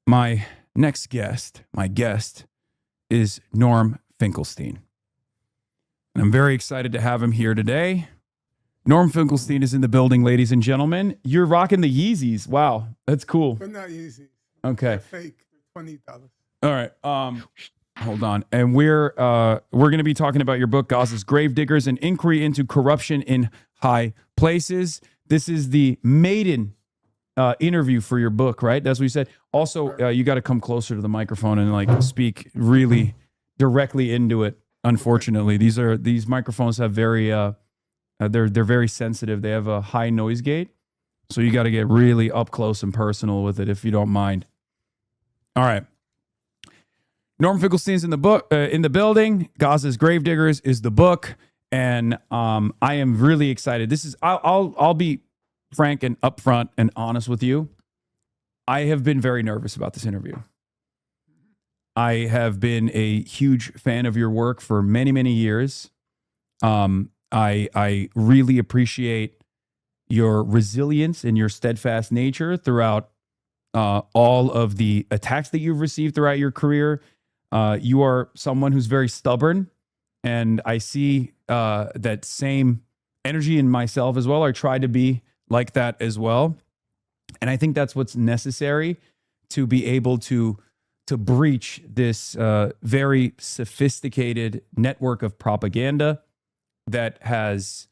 My next guest, is Norm Finkelstein. And I'm very excited to have him here today. Norm Finkelstein is in the building, ladies and gentlemen. You're rocking the Yeezys. Wow, that's cool. But not Yeezys. Okay. They're fake. They're $20. All right. Hold on. And we're going to be talking about your book, Gaza's Gravediggers, an inquiry into corruption in high places. This is the maiden interview for your book, right? That's what you said. Also, you got to come closer to the microphone and like speak really directly into it. Unfortunately, these microphones have very they're very sensitive. They have a high noise gate, so you got to get really up close and personal with it if you don't mind. All right. Norm Finkelstein's in the building. Gaza's Gravediggers is the book, and I am really excited. I'll be frank and upfront and honest with you. I have been very nervous about this interview. I have been a huge fan of your work for many, many years. I really appreciate your resilience and your steadfast nature throughout all of the attacks that you've received throughout your career. You are someone who's very stubborn, and I see that same energy in myself as well. I try to be like that as well. And I think that's what's necessary to be able to breach this very sophisticated network of propaganda that has,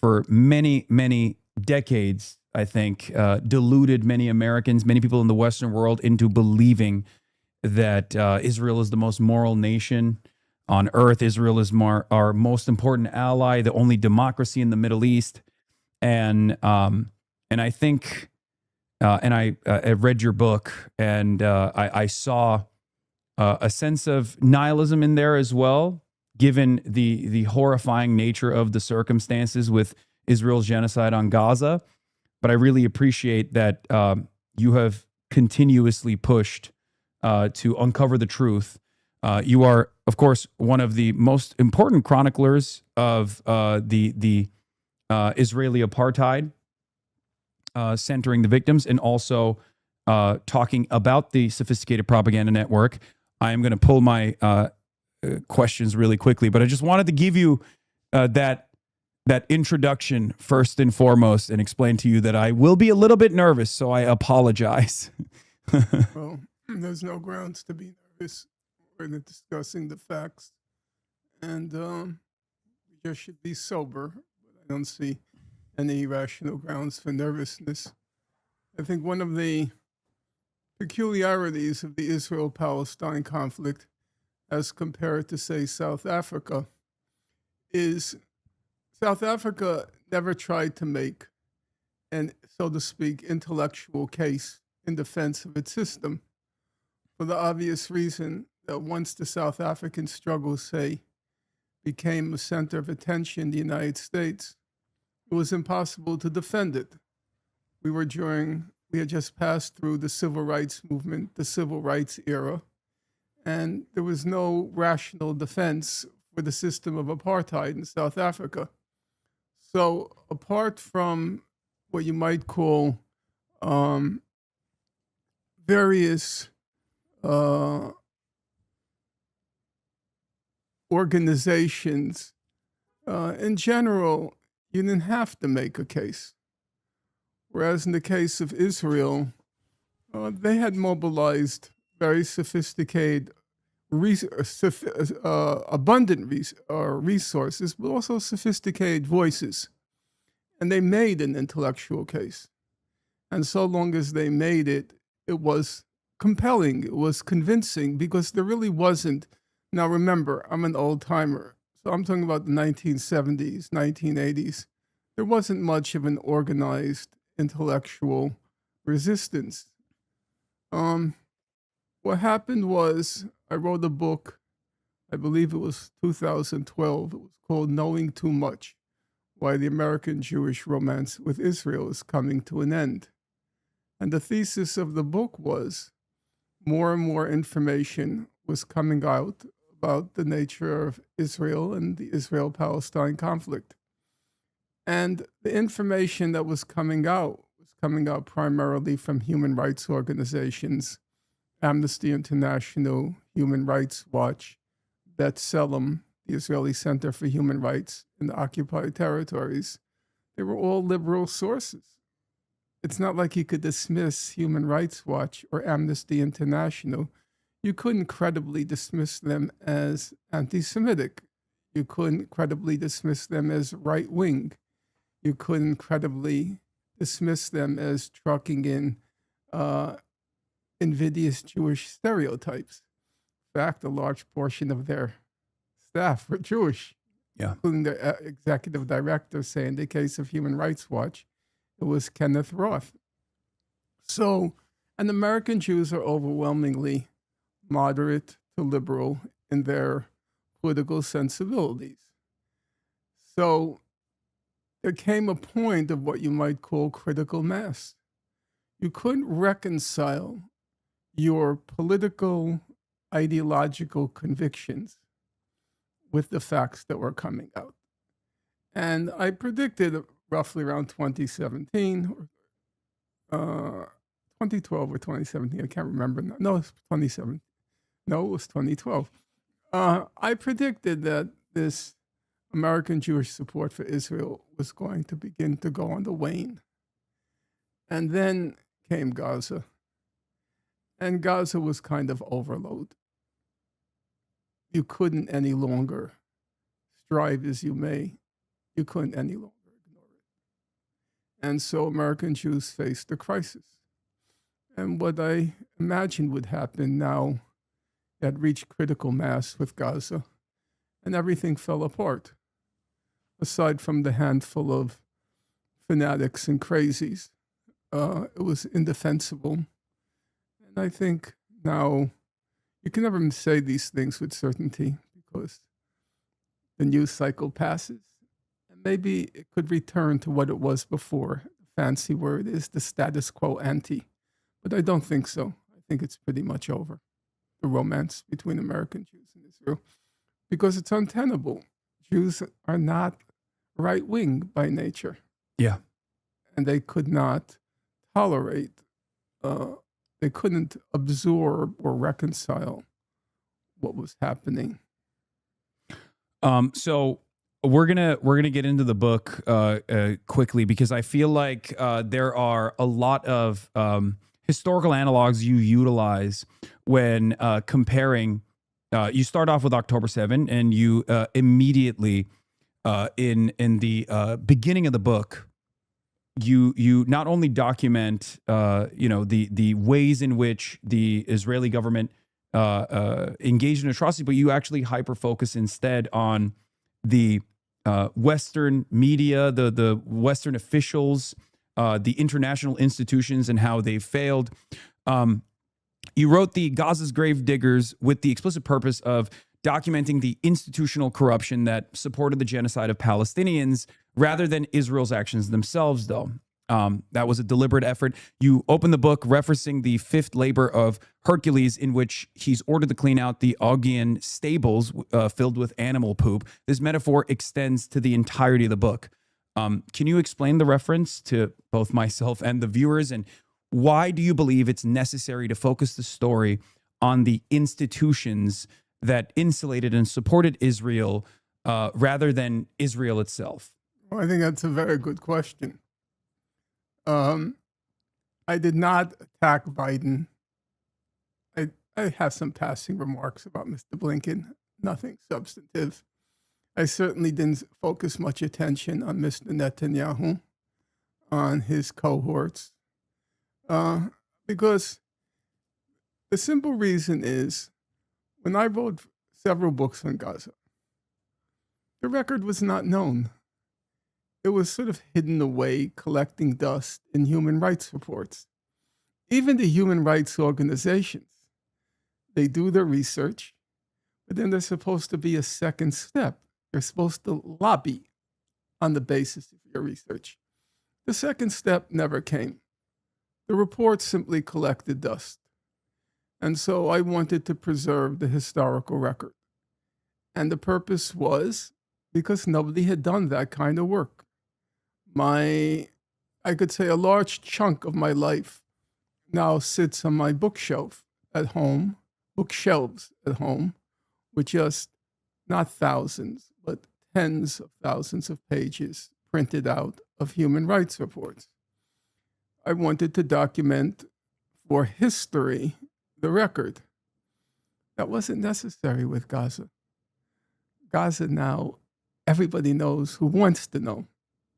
for many, many decades, I think, deluded many Americans, many people in the Western world into believing that Israel is the most moral nation on earth. Israel is our most important ally, the only democracy in the Middle East. And I think, and I read your book, and I saw a sense of nihilism in there as well, given the horrifying nature of the circumstances with Israel's genocide on Gaza. But I really appreciate that you have continuously pushed to uncover the truth. You are, of course, one of the most important chroniclers of the Israeli apartheid, centering the victims, and also talking about the sophisticated propaganda network. I am going to pull my questions really quickly, but I just wanted to give you that introduction first and foremost, and explain to you that I will be a little bit nervous, so I apologize. Well, there's no grounds to be nervous. We're discussing the facts, and we just should be sober. But I don't see any rational grounds for nervousness. I think one of the peculiarities of the Israel-Palestine conflict, as compared to, say, South Africa, is South Africa never tried to make an, so to speak, intellectual case in defense of its system, for the obvious reason that once the South African struggle, say, became a center of attention in the United States, it was impossible to defend it. We had just passed through the civil rights movement, the civil rights era, and there was no rational defense for the system of apartheid in South Africa. So apart from what you might call various organizations, in general, you didn't have to make a case. Whereas in the case of Israel, they had mobilized very sophisticated, abundant resources, but also sophisticated voices. And they made an intellectual case. And so long as they made it, it was compelling, it was convincing, because there really wasn't. Now remember, I'm an old timer, so I'm talking about the 1970s, 1980s. There wasn't much of an organized intellectual resistance. What happened was I wrote a book, I believe it was 2012. It was called Knowing Too Much, Why the American Jewish Romance with Israel is Coming to an End. And the thesis of the book was more and more information was coming out about the nature of Israel and the Israel-Palestine conflict. And the information that was coming out primarily from human rights organizations Amnesty International, Human Rights Watch, B'Tselem, the Israeli Center for Human Rights in the occupied territories, they were all liberal sources. It's not like you could dismiss Human Rights Watch or Amnesty International. You couldn't credibly dismiss them as anti Semitic. You couldn't credibly dismiss them as right wing. You couldn't credibly dismiss them as trucking in invidious Jewish stereotypes. In fact, a large portion of their staff were Jewish, including the executive director, say in the case of Human Rights Watch, it was Kenneth Roth. So, and American Jews are overwhelmingly moderate to liberal in their political sensibilities. So there came a point of what you might call critical mass. You couldn't reconcile your political, ideological convictions with the facts that were coming out. And I predicted roughly around 2017, 2012 or 2017, I can't remember now. No, it's 2017. No, it was 2012. I predicted that this American Jewish support for Israel was going to begin to go on the wane. And then came Gaza. And Gaza was kind of overload. You couldn't any longer strive as you may. You couldn't any longer ignore it. And so American Jews faced a crisis. And what I imagined would happen now had reached critical mass with Gaza, and everything fell apart, aside from the handful of fanatics and crazies. It was indefensible. And I think now you can never say these things with certainty because the news cycle passes. And maybe it could return to what it was before. The fancy word is the status quo ante. But I don't think so. I think it's pretty much over, the romance between American Jews and Israel, because it's untenable. Jews are not right wing by nature. Yeah. And they could not tolerate, they couldn't absorb or reconcile what was happening. So we're gonna get into the book quickly because I feel like there are a lot of historical analogs you utilize when comparing. You start off with October 7, and you immediately in the beginning of the book, you not only document the ways in which the Israeli government engaged in atrocity, but you actually hyper focus instead on the Western media, the Western officials, the international institutions, and how they failed. You wrote the Gaza's Grave Diggers with the explicit purpose of documenting the institutional corruption that supported the genocide of Palestinians rather than Israel's actions themselves, though. That was a deliberate effort. You open the book referencing the fifth labor of Hercules, in which he's ordered to clean out the Augean stables filled with animal poop. This metaphor extends to the entirety of the book. Can you explain the reference to both myself and the viewers, and why do you believe it's necessary to focus the story on the institutions that insulated and supported Israel rather than Israel itself? Well, I think that's a very good question. I did not attack Biden. I have some passing remarks about Mr. Blinken, nothing substantive. I certainly didn't focus much attention on Mr. Netanyahu, on his cohorts, because the simple reason is when I wrote several books on Gaza, the record was not known. It was sort of hidden away, collecting dust in human rights reports. Even the human rights organizations, they do their research, but then there's supposed to be a second step. They're supposed to lobby on the basis of your research. The second step never came. The report simply collected dust. And so I wanted to preserve the historical record. And the purpose was because nobody had done that kind of work. I could say a large chunk of my life now sits on my bookshelf at home, bookshelves at home, with just not thousands, but tens of thousands of pages printed out of human rights reports. I wanted to document for history the record. That wasn't necessary with Gaza. Gaza now, everybody knows who wants to know.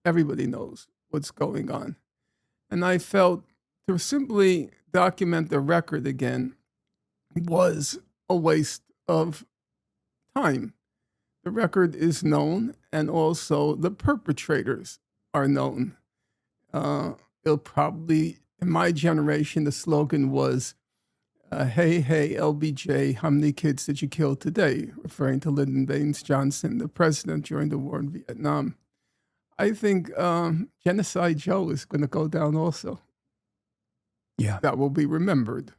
Everybody knows what's going on. And I felt to simply document the record again was a waste of time. The record is known, and also the perpetrators are known. It'll probably, in my generation, the slogan was, hey, hey, LBJ, how many kids did you kill today? Referring to Lyndon Baines Johnson, the president during the war in Vietnam. I think Genocide Joe is going to go down also. Yeah. That will be remembered.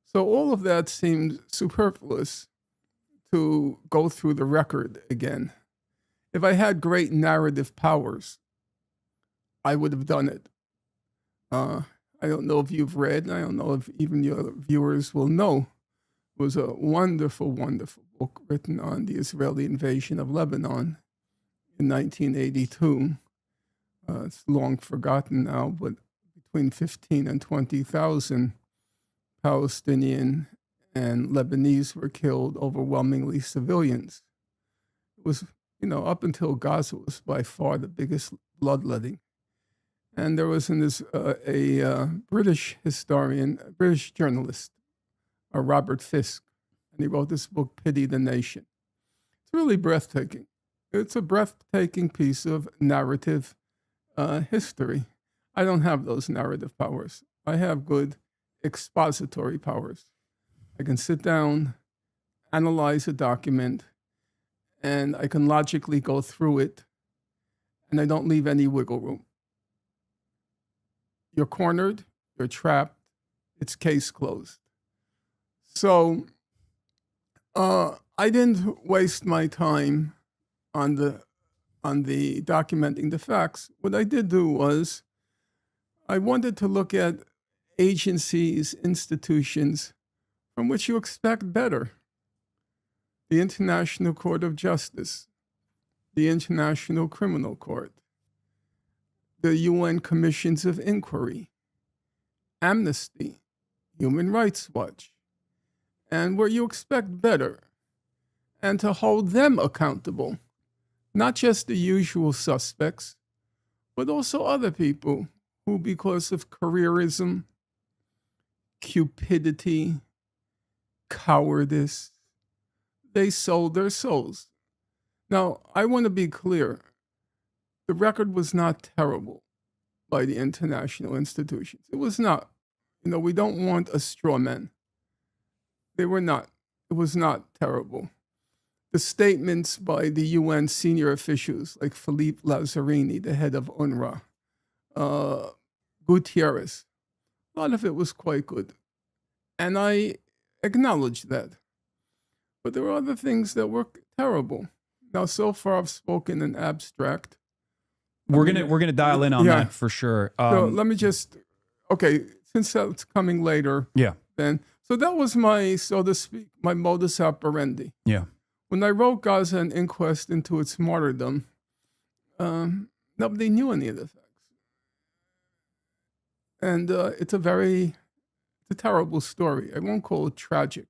So all of that seemed superfluous to go through the record again. If I had great narrative powers, I would have done it. I don't know if you've read, and I don't know if even your viewers will know. It was a wonderful, wonderful book written on the Israeli invasion of Lebanon in 1982. It's long forgotten now, but between 15 and 20,000 Palestinian and Lebanese were killed, overwhelmingly civilians. It was, up until Gaza was by far the biggest bloodletting. And there was a British historian, a British journalist, Robert Fisk, and he wrote this book, Pity the Nation. It's really breathtaking. It's a breathtaking piece of narrative history. I don't have those narrative powers. I have good expository powers. I can sit down, analyze a document, and I can logically go through it, and I don't leave any wiggle room. You're cornered, you're trapped, it's case closed. So I didn't waste my time on the documenting the facts. What I did do was I wanted to look at agencies, institutions from which you expect better. The International Court of Justice, the International Criminal Court, the UN Commissions of Inquiry, Amnesty, Human Rights Watch, and where you expect better, and to hold them accountable, not just the usual suspects, but also other people who, because of careerism, cupidity, cowardice, they sold their souls. Now, I want to be clear. The record was not terrible by the international institutions. It was not. We don't want a straw man. They were not. It was not terrible. The statements by the UN senior officials, like Philippe Lazzarini, the head of UNRWA, Gutierrez, a lot of it was quite good. And I acknowledge that. But there were other things that were terrible. Now, so far I've spoken in abstract. We're gonna dial in on that for sure. So let me just, since that's coming later. Yeah. Then, so that was my, so to speak, my modus operandi. Yeah. When I wrote Gaza: An Inquest into Its Martyrdom, nobody knew any of the facts. And it's a terrible story. I won't call it tragic,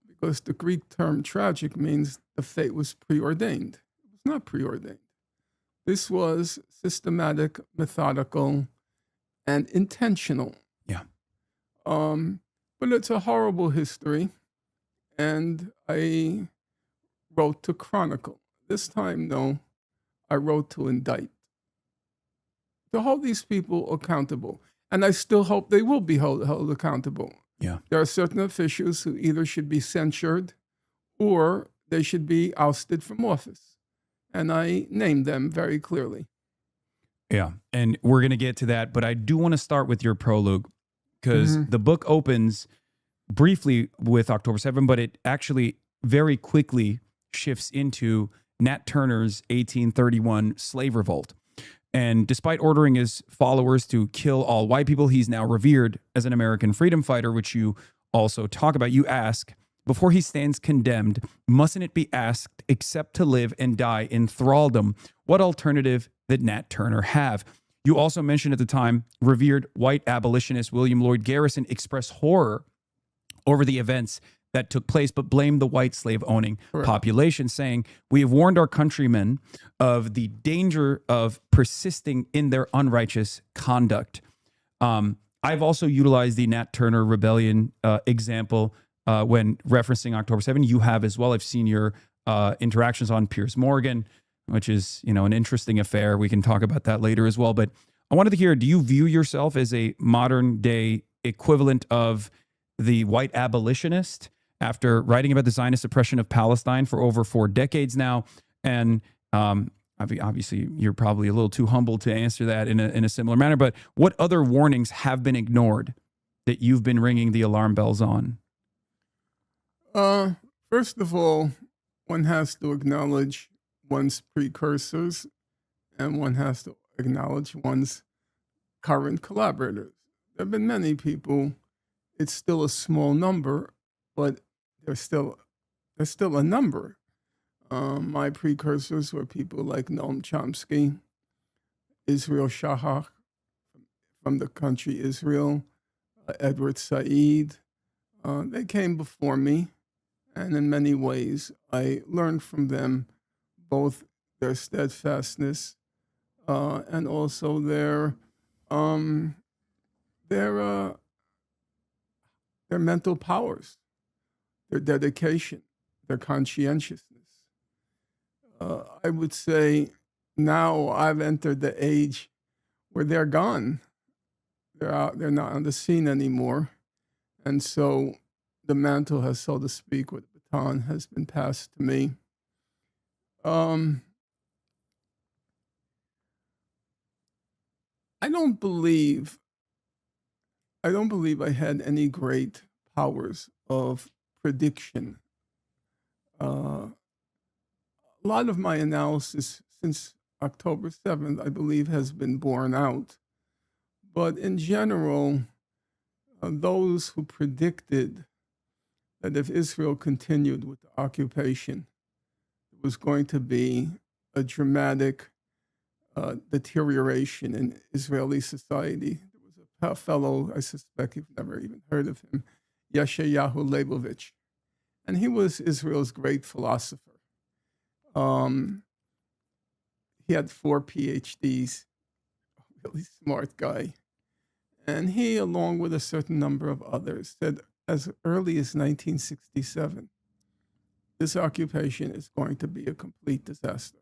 because the Greek term tragic means the fate was preordained. It was not preordained. This was systematic, methodical, and intentional. Yeah. But it's a horrible history, and I wrote to chronicle. This time, though, I wrote to indict, to hold these people accountable. And I still hope they will be held accountable. Yeah. There are certain officials who either should be censured or they should be ousted from office. And I named them very clearly. Yeah. And we're going to get to that. But I do want to start with your prologue, because the book opens briefly with October 7, but it actually very quickly shifts into Nat Turner's 1831 slave revolt. And despite ordering his followers to kill all white people, he's now revered as an American freedom fighter, which you also talk about. You ask, before he stands condemned, mustn't it be asked, except to live and die in thraldom, what alternative did Nat Turner have? You also mentioned at the time, revered white abolitionist William Lloyd Garrison expressed horror over the events that took place, but blamed the white slave owning population, saying, "We have warned our countrymen of the danger of persisting in their unrighteous conduct." I've also utilized the Nat Turner Rebellion example when referencing October 7. You have as well. I've seen your interactions on Piers Morgan, which is, an interesting affair. We can talk about that later as well. But I wanted to hear, do you view yourself as a modern day equivalent of the white abolitionist after writing about the Zionist oppression of Palestine for over 4 decades now? And obviously, you're probably a little too humble to answer that in a similar manner. But what other warnings have been ignored that you've been ringing the alarm bells on? First of all, one has to acknowledge one's precursors, and one has to acknowledge one's current collaborators. There have been many people. It's still a small number, but there's still a number. My precursors were people like Noam Chomsky, Israel Shahar from the country Israel, Edward Said. They came before me, and in many ways, I learned from them both their steadfastness and also their mental powers, their dedication, their conscientiousness. I would say now I've entered the age where they're gone. They're not on the scene anymore. And so the mantle has, so to speak, or the baton has been passed to me. I don't believe I had any great powers of prediction. A lot of my analysis since October 7th, I believe, has been borne out. But in general, those who predicted that if Israel continued with the occupation, it was going to be a dramatic deterioration in Israeli society. There was a fellow, I suspect you've never even heard of him, Yeshayahu Leibovich, and he was Israel's great philosopher. He had 4 PhDs, a really smart guy. And he, along with a certain number of others, said as early as 1967, this occupation is going to be a complete disaster.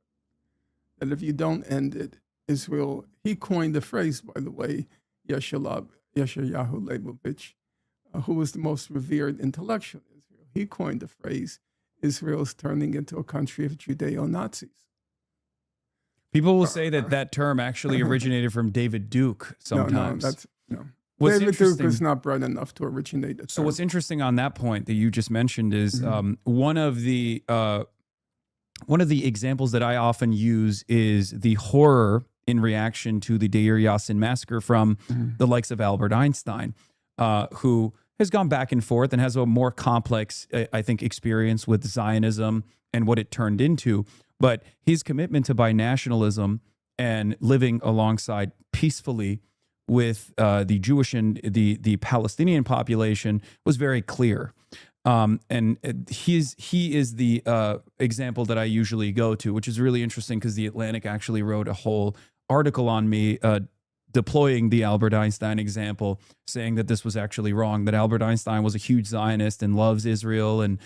That if you don't end it, Israel, he coined the phrase, by the way, Yeshayahu Leibovich, who was the most revered intellectual in Israel. He coined the phrase, Israel's turning into a country of Judeo-Nazis. People will say that term actually originated from David Duke sometimes. No. David Duke was not bright enough to originate it. So what's interesting on that point that you just mentioned is one of the examples that I often use is the horror in reaction to the Deir Yassin massacre from the likes of Albert Einstein, who has gone back and forth and has a more complex, I think, experience with Zionism and what it turned into. But his commitment to binationalism and living alongside peacefully with the Jewish and the Palestinian population was very clear. And he is the example that I usually go to, which is really interesting because The Atlantic actually wrote a whole article on me deploying the Albert Einstein example, saying that this was actually wrong, that Albert Einstein was a huge Zionist and loves Israel, and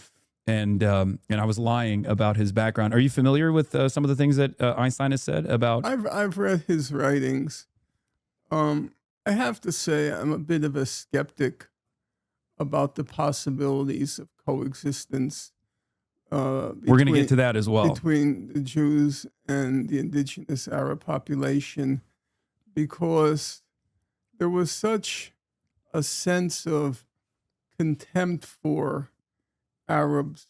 I was lying about his background. Are you familiar with some of the things that Einstein has said about? I've read his writings. I have to say I'm a bit of a skeptic about the possibilities of coexistence. We're going to get to that as well. Between the Jews and the indigenous Arab population, because there was such a sense of contempt for Arabs,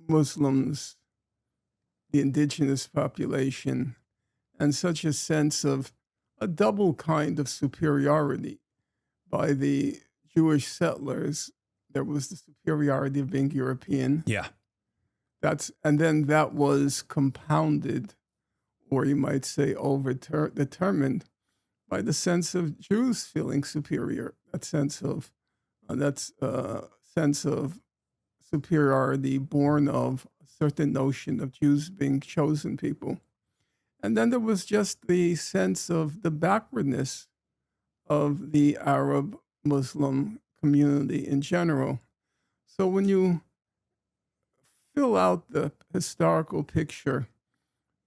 Muslims, the indigenous population, and such a sense of a double kind of superiority by the Jewish settlers, there was the superiority of being European. Yeah. And then that was compounded, or you might say determined by the sense of Jews feeling superior. That sense of superiority born of a certain notion of Jews being chosen people. And then there was just the sense of the backwardness of the Arab Muslim community in general. So when you fill out the historical picture,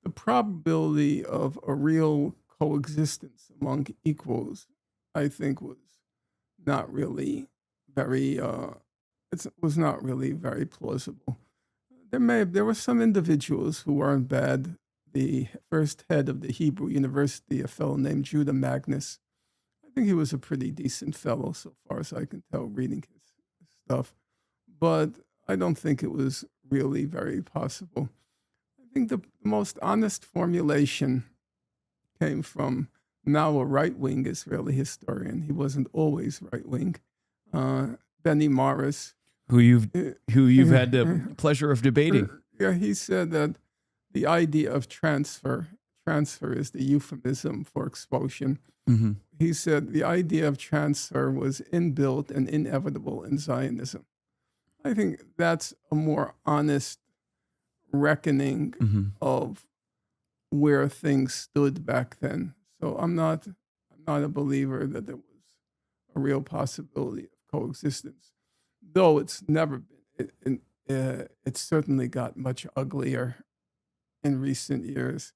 the probability of a real coexistence among equals, I think, was not really very plausible. There were some individuals who weren't bad. The first head of the Hebrew University, a fellow named Judah Magnus, I think he was a pretty decent fellow so far as I can tell reading his stuff, but I don't think it was really very possible. I think the most honest formulation came from now a right-wing Israeli historian. He wasn't always right-wing, Benny Morris, who you've had the pleasure of debating. Yeah, he said that the idea of transfer is the euphemism for expulsion. Mm-hmm. He said the idea of transfer was inbuilt and inevitable in Zionism. I think that's a more honest reckoning of where things stood back then. So I'm not a believer that there was a real possibility of coexistence, though it's never been. It's certainly got much uglier in recent years.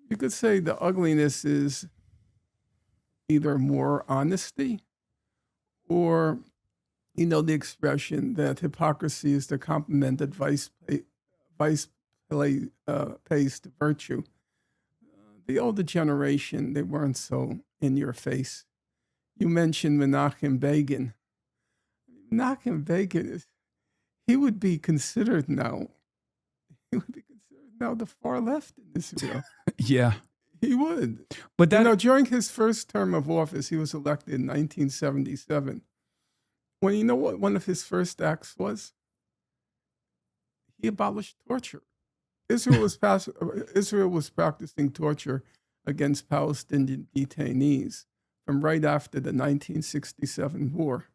You could say the ugliness is either more honesty or, the expression that hypocrisy is the compliment that vice pays to virtue. The older generation, they weren't so in your face. You mentioned Menachem Begin. Menachem Begin he would be considered now. He would be considered now the far left in Israel. Yeah. He would. But during his first term of office, he was elected in 1977. When you know what one of his first acts was? He abolished torture. Israel was practicing torture against Palestinian detainees from right after the 1967 war.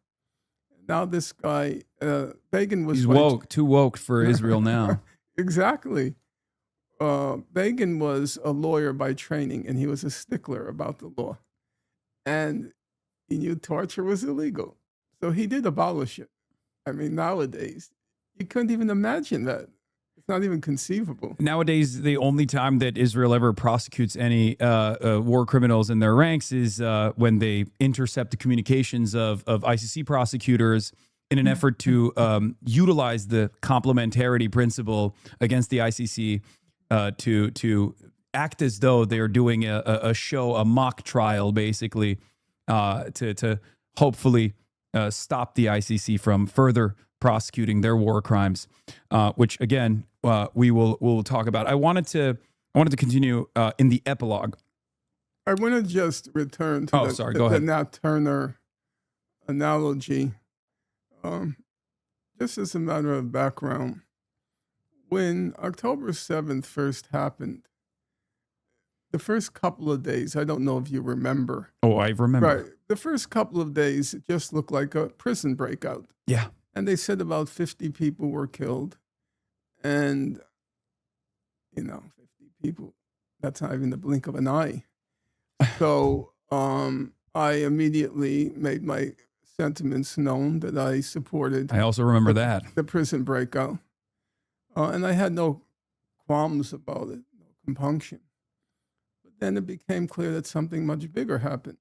Now this guy, Begin was... He's too woke for Israel now. Exactly. Begin was a lawyer by training, and he was a stickler about the law. And he knew torture was illegal. So he did abolish it. I mean, nowadays, you couldn't even imagine that. It's not even conceivable. Nowadays, the only time that Israel ever prosecutes any war criminals in their ranks is when they intercept the communications of ICC prosecutors in an effort to utilize the complementarity principle against the ICC to act as though they are doing a mock trial, basically, to hopefully stop the ICC from further prosecuting their war crimes, which again we'll talk about. I wanted to continue in the epilogue. I want to just return to the Nat Turner analogy. Just as a matter of background, when October 7th first happened, the first couple of days, I don't know if you remember. Oh, I remember. Right. The first couple of days, it just looked like a prison breakout. Yeah. And they said about 50 people were killed. And, 50 people, that's not even the blink of an eye. So I immediately made my sentiments known that I supported. I also remember that. The prison breakout. And I had no qualms about it, no compunction. But then it became clear that something much bigger happened.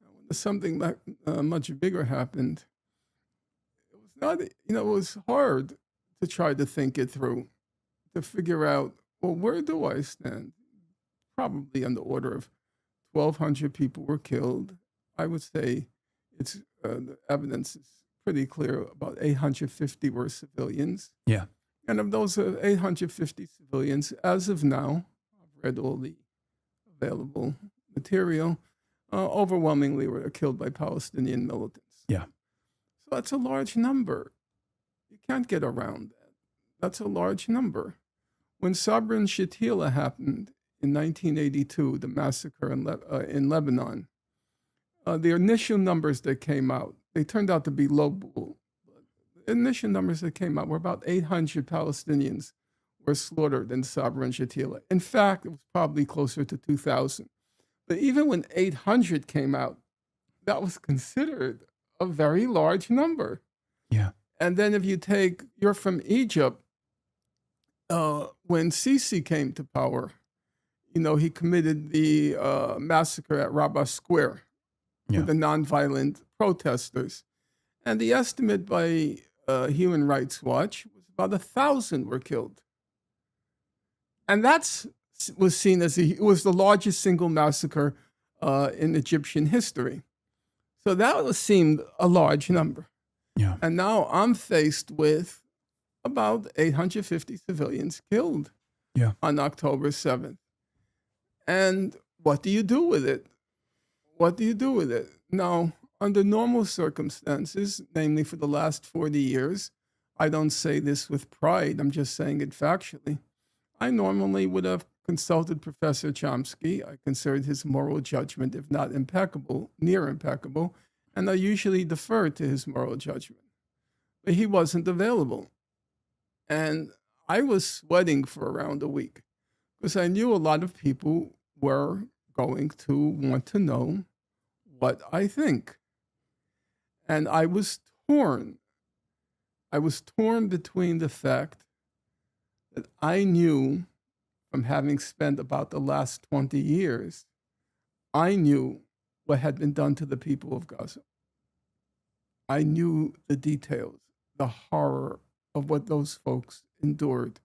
When something much bigger happened, it was hard to try to think it through, to figure out, well, where do I stand? Probably on the order of 1,200 people were killed. I would say the evidence is pretty clear. About 850 were civilians. Yeah. And of those 850 civilians, as of now, I've read all the available material, overwhelmingly were killed by Palestinian militants. Yeah. So that's a large number. You can't get around that. That's a large number. When Sabra and Shatila happened in 1982, the massacre in Lebanon, the initial numbers that came out, they turned out to be low. The initial numbers that came out were about 800 Palestinians were slaughtered in Sabra and Shatila. In fact, it was probably closer to 2,000. But even when 800 came out, that was considered a very large number. Yeah. And then if you're from Egypt, when Sisi came to power, he committed the massacre at Rabat Square with the nonviolent protesters. And the estimate by Human Rights Watch was about 1,000 were killed. And was seen as it was the largest single massacre in Egyptian history. So that seemed a large number. Yeah. And now I'm faced with about 850 civilians killed on October 7th. And what do you do with it? What do you do with it? Now, under normal circumstances, namely for the last 40 years, I don't say this with pride, I'm just saying it factually. I normally would have consulted Professor Chomsky. I considered his moral judgment, if not impeccable, near impeccable, and I usually deferred to his moral judgment. But he wasn't available. And I was sweating for around a week because I knew a lot of people were going to want to know what I think. And I was torn. I was torn between the fact that I knew from having spent about the last 20 years, I knew what had been done to the people of Gaza. I knew the details, the horror of what those folks endured.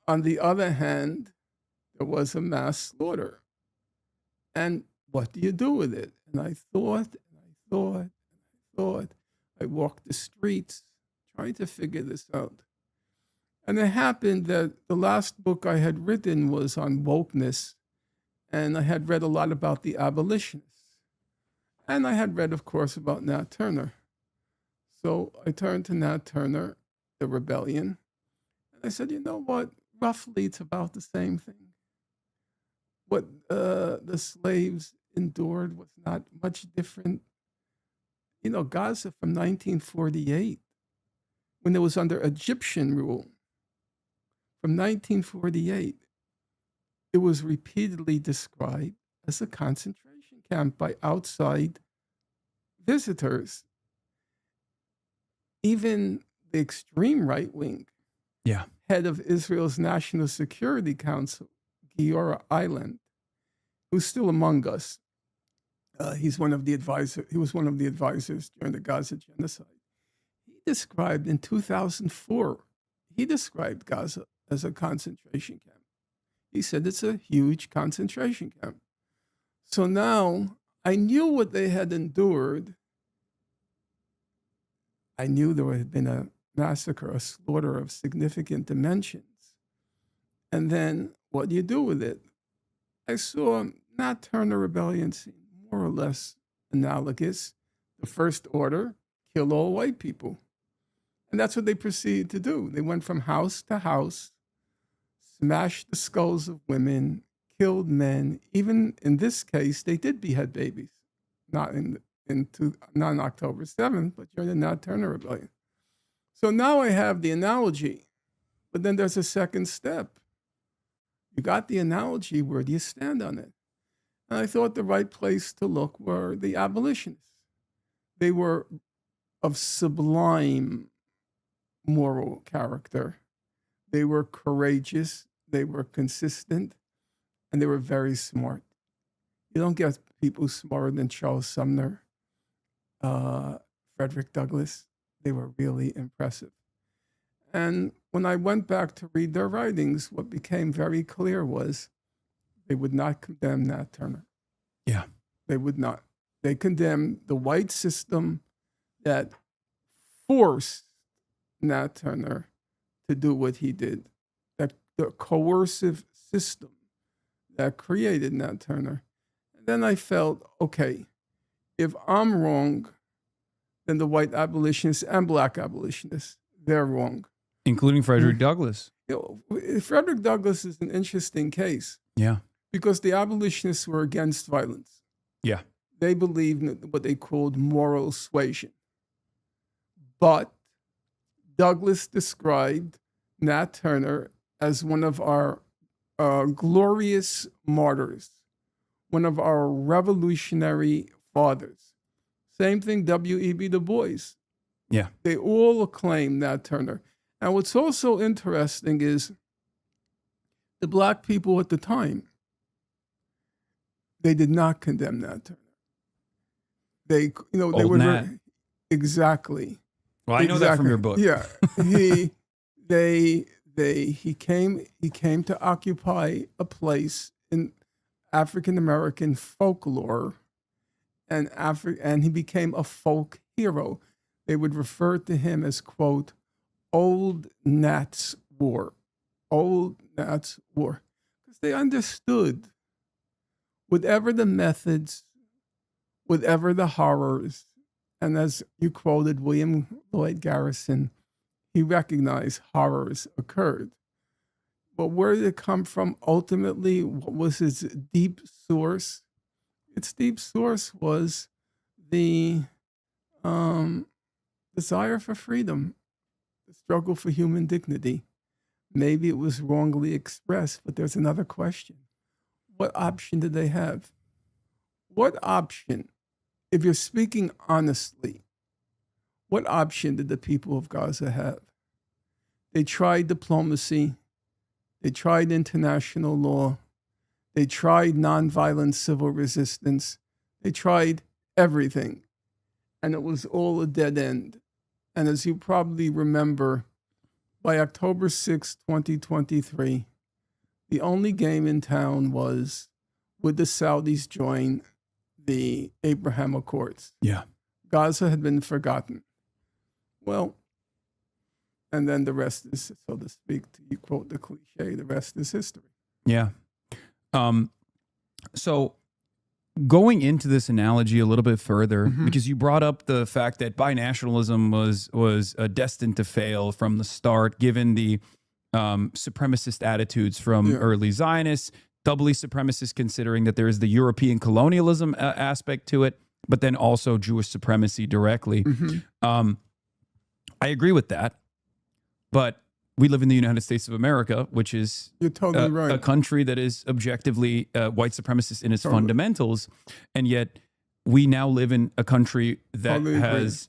On the other hand, there was a mass slaughter. And what do you do with it? And I thought, I walked the streets trying to figure this out. And it happened that the last book I had written was on wokeness, and I had read a lot about the abolitionists. And I had read, of course, about Nat Turner. So I turned to Nat Turner, the rebellion, and I said, you know what? Roughly, it's about the same thing. What the slaves endured was not much different. Gaza from 1948, when it was under Egyptian rule, from 1948, it was repeatedly described as a concentration camp by outside visitors. Even the extreme right wing, head of Israel's National Security Council, Giora Eiland, who's still among us. He was one of the advisors during the Gaza genocide. He described in 2004, Gaza as a concentration camp. He said it's a huge concentration camp. So now I knew what they had endured. I knew there had been a massacre, a slaughter of significant dimensions. And then what do you do with it? I saw Nat Turner rebellion seem more or less analogous. The first order, kill all white people. And that's what they proceeded to do. They went from house to house, smashed the skulls of women, killed men. Even in this case, they did behead babies. Not on October 7th, but during the Nat Turner rebellion. So now I have the analogy, but then there's a second step. You got the analogy, where do you stand on it? And I thought the right place to look were the abolitionists. They were of sublime moral character. They were courageous, they were consistent, and they were very smart. You don't get people smarter than Charles Sumner, Frederick Douglass. They were really impressive. And when I went back to read their writings, what became very clear was they would not condemn Nat Turner. Yeah. They would not. They condemned the white system that forced Nat Turner to do what he did, that the coercive system that created Nat Turner. And then I felt, okay, if I'm wrong, than the white abolitionists and black abolitionists. They're wrong. Including Frederick Douglass. Frederick Douglass is an interesting case. Yeah. Because the abolitionists were against violence. Yeah. They believed in what they called moral suasion. But Douglass described Nat Turner as one of our glorious martyrs, one of our revolutionary fathers. Same thing, W.E.B. Du Bois. Yeah. They all acclaim Nat Turner. And what's also interesting is the black people at the time, they did not condemn Nat Turner. They Old Nat. Exactly. Well, I know that from your book. Yeah, he came to occupy a place in African American folklore, and he became a folk hero. They would refer to him as, quote, Old Nat's War, Old Nat's War, because they understood whatever the methods, whatever the horrors. And as you quoted William Lloyd Garrison, he recognized horrors occurred. But where did it come from? Ultimately, what was its deep source? Its deep source was the desire for freedom, the struggle for human dignity. Maybe it was wrongly expressed, but there's another question. What option did they have? What option? If you're speaking honestly, what option did the people of Gaza have? They tried diplomacy. They tried international law. They tried nonviolent civil resistance. They tried everything. And it was all a dead end. And as you probably remember, by October 6, 2023, the only game in town was, would the Saudis join the Abraham Accords? Yeah. Gaza had been forgotten. Well, and then the rest is, so to speak, you quote the cliche, the rest is history. Yeah. So going into this analogy a little bit further, because you brought up the fact that binationalism was destined to fail from the start, given the supremacist attitudes from early Zionists, doubly supremacist considering that there is the European colonialism aspect to it, but then also Jewish supremacy directly. I agree with that, but we live in the United States of America, which is You're totally right. a country that is objectively white supremacist in its fundamentals, and yet we now live in a country that has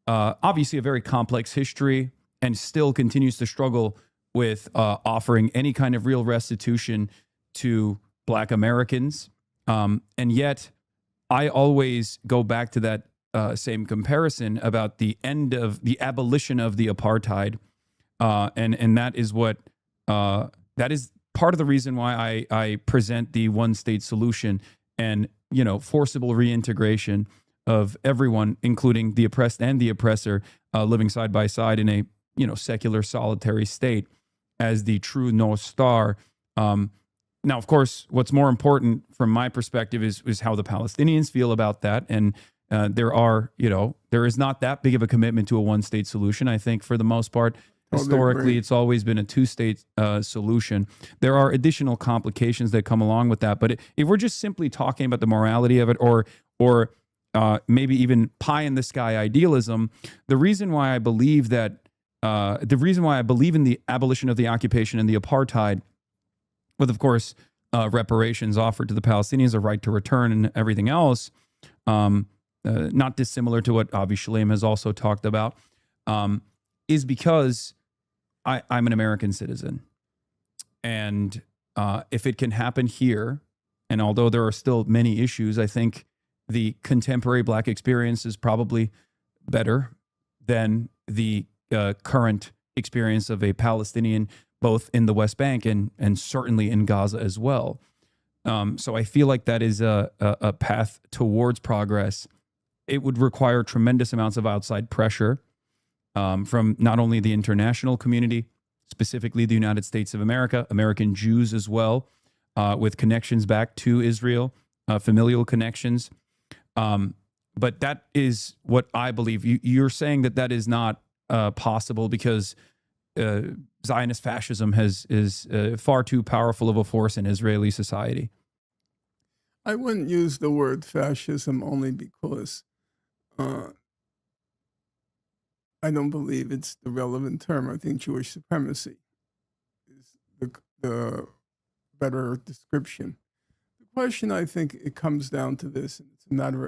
obviously a very complex history and still continues to struggle with offering any kind of real restitution to Black Americans. And yet I always go back to that same comparison about the end of the abolition of the apartheid. And that is what, that is part of the reason why I present the one state solution and, forcible reintegration of everyone, including the oppressed and the oppressor, living side by side in a, secular solitary state as the true North Star. Now, of course, what's more important from my perspective is how the Palestinians feel about that. And there is not that big of a commitment to a one-state solution. I think for the most part, historically, it's always been a two-state solution. There are additional complications that come along with that. But if we're just simply talking about the morality of it, or maybe even pie-in-the-sky idealism, the reason why I believe in the abolition of the occupation and the apartheid, with, of course, reparations offered to the Palestinians, a right to return and everything else, not dissimilar to what Avi Shalem has also talked about, is because I'm an American citizen. And if it can happen here, and although there are still many issues, I think the contemporary Black experience is probably better than the current experience of a Palestinian, both in the West Bank and certainly in Gaza as well. So I feel like that is a path towards progress. It would require tremendous amounts of outside pressure from not only the international community, specifically the United States of America, American Jews as well, with connections back to Israel, familial connections. But that is what I believe. You're saying that that is not possible because Zionist fascism is far too powerful of a force in Israeli society. I wouldn't use the word fascism only because uh, I don't believe it's the relevant term. I think Jewish supremacy is the better description. The question, I think, it comes down to this, and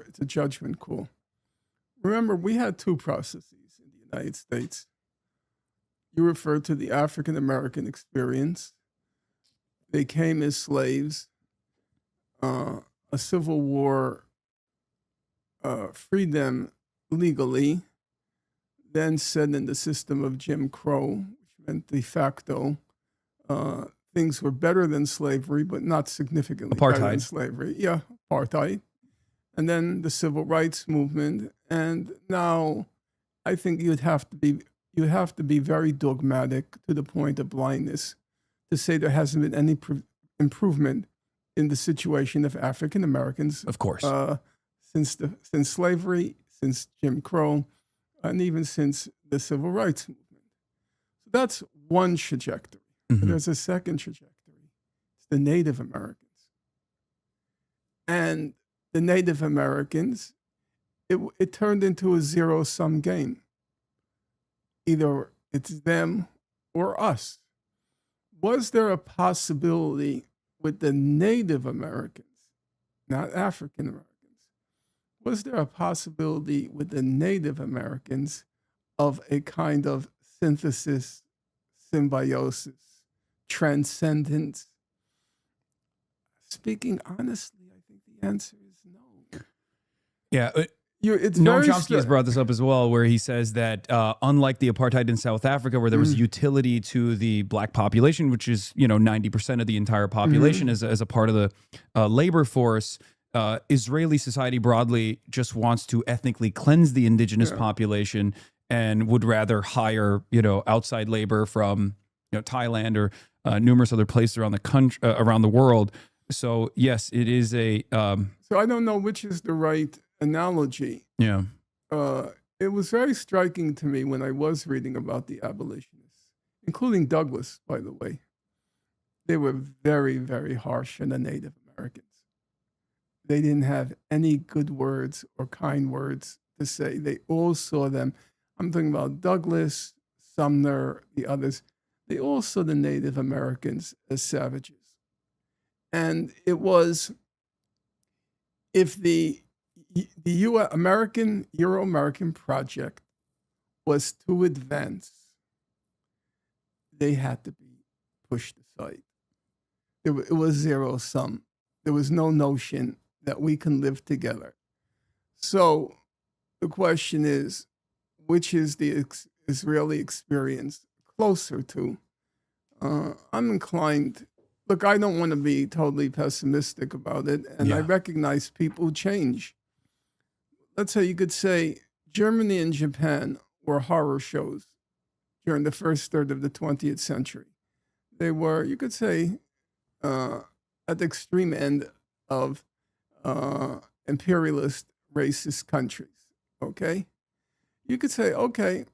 it's a judgment call. Remember, we had two processes in the United States. You referred to the African American experience. They came as slaves. A civil war freed them legally, then set in the system of Jim Crow, which meant de facto things were better than slavery, but not significantly better than Apartheid. slavery. Yeah, apartheid. And then the civil rights movement. And now I think you have to be very dogmatic to the point of blindness to say there hasn't been any improvement in the situation of African Americans, Of course. since slavery, since Jim Crow, and even since the civil rights movement. So that's one trajectory. Mhm. There's a second trajectory. It's the Native Americans. And the Native Americans, it turned into a zero-sum game. Either it's them or us. Was there a possibility with the Native Americans, not African Americans, was there a possibility with the Native Americans of a kind of synthesis, symbiosis, transcendence? Speaking honestly, I think the answer is no. Yeah. It's Noam very Chomsky has brought this up as well, where he says that unlike the apartheid in South Africa, where there was utility to the black population, which is 90% of the entire population as a part of the labor force, Israeli society broadly just wants to ethnically cleanse the indigenous population and would rather hire outside labor from Thailand or numerous other places around the country, around the world. So yes, it is a. So I don't know which is the right analogy. Yeah. It was very striking to me when I was reading about the abolitionists, including Douglas, by the way. They were very, very harsh on the Native Americans. They didn't have any good words or kind words to say. They all saw them. I'm talking about Douglas, Sumner, the others. They all saw the Native Americans as savages. And it was, if the Euro-American project was to advance, they had to be pushed aside. It was zero sum. There was no notion that we can live together. So the question is, which is the Israeli experience closer to? I'm inclined. Look, I don't want to be totally pessimistic about it, and I recognize people change. Let's say you could say Germany and Japan were horror shows during the first third of the 20th century. They were, you could say, at the extreme end of imperialist, racist countries, okay? You could say, okay,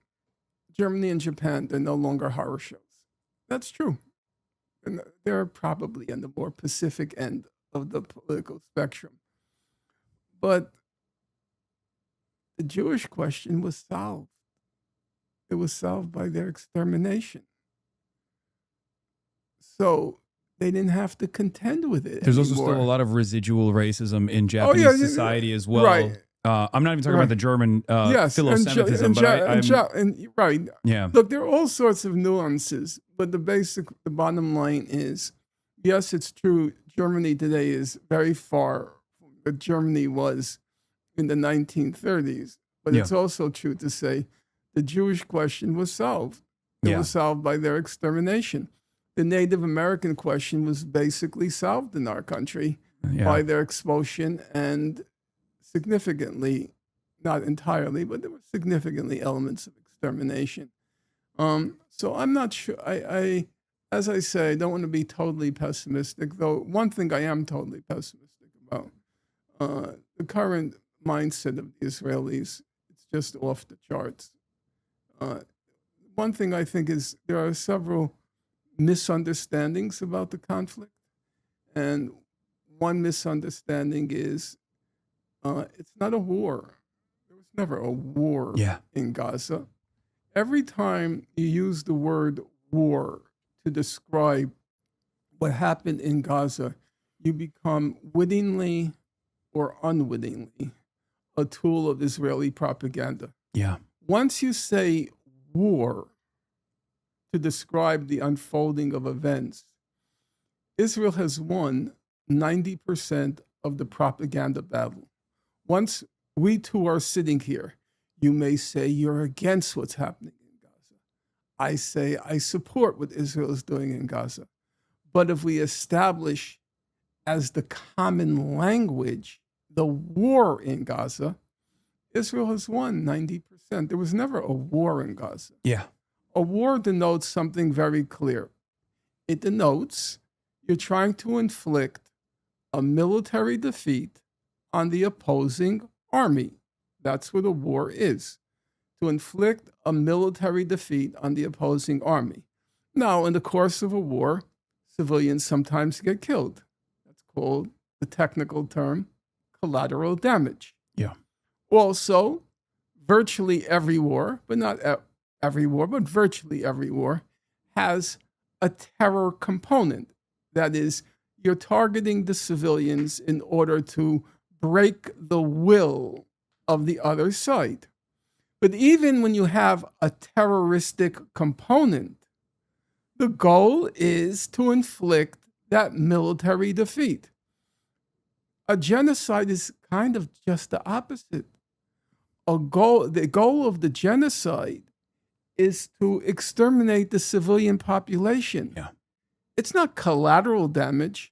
Germany and Japan, they're no longer horror shows. That's true. And they're probably on the more Pacific end of the political spectrum. But the Jewish question was solved. It was solved by their extermination. So they didn't have to contend with it There's anymore. also still a lot of residual racism in Japanese society as well. Right. I'm not even talking about the German philo-Semitism, right. Yeah. Look, there are all sorts of nuances, but the bottom line is, yes, it's true. Germany today is very far from what Germany was in the 1930s, but it's also true to say the Jewish question was solved. It was solved by their extermination. The Native American question was basically solved in our country by their expulsion and significantly, not entirely, but there were significantly elements of extermination. So I'm not sure. I, as I say, I don't want to be totally pessimistic, though one thing I am totally pessimistic about, the current mindset of the Israelis. It's just off the charts. Uh, One thing I think is there are several misunderstandings about the conflict. And one misunderstanding is it's not a war. There was never a war Yeah. in Gaza. Every time you use the word war to describe what happened in Gaza, you become wittingly or unwittingly a tool of Israeli propaganda. Yeah. Once you say war to describe the unfolding of events, Israel has won 90% of the propaganda battle. Once we two are sitting here, you may say you're against what's happening in Gaza. I say I support what Israel is doing in Gaza. But if we establish as the common language the war in Gaza, Israel has won 90%. There was never a war in Gaza. Yeah. A war denotes something very clear. It denotes you're trying to inflict a military defeat on the opposing army. That's what a war is, to inflict a military defeat on the opposing army. Now, in the course of a war, civilians sometimes get killed. That's called, the technical term, collateral damage. Yeah. Also, virtually every war, but not every war, but virtually every war, has a terror component. That is, you're targeting the civilians in order to break the will of the other side. But even when you have a terroristic component, the goal is to inflict that military defeat. A genocide is kind of just the opposite. The goal of the genocide is to exterminate the civilian population. Yeah. It's not collateral damage.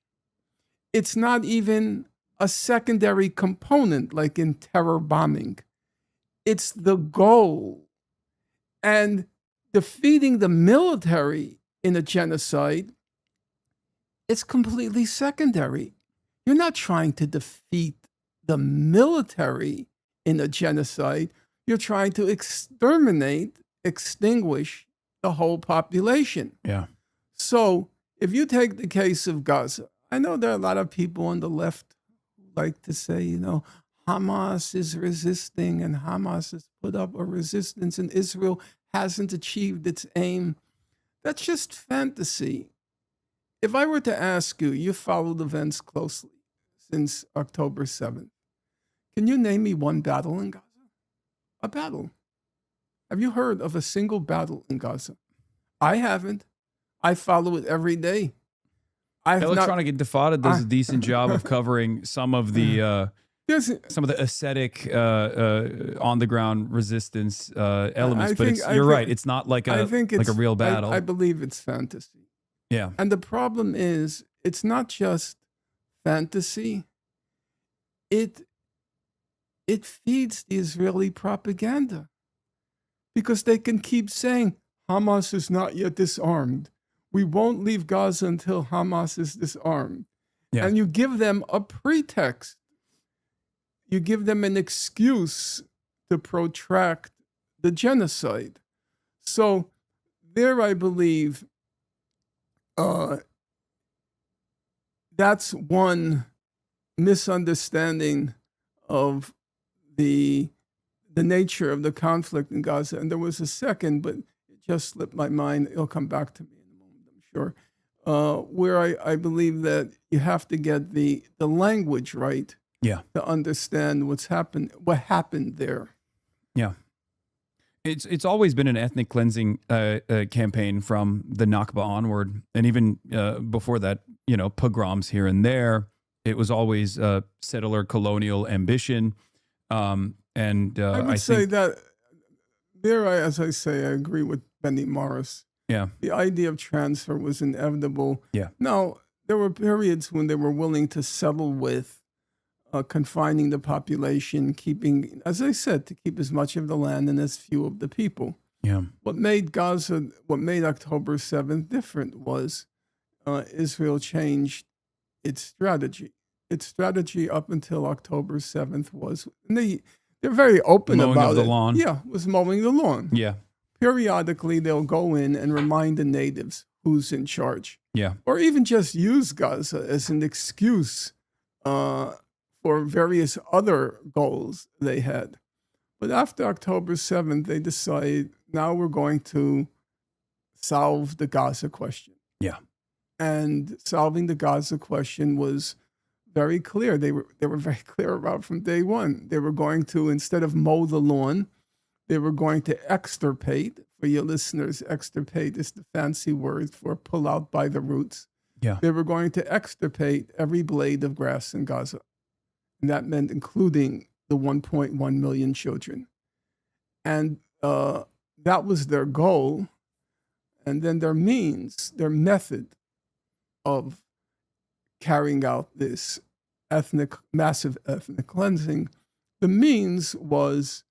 It's not even a secondary component like in terror bombing. It's the goal. And defeating the military in a genocide is completely secondary. You're not trying to defeat the military in a genocide. You're trying to extinguish the whole population. Yeah. So if you take the case of Gaza, I know there are a lot of people on the left who like to say, Hamas is resisting and Hamas has put up a resistance and Israel hasn't achieved its aim. That's just fantasy. If I were to ask you, you followed events closely since October 7th. Can you name me one battle in Gaza? A battle. Have you heard of a single battle in Gaza? I haven't. I follow it every day. Electronic Intifada does a decent job of covering some of the ascetic on the ground resistance elements. You're right. It's not like a real battle. I believe it's fantasy. Yeah. And the problem is, it's not just fantasy. It feeds the Israeli propaganda because they can keep saying Hamas is not yet disarmed. We won't leave Gaza until Hamas is disarmed. Yeah. And you give them a pretext. You give them an excuse to protract the genocide. So there, I believe, that's one misunderstanding of the nature of the conflict in Gaza. And there was a second, but it just slipped my mind. It'll come back to me in a moment, I'm sure, where I believe that you have to get the language right. Yeah. To understand what happened there. Yeah. It's always been an ethnic cleansing campaign from the Nakba onward. And even before that, pogroms here and there. It was always settler colonial ambition. And I would say that there, as I say, I agree with Benny Morris. Yeah. The idea of transfer was inevitable. Yeah. Now, there were periods when they were willing to settle with confining the population, keeping, as I said, to keep as much of the land and as few of the people. Yeah. What made October 7th different was Israel changed its strategy. its strategy up until October 7th was, and they're very open Mowing about of the it. lawn. Yeah, was mowing the lawn. Yeah. Periodically, they'll go in and remind the natives who's in charge. Yeah. Or even just use Gaza as an excuse for various other goals they had. But after October 7th, they decided now we're going to solve the Gaza question. Yeah. And solving the Gaza question was very clear. They were very clear about from day one. They were going to, instead of mow the lawn, they were going to extirpate. For your listeners, extirpate is the fancy word for pull out by the roots. Yeah. They were going to extirpate every blade of grass in Gaza. And that meant including the 1.1 million children. And that was their goal. And then their means, their method of carrying out this massive ethnic cleansing, the means was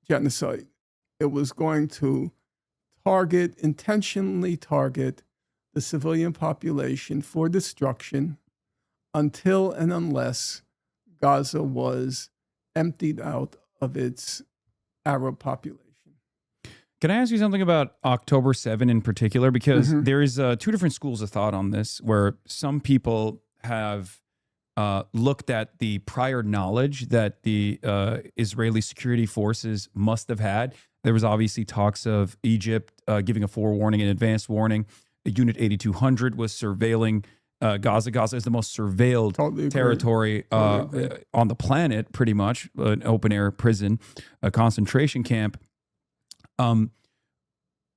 genocide. It was going to intentionally target the civilian population for destruction until and unless Gaza was emptied out of its Arab population. Can I ask you something about October 7 in particular? Because there is two different schools of thought on this, where some people have looked at the prior knowledge that the Israeli security forces must have had. There was obviously talks of Egypt giving a forewarning and advancce warning. Unit 8200 was surveilling Gaza. Gaza is the most surveilled territory on the planet, pretty much, an open-air prison, a concentration camp.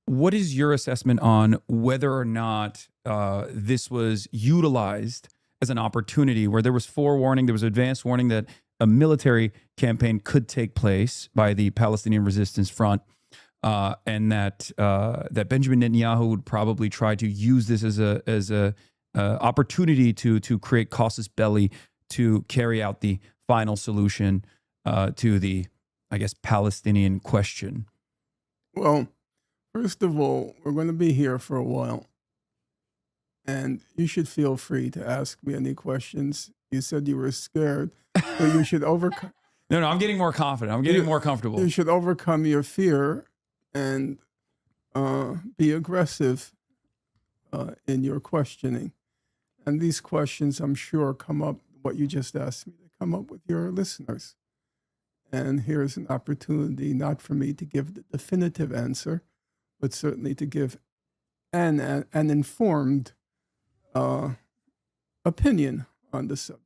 What is your assessment on whether or not this was utilized as an opportunity where there was forewarning, there was advance warning that a military campaign could take place by the Palestinian Resistance Front, and that Benjamin Netanyahu would probably try to use this as a opportunity to create casus belli to carry out the final solution to the, I guess, Palestinian question? Well, first of all, we're going to be here for a while, and you should feel free to ask me any questions. You said you were scared, but you should overcome. No, I'm getting more confident. I'm getting more comfortable. You should overcome your fear and be aggressive in your questioning. And these questions, I'm sure, come up, what you just asked me, they come up with your listeners. And here's an opportunity, not for me to give the definitive answer, but certainly to give an informed opinion on the subject.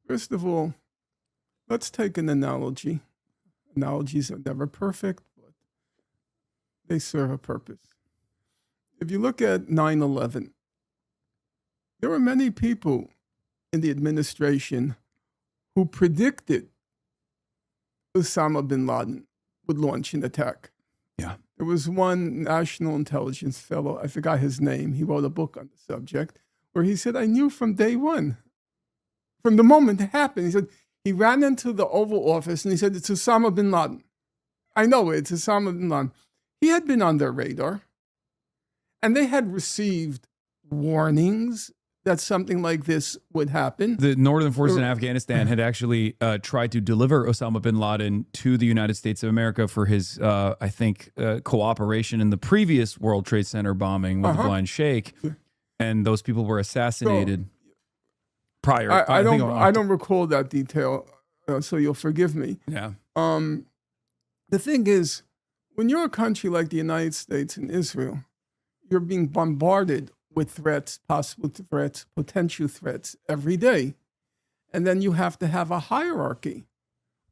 First of all, let's take an analogy. Analogies are never perfect, but they serve a purpose. If you look at 9/11, there were many people in the administration who predicted Osama bin Laden would launch an attack. Yeah. There was one national intelligence fellow, I forgot his name, he wrote a book on the subject, where he said, I knew from day one, from the moment it happened. He said, he ran into the Oval Office and he said, it's Osama bin Laden. I know it's Osama bin Laden. He had been on their radar, and they had received warnings that something like this would happen. The Northern Forces in Afghanistan had actually tried to deliver Osama bin Laden to the United States of America for his, I think, cooperation in the previous World Trade Center bombing with the Blind Sheikh, and those people were assassinated prior. I don't recall that detail, so you'll forgive me. Yeah. The thing is, when you're a country like the United States and Israel, you're being bombarded with threats, possible threats, potential threats every day. And then you have to have a hierarchy,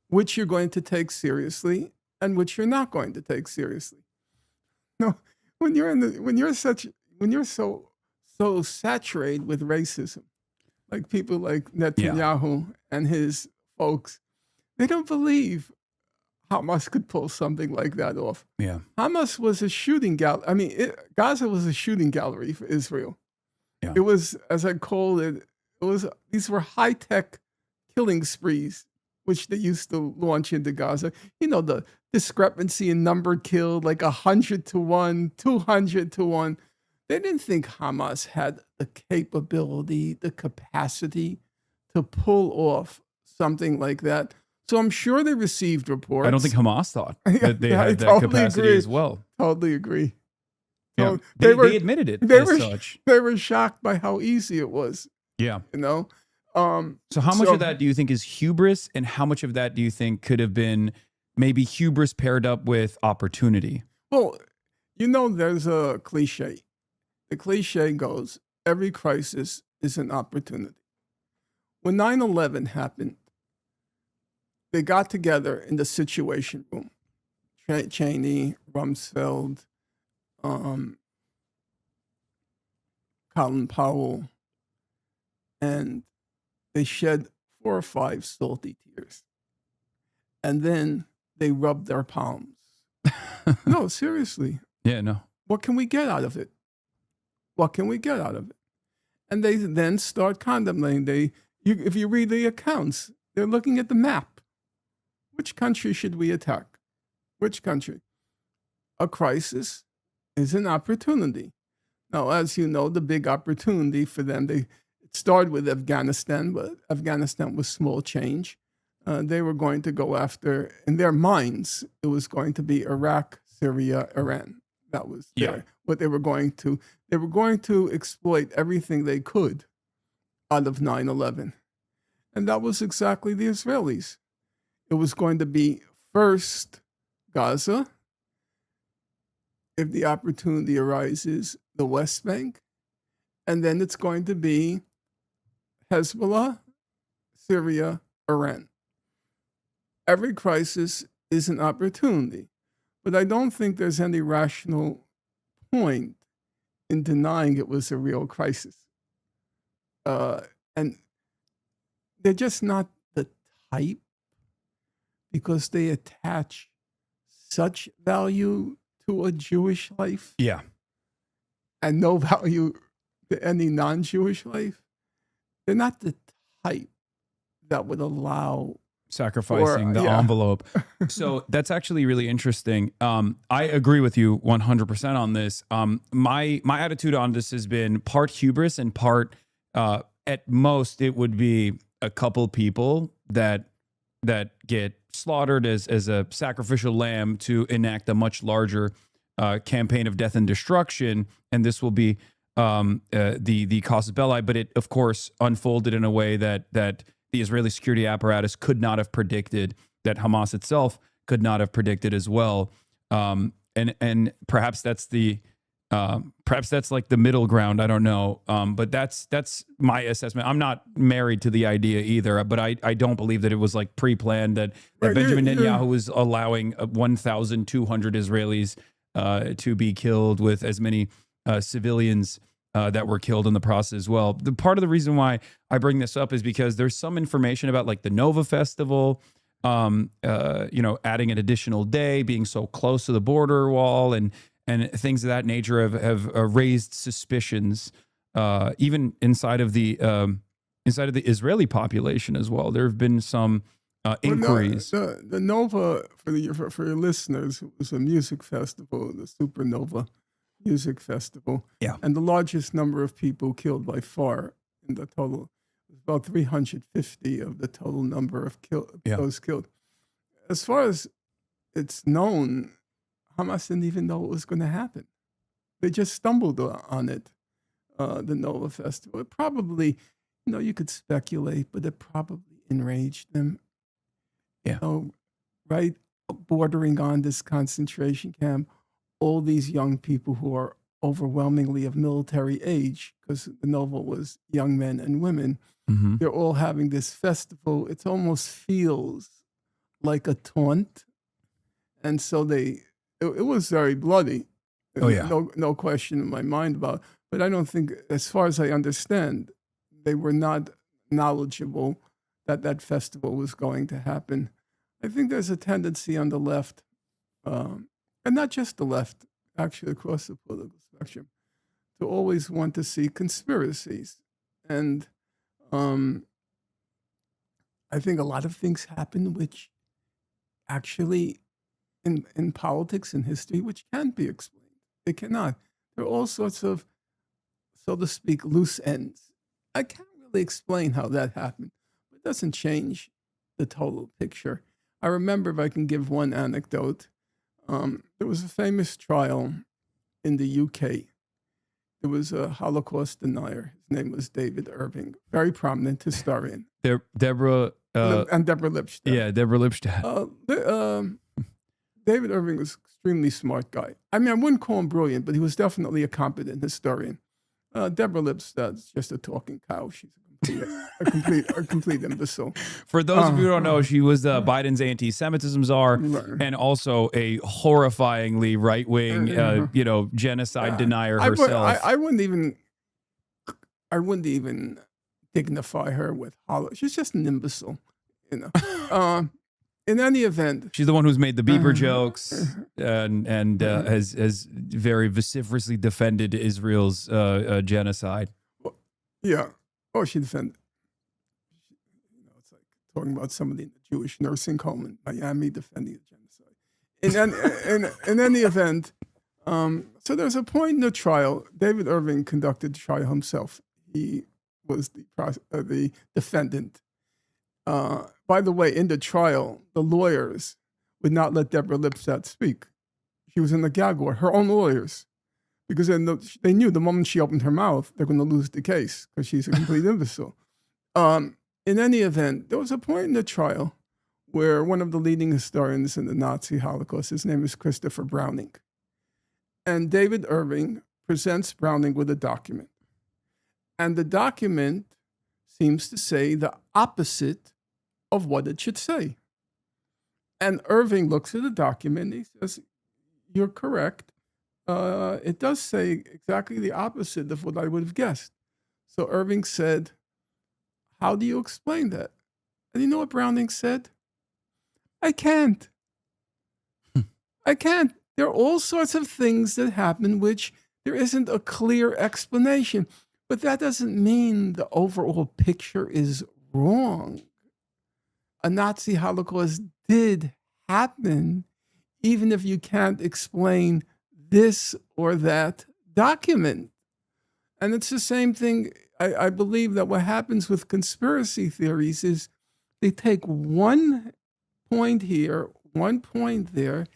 which you're going to take seriously and which you're not going to take seriously. No, when you're so saturated with racism, like people like Netanyahu and his folks, they don't believe Hamas could pull something like that off. Yeah. Hamas was a shooting gallery. I mean, Gaza was a shooting gallery for Israel. Yeah. It was, as I called it, these were high-tech killing sprees, which they used to launch into Gaza. You know, the discrepancy in number killed, like 100 to 1, 200 to 1. They didn't think Hamas had the capability, the capacity to pull off something like that. So I'm sure they received reports. I don't think Hamas thought that they I had that totally capacity agree. as well. Totally agree. Yeah, So they admitted it they as were such. they were shocked by how easy it was. Yeah. You know. So how much of that do you think is hubris, and how much of that do you think could have been maybe hubris paired up with opportunity? Well, there's a cliche. The cliche goes, every crisis is an opportunity. When 9/11 happened, they got together in the Situation Room. Cheney, Rumsfeld, Colin Powell, and they shed 4 or 5 salty tears. And then they rubbed their palms. No, seriously. Yeah, no. What can we get out of it? What can we get out of it? And they then start contemplating. If you read the accounts, they're looking at the map. Which country should we attack? Which country? A crisis is an opportunity. Now, as you know, the big opportunity for them, it started with Afghanistan, but Afghanistan was small change. They were going to go after, in their minds, it was going to be Iraq, Syria, Iran. That was what they were going to. They were going to exploit everything they could out of 9/11. And that was exactly the Israelis. It was going to be first Gaza, if the opportunity arises, the West Bank, and then it's going to be Hezbollah, Syria, Iran. Every crisis is an opportunity, but I don't think there's any rational point in denying it was a real crisis. And they're just not the type, because they attach such value to a Jewish life. Yeah. And no value to any non-Jewish life. They're not the type that would allow sacrificing the envelope. So that's actually really interesting. I agree with you 100% on this. My attitude on this has been part hubris and part, at most, it would be a couple people that get slaughtered as a sacrificial lamb to enact a much larger campaign of death and destruction, and this will be the casus belli. But it, of course, unfolded in a way that the Israeli security apparatus could not have predicted, that Hamas itself could not have predicted as well. And perhaps that's like the middle ground. I don't know. But that's my assessment. I'm not married to the idea either, but I don't believe that it was like pre-planned, that Benjamin Netanyahu was allowing 1,200 Israelis to be killed, with as many civilians that were killed in the process as well. The part of the reason why I bring this up is because there's some information about like the Nova Festival, adding an additional day, being so close to the border wall, and things of that nature have raised suspicions, even inside of the Israeli population as well. There have been some inquiries. The Nova, for your listeners, it was a music festival, the Supernova Music Festival. Yeah. And the largest number of people killed by far in the total was about 350 of the total number of those killed. As far as it's known, Hamas didn't even know it was going to happen. They just stumbled on it, the Nova Festival. It probably, you could speculate, but it probably enraged them. Yeah. Right, bordering on this concentration camp, all these young people who are overwhelmingly of military age, because the Nova was young men and women, they're all having this festival. It almost feels like a taunt. And so it was very bloody. Oh, yeah. No question in my mind about it. But I don't think, as far as I understand, they were not knowledgeable that that festival was going to happen. I think there's a tendency on the left, and not just the left, actually across the political spectrum, to always want to see conspiracies. And I think a lot of things happen which actually, in politics and history, which can't be explained. They cannot. There are all sorts of, so to speak, loose ends. I can't really explain how that happened. it doesn't change the total picture. I remember, if I can give one anecdote, there was a famous trial in the UK. There was a Holocaust denier. His name was David Irving, very prominent historian. Deborah. And Deborah Lipstadt. Yeah, Deborah Lipstadt. David Irving was an extremely smart guy. I mean, I wouldn't call him brilliant, but he was definitely a competent historian. Deborah Lipstadt's just a talking cow. She's a complete imbecile. For those of you who don't know, she was Biden's anti-Semitism czar, and also a horrifyingly right-wing, genocide denier herself. I wouldn't even dignify her with hollow. She's just an imbecile, In any event, she's the one who's made the Bieber jokes and has very vociferously defended Israel's genocide. Yeah. Oh, she defended. It's like talking about somebody in the Jewish nursing home in Miami defending the genocide. In any event, so there's a point in the trial. David Irving conducted the trial himself. He was the defendant. By the way, in the trial, the lawyers would not let Deborah Lipstadt speak. She was in the gag order, her own lawyers, because they knew the moment she opened her mouth, they're going to lose the case because she's a complete imbecile. In any event, there was a point in the trial where one of the leading historians in the Nazi Holocaust, his name is Christopher Browning, and David Irving presents Browning with a document. And the document seems to say the opposite of what it should say. And Irving looks at the document and he says, "You're correct. It does say exactly the opposite of what I would have guessed." So Irving said, "How do you explain that?" And you know what Browning said? "I can't. I can't. There are all sorts of things that happen which there isn't a clear explanation. But that doesn't mean the overall picture is wrong. A Nazi Holocaust did happen, even if you can't explain this or that document." And it's the same thing. I believe that what happens with conspiracy theories is they take one point here, one point there,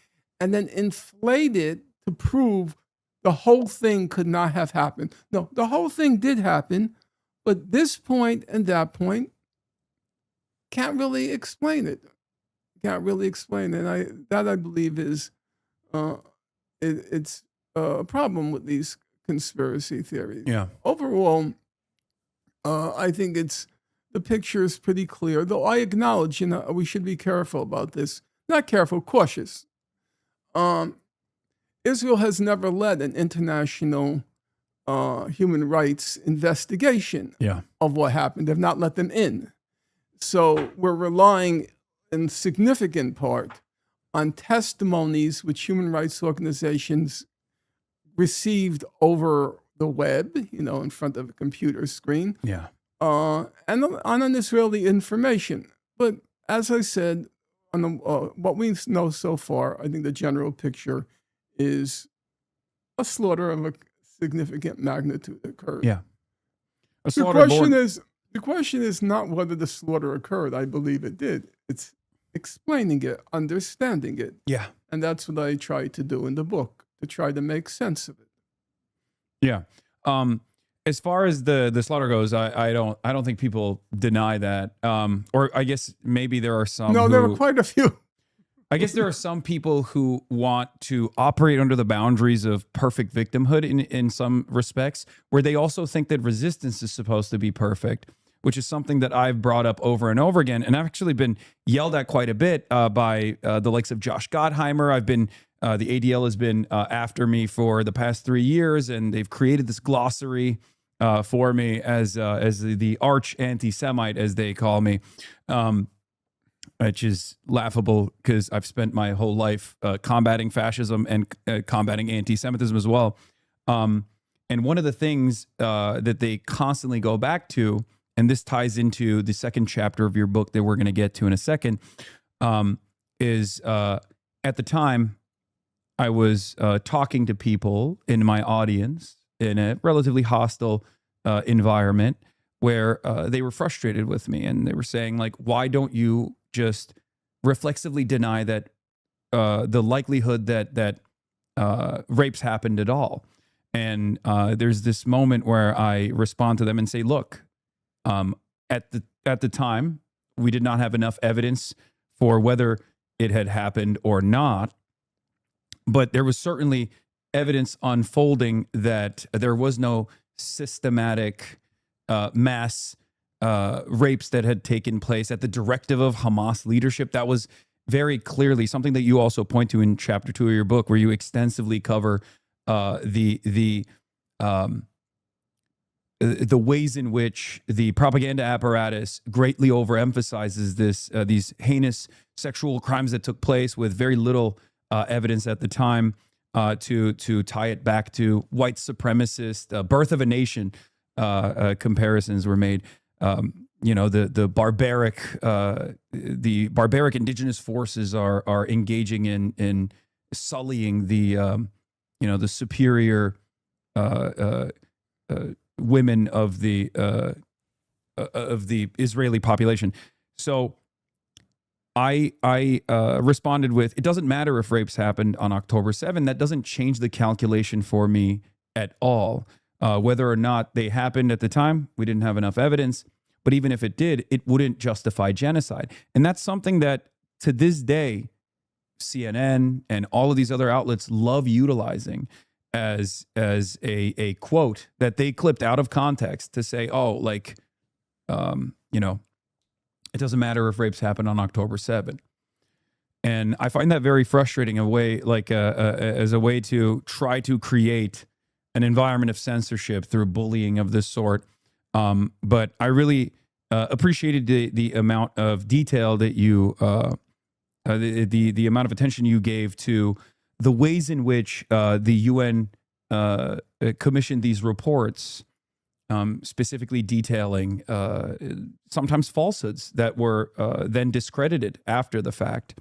and then inflate it to prove the whole thing could not have happened. No, the whole thing did happen, but this point and that point can't really explain it. Can't really explain it. I believe is it's a problem with these conspiracy theories. Yeah. Overall, I think the picture is pretty clear. Though I acknowledge, we should be careful about this. Not careful, cautious. Israel has never led an international human rights investigation of what happened. They've not let them in. So we're relying in significant part on testimonies which human rights organizations received over the web, in front of a computer screen, and on an Israeli information. But as I said, on what we know so far, I think the general picture is a slaughter of a significant magnitude occurred. Yeah. The question is not whether the slaughter occurred. I believe it did. It's explaining it, understanding it. Yeah. And that's what I try to do in the book, to try to make sense of it. Yeah. As far as the slaughter goes, I don't think people deny that. Or I guess maybe there are some. No, there were quite a few. I guess there are some people who want to operate under the boundaries of perfect victimhood in some respects, where they also think that resistance is supposed to be perfect, which is something that I've brought up over and over again. And I've actually been yelled at quite a bit by the likes of Josh Gottheimer. I've been, the ADL has been after me for the past 3 years, and they've created this glossary for me as the arch anti-Semite, as they call me. Which is laughable because I've spent my whole life combating fascism and combating anti-Semitism as well. And one of the things that they constantly go back to, and this ties into the second chapter of your book that we're going to get to in a second, is at the time I was talking to people in my audience in a relatively hostile environment where they were frustrated with me, and they were saying, like, why don't you just reflexively deny that the likelihood that rapes happened at all? And there's this moment where I respond to them and say, look, at the time, we did not have enough evidence for whether it had happened or not, but there was certainly evidence unfolding that there was no systematic mass rapes that had taken place at the directive of Hamas leadership. That was very clearly something that you also point to in chapter 2 of your book, where you extensively cover the ways in which the propaganda apparatus greatly overemphasizes these heinous sexual crimes that took place with very little evidence at the time, to tie it back to white supremacist birth of a nation comparisons were made. The barbaric indigenous forces are engaging in sullying the superior women of the Israeli population. So I responded with, it doesn't matter if rapes happened on October 7. That doesn't change the calculation for me at all. Whether or not they happened at the time, we didn't have enough evidence. But even if it did, it wouldn't justify genocide. And that's something that to this day, CNN and all of these other outlets love utilizing as a quote that they clipped out of context to say, oh, like, it doesn't matter if rapes happen on October 7. And I find that very frustrating, as a way to try to create an environment of censorship through bullying of this sort. But I really appreciated the amount of detail that you, the amount of attention you gave to the ways in which the UN commissioned these reports, specifically detailing sometimes falsehoods that were then discredited after the fact.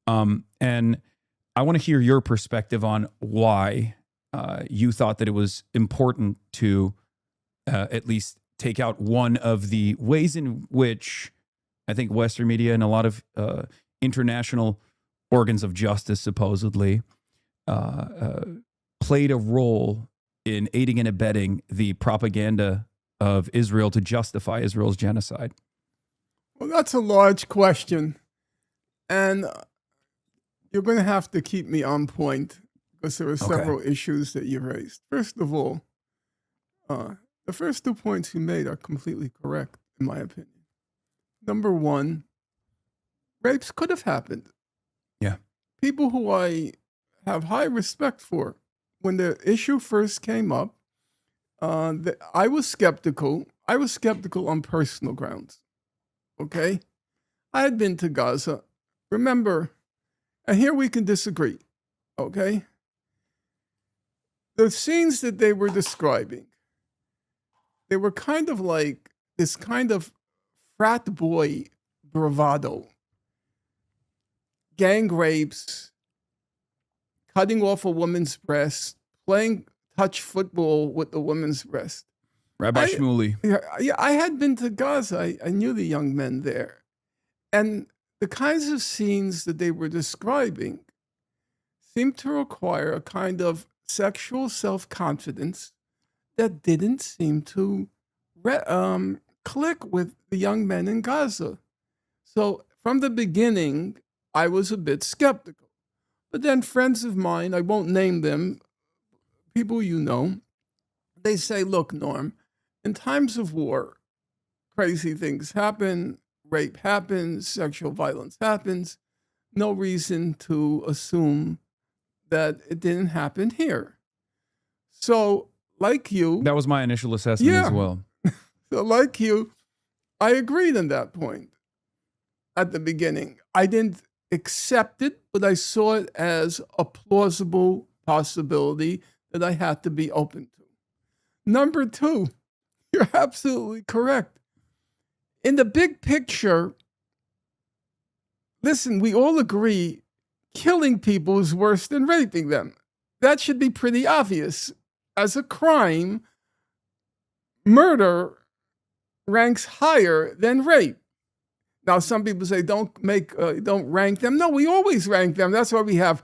And I want to hear your perspective on why you thought that it was important to at least take out one of the ways in which I think Western media and a lot of international organs of justice supposedly played a role in aiding and abetting the propaganda of Israel to justify Israel's genocide. Well, that's a large question. And you're going to have to keep me on point because there are several issues that you raised. First of all, the first 2 points you made are completely correct, in my opinion. Number one, rapes could have happened. Yeah. People who I have high respect for, when the issue first came up, I was skeptical. I was skeptical on personal grounds. Okay? I had been to Gaza. Remember, and here we can disagree. Okay? The scenes that they were describing, they were kind of like this kind of frat boy bravado. Gang rapes, cutting off a woman's breast, playing touch football with the woman's breast. Rabbi Shmuley. Yeah, I had been to Gaza. I knew the young men there. And the kinds of scenes that they were describing seemed to require a kind of sexual self-confidence that didn't seem to click with the young men in Gaza. So from the beginning, I was a bit skeptical. But then friends of mine, I won't name them, people you know, they say, look, Norm, in times of war, crazy things happen, rape happens, sexual violence happens. No reason to assume that it didn't happen here. So, like you... That was my initial assessment as well. So, like you, I agreed on that point at the beginning. I didn't accept it, but I saw it as a plausible possibility that I had to be open to. Number two, you're absolutely correct. In the big picture, listen, we all agree killing people is worse than raping them. That should be pretty obvious. As a crime, murder ranks higher than rape. Now, some people say don't rank them. No, we always rank them. That's why we have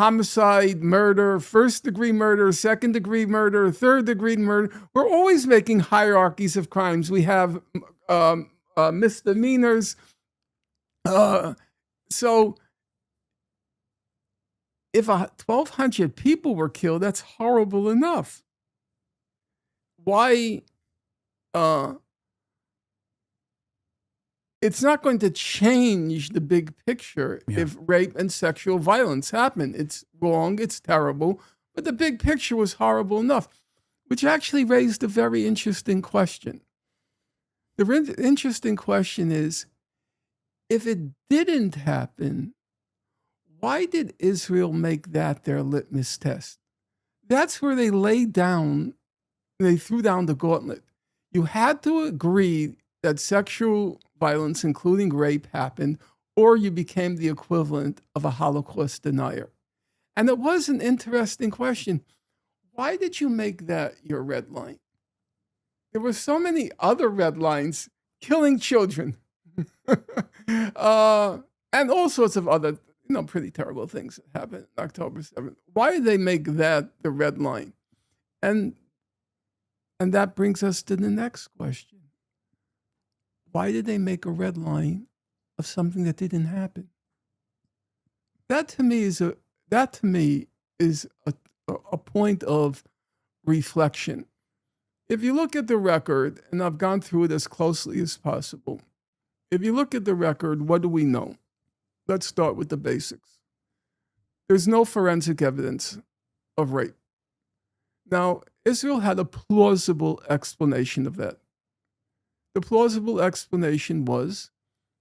homicide, murder, first-degree murder, second-degree murder, third-degree murder. We're always making hierarchies of crimes. We have misdemeanors. So if 1,200 people were killed, that's horrible enough. Why? It's not going to change the big picture if rape and sexual violence happen. It's wrong, it's terrible, but the big picture was horrible enough, which actually raised a very interesting question. The interesting question is, if it didn't happen, why did Israel make that their litmus test? That's where they laid down, they threw down the gauntlet. You had to agree that sexual violence, including rape, happened, or you became the equivalent of a Holocaust denier. And it was an interesting question. Why did you make that your red line? There were so many other red lines, killing children, and all sorts of other, pretty terrible things that happened on October 7th. Why did they make that the red line? And that brings us to the next question. Why did they make a red line of something that didn't happen? That to me is a point of reflection. If you look at the record, and I've gone through it as closely as possible, if you look at the record, what do we know? Let's start with the basics. There's no forensic evidence of rape. Now, Israel had a plausible explanation of that. The plausible explanation was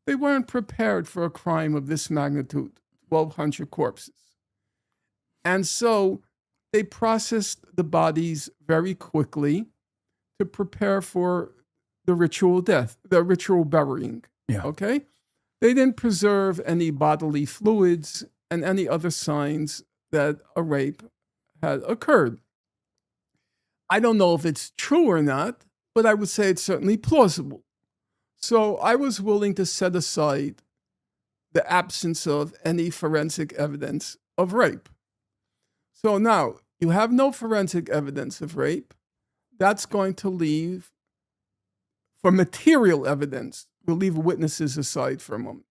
they weren't prepared for a crime of this magnitude, 1,200 corpses. And so they processed the bodies very quickly to prepare for the ritual death, the ritual burying. Yeah. Okay? They didn't preserve any bodily fluids and any other signs that a rape had occurred. I don't know if it's true or not, but I would say it's certainly plausible. So I was willing to set aside the absence of any forensic evidence of rape. So now you have no forensic evidence of rape. That's going to leave for material evidence. We'll leave witnesses aside for a moment.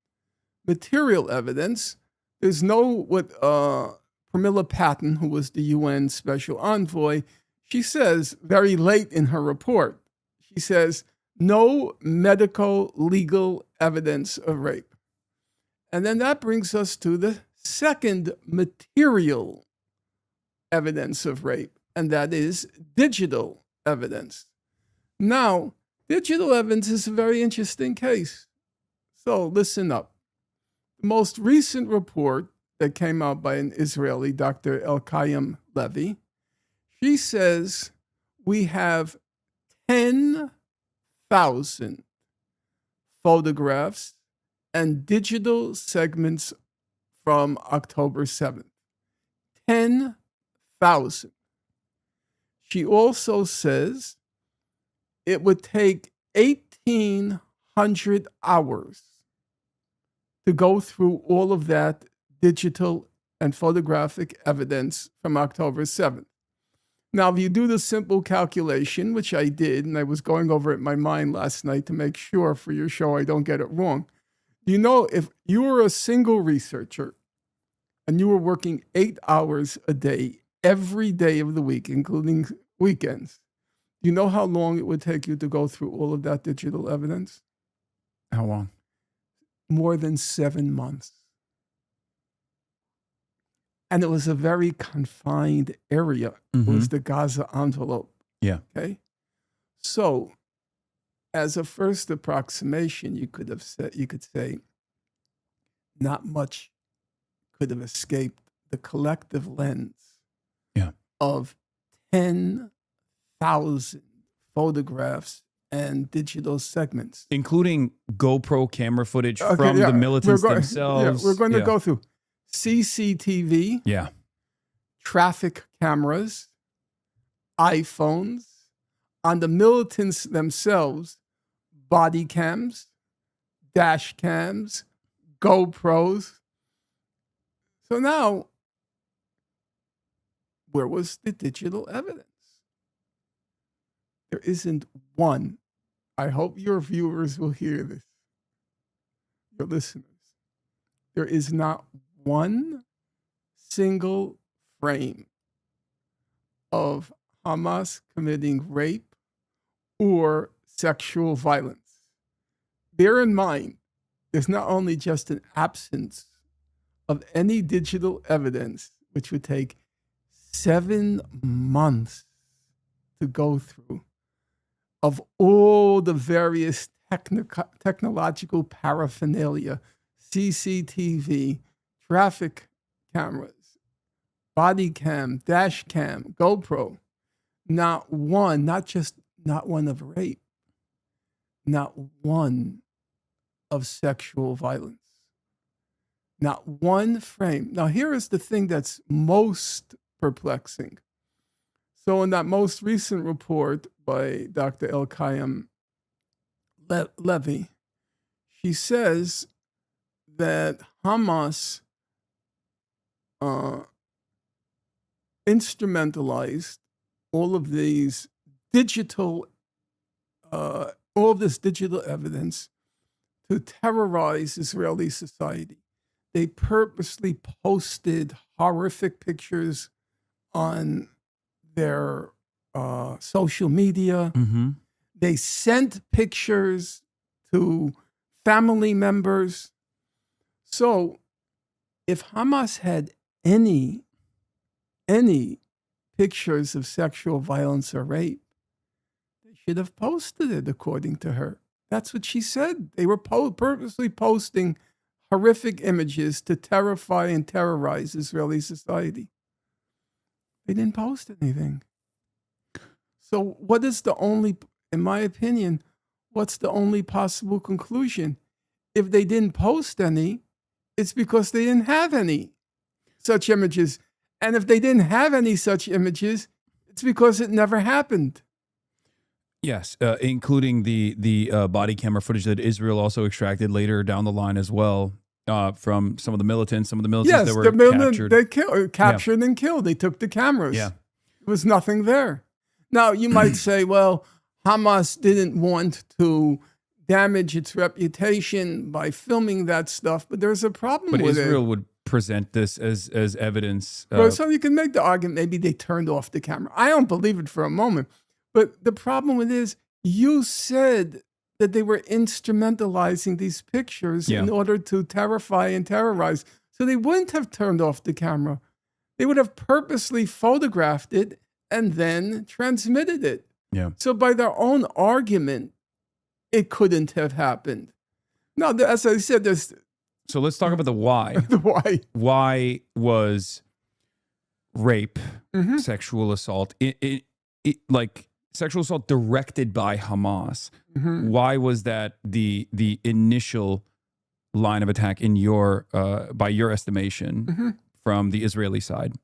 Material evidence, there's what Pramila Patten, who was the UN Special Envoy, she says very late in her report, she says, no medical legal evidence of rape. And then that brings us to the second material evidence of rape, and that is digital evidence. Now, digital evidence is a very interesting case. So listen up. The most recent report that came out by an Israeli, Dr. Elkayim Levy, she says we have 10,000 photographs and digital segments from October 7th. 10,000. She also says it would take 1,800 hours to go through all of that digital and photographic evidence from October 7th. Now, if you do the simple calculation, which I did, and I was going over it in my mind last night to make sure for your show I don't get it wrong. You know, if you were a single researcher and you were working 8 hours a day, every day of the week, including weekends, do you know how long it would take you to go through all of that digital evidence? How long? More than 7 months. And it was a very confined area. It was the Gaza envelope. Yeah. Okay. So, as a first approximation, you could say, not much could have escaped the collective lens of 10,000 photographs and digital segments, including GoPro camera footage from the militants themselves. We're going to go through CCTV, traffic cameras, iPhones. On the militants themselves, body cams, dash cams, GoPros. So now, where was the digital evidence? There isn't one. I hope your viewers will hear this, your listeners. There is not one single frame of Hamas committing rape or sexual violence. Bear in mind, there's not only just an absence of any digital evidence, which would take 7 months to go through, of all the various technological paraphernalia, CCTV, traffic cameras, body cam, dash cam, GoPro, not one of rape, not one of sexual violence, not one frame. Now, here is the thing that's most perplexing. So in that most recent report by Dr. El-Kayem Levy, she says that Hamas instrumentalized all of this digital evidence to terrorize Israeli society. They purposely posted horrific pictures on their social media. Mm-hmm. They sent pictures to family members. So if Hamas had any pictures of sexual violence or rape, they should have posted it, according to her. That's what she said. They were purposely posting horrific images to terrify and terrorize Israeli society. They didn't post anything. So what is the only, in my opinion, what's the only possible conclusion? If they didn't post any, it's because they didn't have any such images. And if they didn't have any such images, it's because it never happened. Yes, including the body camera footage that Israel also extracted later down the line as well from some of the militants. Some of the militants that were captured. They captured and killed. They took the cameras. Yeah. There was nothing there. Now, you might say, well, Hamas didn't want to damage its reputation by filming that stuff, but there's a problem with it. But Israel would present this as evidence. So you can make the argument maybe they turned off the camera. I don't believe it for a moment. But the problem with it is you said that they were instrumentalizing these pictures in order to terrify and terrorize. So they wouldn't have turned off the camera. They would have purposely photographed it and then transmitted it. Yeah. So by their own argument, it couldn't have happened. Now, as I said, there's... So let's talk about the why. The why. Why was rape, sexual assault, like sexual assault directed by Hamas? Why was that the initial line of attack in your by your estimation from the Israeli side?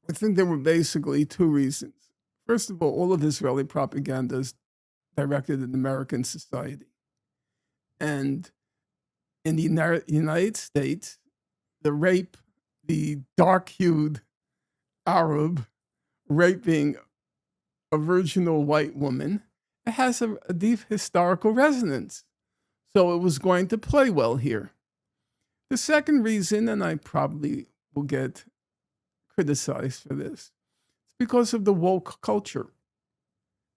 I think there were basically two reasons. First of all of Israeli propaganda is directed at American society. And in the United States, the rape, the dark-hued Arab raping a virginal white woman, it has a deep historical resonance. So it was going to play well here. The second reason, and I probably will get criticized for this, is because of the woke culture.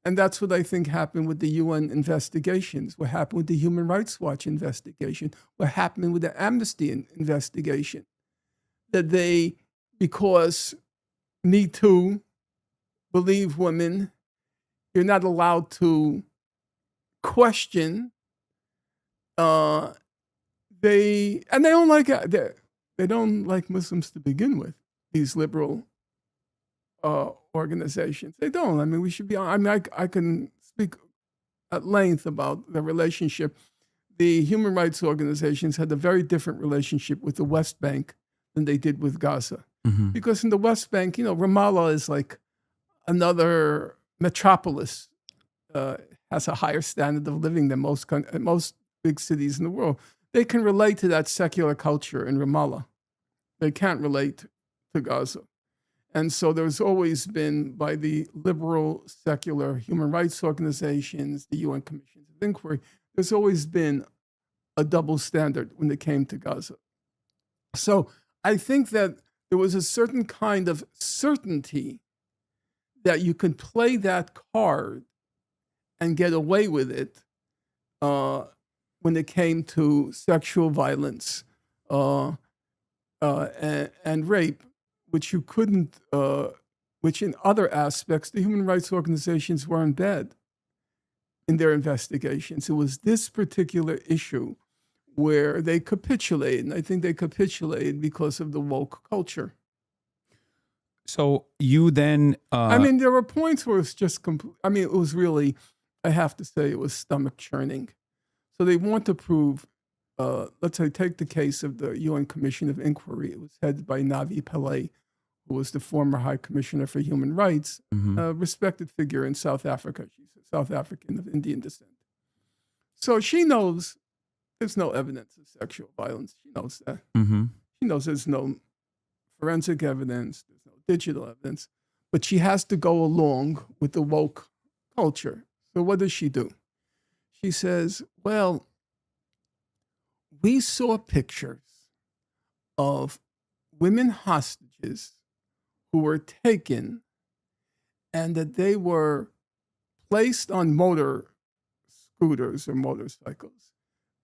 And that's what I think happened with the UN investigations, what happened with the Human Rights Watch investigation, what happened with the Amnesty investigation. That they, because Me Too, believe women, you're not allowed to question. They don't like Muslims to begin with. These liberal organizations, they don't. I mean, we should be. I mean, I can speak at length about the relationship. The human rights organizations had a very different relationship with the West Bank than they did with Gaza, because in the West Bank, Ramallah is like another metropolis has a higher standard of living than most big cities in the world. They can relate to that secular culture in Ramallah. They can't relate to Gaza. And so there's always been, by the liberal, secular human rights organizations, the UN Commissions of Inquiry, there's always been a double standard when it came to Gaza. So I think that there was a certain kind of certainty that you could play that card and get away with it when it came to sexual violence and rape, which you couldn't, which in other aspects, the human rights organizations were in bed in their investigations. It was this particular issue where they capitulated, and I think they capitulated because of the woke culture. So you then, I mean, there were points where it's just it was really, I have to say, it was stomach churning. So they want to prove, let's say, take the case of the UN Commission of Inquiry. It was headed by Navi Pillay, who was the former High Commissioner for Human Rights, a respected figure in South Africa. She's a South African of Indian descent. So she knows there's no evidence of sexual violence. She knows that. She knows there's no forensic evidence, there's no digital evidence, but she has to go along with the woke culture. So what does she do? She says, well, we saw pictures of women hostages who were taken and that they were placed on motor scooters or motorcycles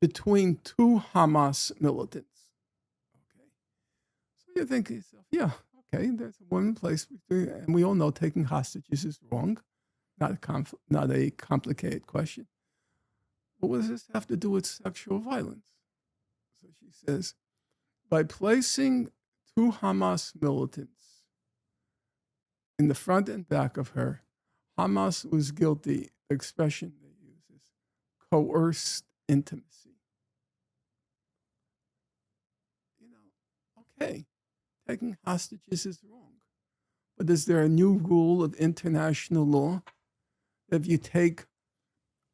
between two Hamas militants. Okay. So you think to yourself, yeah, okay, there's a woman placed between, and we all know taking hostages is wrong, not a complicated question. But what does this have to do with sexual violence? So she says, by placing two Hamas militants in the front and back of her, Hamas was guilty. The expression they use is coerced intimacy. Okay, taking hostages is wrong. But is there a new rule of international law that if you take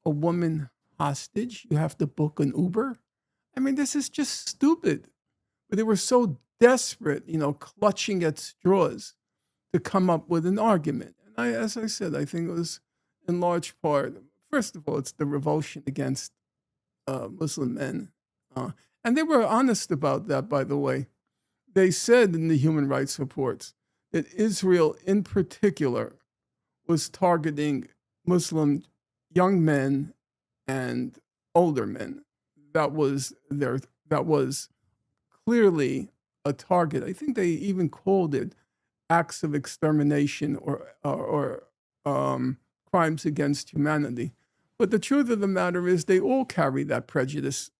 a woman hostage, you have to book an Uber? I mean, this is just stupid. But they were so desperate, clutching at straws to come up with an argument. And as I said, I think it was in large part, first of all, it's the revulsion against Muslim men. And they were honest about that, by the way. They said in the human rights reports that Israel in particular was targeting Muslim young men and older men. That was clearly a target. I think they even called it acts of extermination or crimes against humanity. But the truth of the matter is they all carry that prejudice.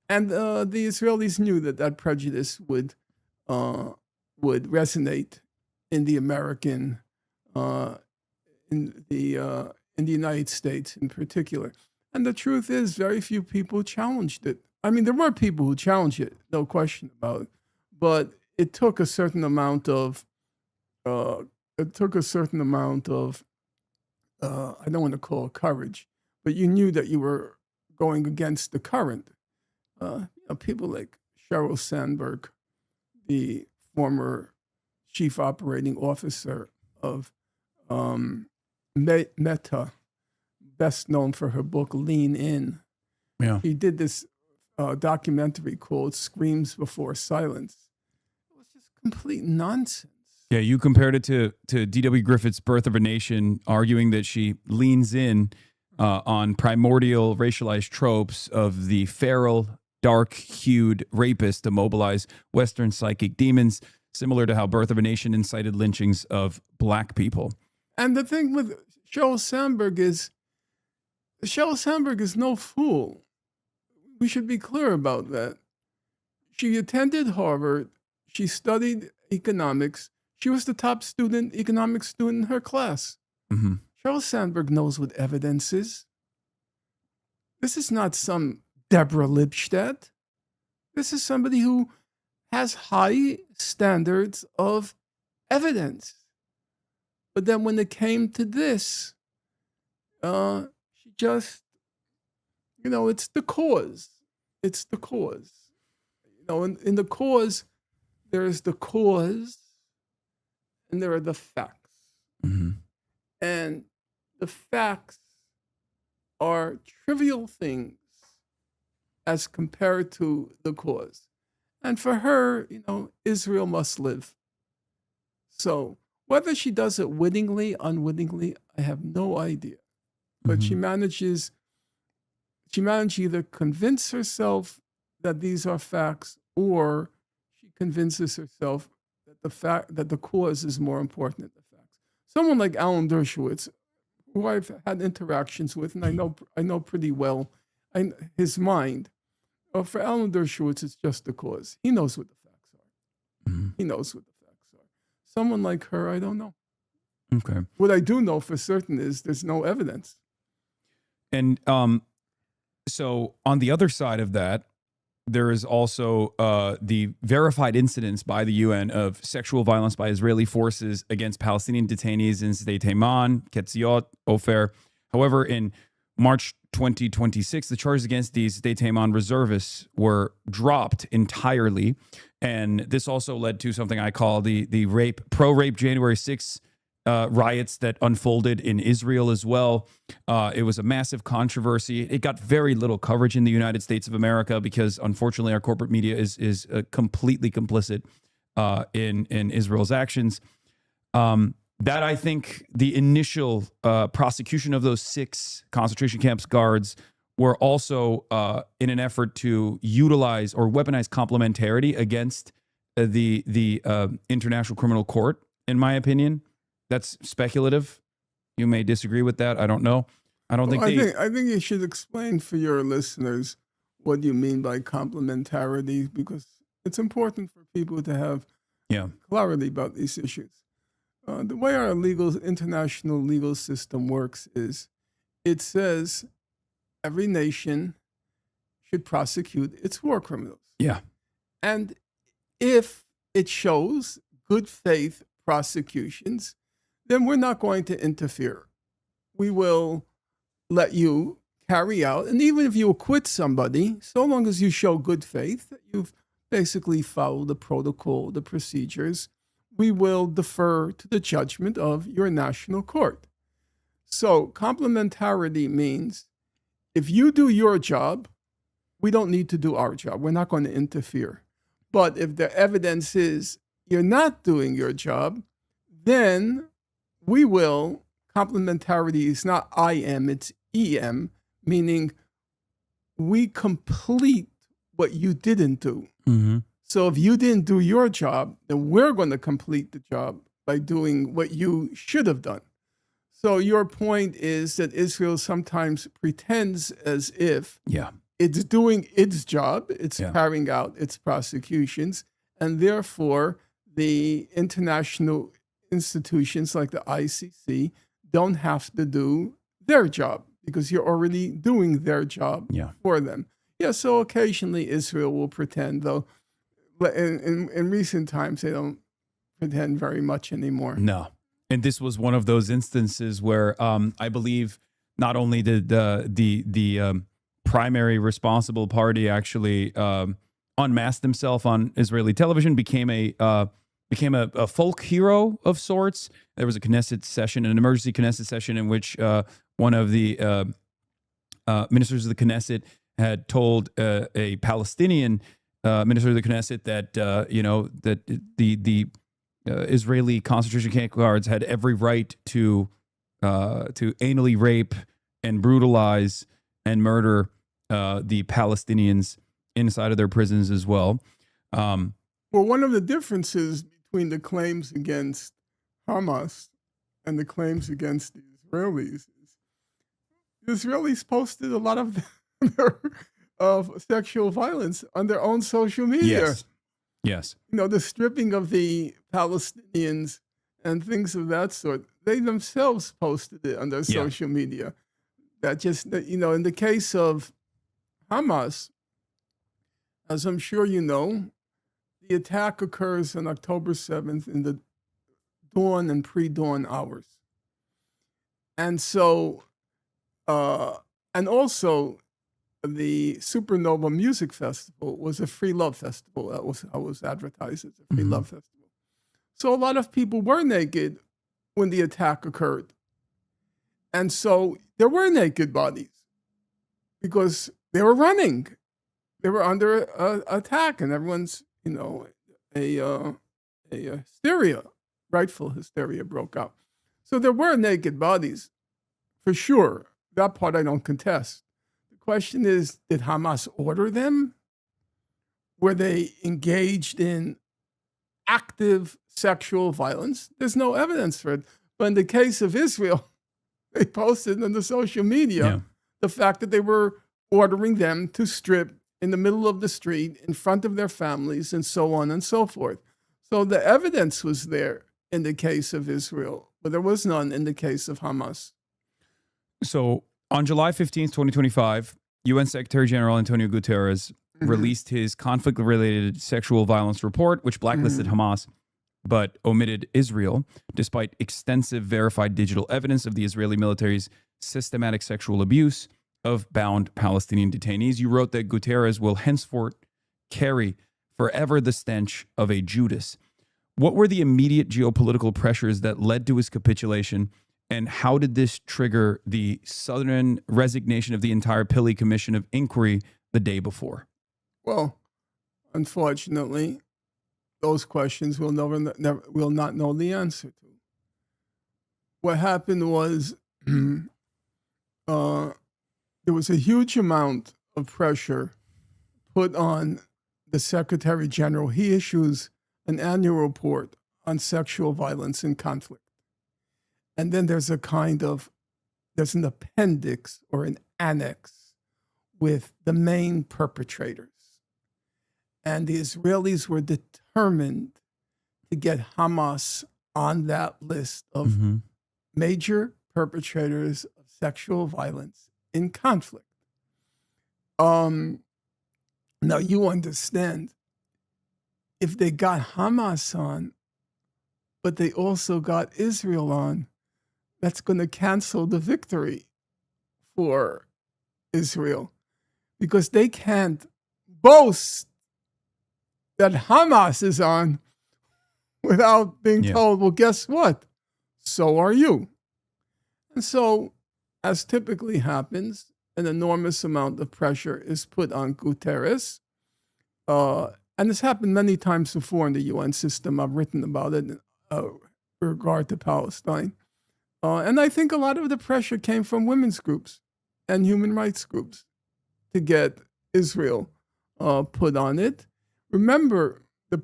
And the Israelis knew that prejudice would resonate in the American, in the United States in particular. And the truth is, very few people challenged it. I mean, there were people who challenged it, no question about it. But it took a certain amount of, I don't want to call it courage, but you knew that you were going against the current. People like Sheryl Sandberg, the former chief operating officer of Meta, best known for her book Lean In. Yeah. She did this documentary called Screams Before Silence. It was just complete nonsense. Yeah, you compared it to D.W. Griffith's Birth of a Nation, arguing that she leans in on primordial racialized tropes of the feral, dark-hued rapist to mobilize Western psychic demons, similar to how Birth of a Nation incited lynchings of black people. And the thing with Sheryl Sandberg is no fool. We should be clear about that. She attended Harvard. She studied economics. She was the top economics student in her class. Mm-hmm. Sheryl Sandberg knows what evidence is. This is not some Deborah Lipstadt. This is somebody who has high standards of evidence. But then when it came to this, she just, it's the cause. It's the cause. In the cause, there's the cause and there are the facts. Mm-hmm. And the facts are trivial things as compared to the cause. And for her, Israel must live. So whether she does it wittingly, unwittingly, I have no idea. But she manages either convince herself that these are facts, or she convinces herself that the cause is more important than the facts. Someone like Alan Dershowitz, who I've had interactions with, and I know pretty well his mind. For Alan Dershowitz, it's just the cause. He knows what the facts are. Mm-hmm. He knows what the facts are. Someone like her, I don't know. Okay. What I do know for certain is there's no evidence. And so on the other side of that, there is also the verified incidents by the UN of sexual violence by Israeli forces against Palestinian detainees in Sdei Teiman, Ketziot, Ofer. However, in March 2026, the charges against these Sdei Teiman reservists were dropped entirely. And this also led to something I call the pro-rape January 6th riots that unfolded in Israel as well. It was a massive controversy. It got very little coverage in the United States of America because, unfortunately, our corporate media is completely complicit in Israel's actions. That, I think, the initial prosecution of those 6 concentration camps guards were also in an effort to utilize or weaponize complementarity against the International Criminal Court, in my opinion. That's speculative. You may disagree with that. I don't know. I don't think I think you should explain for your listeners what you mean by complementarity, because it's important for people to have clarity about these issues. The way our international legal system works is it says every nation should prosecute its war criminals. Yeah. And if it shows good faith prosecutions, then we're not going to interfere. We will let you carry out, and even if you acquit somebody, so long as you show good faith, that you've basically followed the protocol, the procedures, we will defer to the judgment of your national court. So complementarity means if you do your job, we don't need to do our job. We're not going to interfere. But if the evidence is you're not doing your job, then we will. Complementarity is not IM, it's EM, meaning we complete what you didn't do. Mm-hmm. So if you didn't do your job, then we're going to complete the job by doing what you should have done. So your point is that Israel sometimes pretends as if it's doing its job, it's carrying out its prosecutions, and therefore the international institutions like the ICC don't have to do their job because you're already doing their job for them. So occasionally Israel will pretend, though in recent times they don't pretend very much anymore. No. And this was one of those instances where I believe not only did the primary responsible party actually unmasked himself on Israeli television, became a folk hero of sorts. There was a Knesset session, an emergency Knesset session, in which one of the ministers of the Knesset had told a Palestinian minister of the Knesset that that the Israeli concentration camp guards had every right to anally rape and brutalize and murder the Palestinians inside of their prisons as well. Well, one of the differences between the claims against Hamas and the claims against the Israelis is the Israelis posted a lot of sexual violence on their own social media. Yes. The stripping of the Palestinians and things of that sort. They themselves posted it on their social media. In the case of Hamas, as I'm sure you know, the attack occurs on October 7th in the dawn and pre-dawn hours. And so And also, the Supernova Music Festival was a free love festival. That was how it was advertised as a free Mhm. love festival. So a lot of people were naked when the attack occurred. And so there were naked bodies because they were running. They were under attack, and everyone's, a hysteria, rightful hysteria broke out. So there were naked bodies, for sure. That part I don't contest. The question is, did Hamas order them? Were they engaged in active sexual violence? There's no evidence for it. But in the case of Israel, they posted on the social media Yeah. the fact that they were ordering them to strip in the middle of the street in front of their families and so on and so forth. So the evidence was there in the case of Israel, but there was none in the case of Hamas. So on July 15th, 2025, UN Secretary General Antonio Guterres released his conflict related sexual violence report, which blacklisted Hamas but omitted Israel, despite extensive verified digital evidence of the Israeli military's systematic sexual abuse of bound Palestinian detainees. You wrote that Guterres will henceforth carry forever the stench of a Judas. What were the immediate geopolitical pressures that led to his capitulation, and how did this trigger the sudden resignation of the entire Pillay Commission of Inquiry the day before? Well, unfortunately, those questions we'll will not know the answer to. What happened was there was a huge amount of pressure put on the Secretary General. He issues an annual report on sexual violence in conflict. And then there's there's an appendix or an annex with the main perpetrators. And the Israelis were determined to get Hamas on that list of major perpetrators of sexual violence in conflict. Now you understand, if they got Hamas on, but they also got Israel on, that's going to cancel the victory for Israel, because they can't boast that Hamas is on without being told, well, guess what? So are you. And so, as typically happens, an enormous amount of pressure is put on Guterres. And this happened many times before in the UN system. I've written about it in regard to Palestine. And I think a lot of the pressure came from women's groups and human rights groups to get Israel put on it. Remember the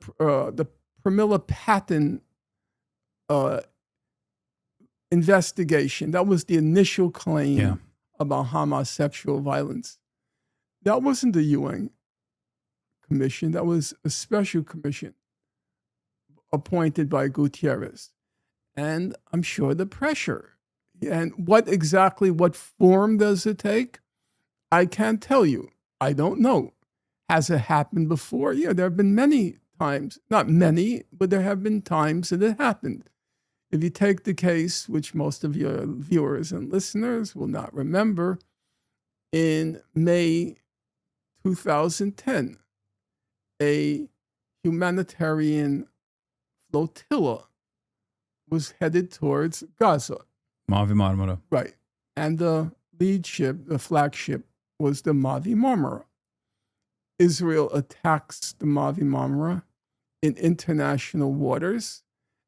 Pramila Patten investigation. That was the initial claim about Hamas sexual violence. That wasn't the UN commission. That was a special commission appointed by Gutierrez. And I'm sure the pressure. And what form does it take? I can't tell you. I don't know. Has it happened before? Yeah, there have been many times. Not many, but there have been times that it happened. If you take the case, which most of your viewers and listeners will not remember, in May 2010, a humanitarian flotilla was headed towards Gaza. Mavi Marmara. Right. And the lead ship, the flagship, was the Mavi Marmara. Israel attacks the Mavi Marmara in international waters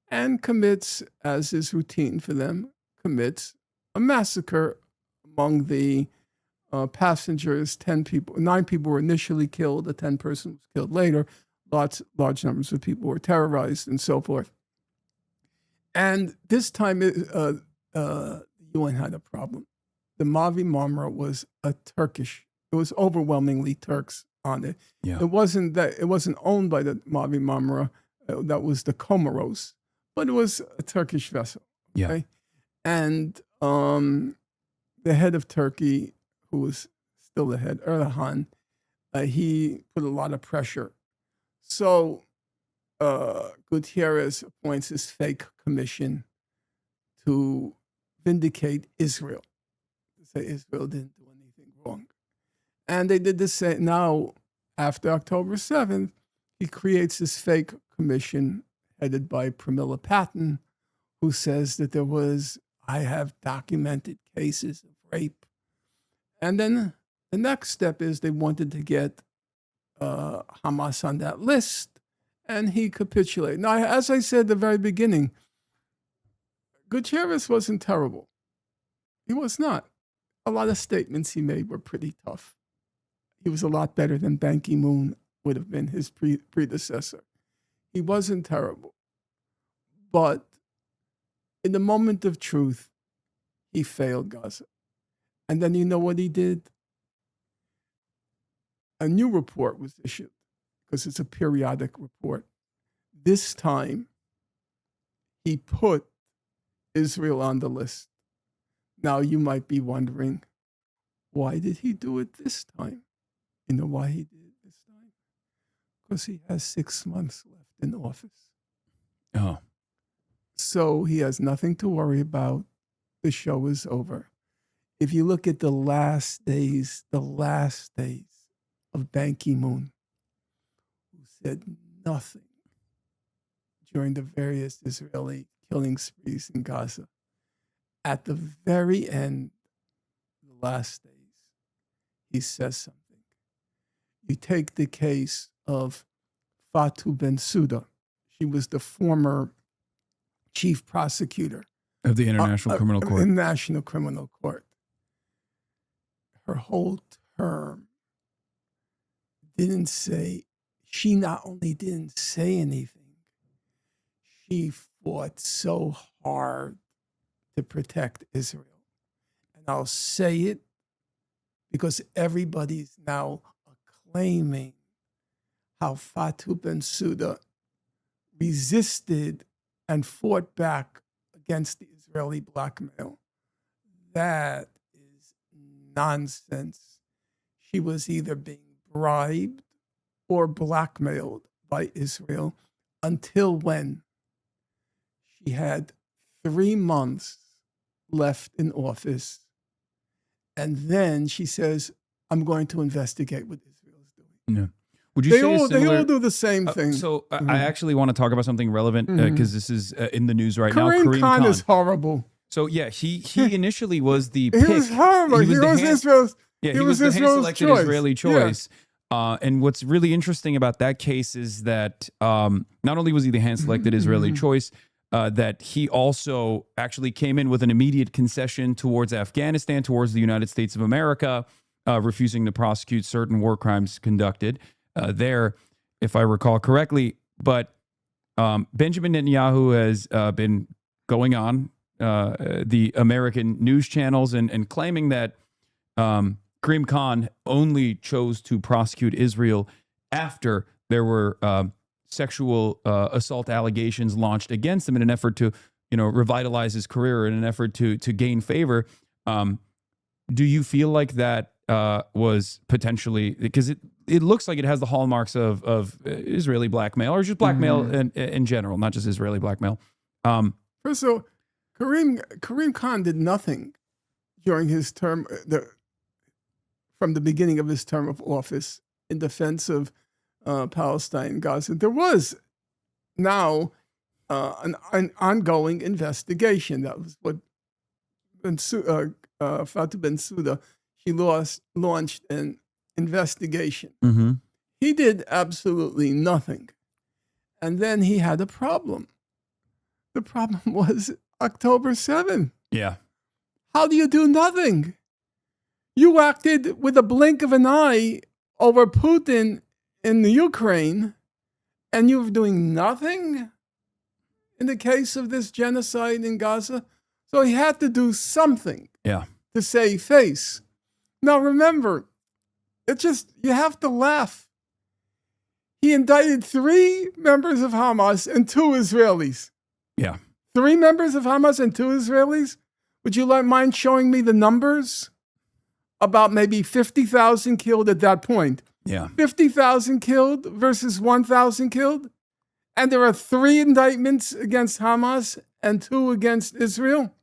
and commits, as is routine for them, commits a massacre among the passengers. 9 people were initially killed. A 10 person was killed later. Large numbers of people were terrorized and so forth. And this time, the UN had a problem. The Mavi Marmara was it was overwhelmingly Turks on it. Yeah. It wasn't owned by the Mavi Marmara. That was the Comoros, but it was a Turkish vessel. Okay? Yeah. And the head of Turkey, who was still the head, Erdogan, he put a lot of pressure. So Gutierrez appoints this fake commission to vindicate Israel, to say Israel didn't do anything wrong. And they did the same. Now, after October 7th, he creates this fake commission headed by Pramila Patten, who says that I have documented cases of rape. And then the next step is they wanted to get Hamas on that list, and he capitulated. Now, as I said at the very beginning, Gutierrez wasn't terrible. He was not. A lot of statements he made were pretty tough. He was a lot better than Ban Ki-moon would have been, his predecessor. He wasn't terrible. But in the moment of truth, he failed Gaza. And then you know what he did? A new report was issued, because it's a periodic report. This time, he put Israel on the list. Now you might be wondering, why did he do it this time? You know why he did it this time? Because he has 6 months left in office. Oh. So he has nothing to worry about. The show is over. If you look at the last days of Ban Ki-moon, who said nothing during the various Israeli killing sprees in Gaza, at the very end, the last days, he says something. You take the case of Fatou Bensouda. She was the former chief prosecutor Of the International Criminal Court. International Criminal Court. Her whole term she not only didn't say anything, she fought so hard to protect Israel. And I'll say it because everybody's now acclaiming how Fatou Bensouda resisted and fought back against the Israeli blackmail. That is nonsense. She was either being bribed or blackmailed by Israel until when? She had 3 months left in office. And then she says, I'm going to investigate what Israel's doing. Yeah. Would you They all do the same thing. So I actually want to talk about something relevant because this is in the news right now. Kareem Khan is horrible. So yeah, he initially was the He pick. was horrible. He was Israel's he was the Israel's hand-selected choice. Israeli choice. And what's really interesting about that case is that not only was he the hand-selected Israeli choice, that he also actually came in with an immediate concession towards Afghanistan, towards the United States of America, refusing to prosecute certain war crimes conducted there, if I recall correctly. But Benjamin Netanyahu has been going on the American news channels and claiming that Kareem Khan only chose to prosecute Israel after there were sexual assault allegations launched against him in an effort to, revitalize his career, in an effort to gain favor. Do you feel like that was potentially, because it looks like it has the hallmarks of Israeli blackmail, or just blackmail in general, not just Israeli blackmail. First of all, Kareem Khan did nothing during his term, from the beginning of his term of office, in defense of Palestine, Gaza. There was now an ongoing investigation. That was what Fatou Bensouda, she launched an investigation. He did absolutely nothing. And then he had a problem. The problem was October 7th. Yeah. How do you do nothing? You acted with a blink of an eye over Putin in the Ukraine, and you're doing nothing in the case of this genocide in Gaza. So he had to do something to save face. Now remember, you have to laugh. He indicted 3 members of Hamas and 2 Israelis. Yeah. 3 members of Hamas and 2 Israelis? Would you mind showing me the numbers? About maybe 50,000 killed at that point. Yeah. 50,000 killed versus 1,000 killed. And there are 3 indictments against Hamas and 2 against Israel.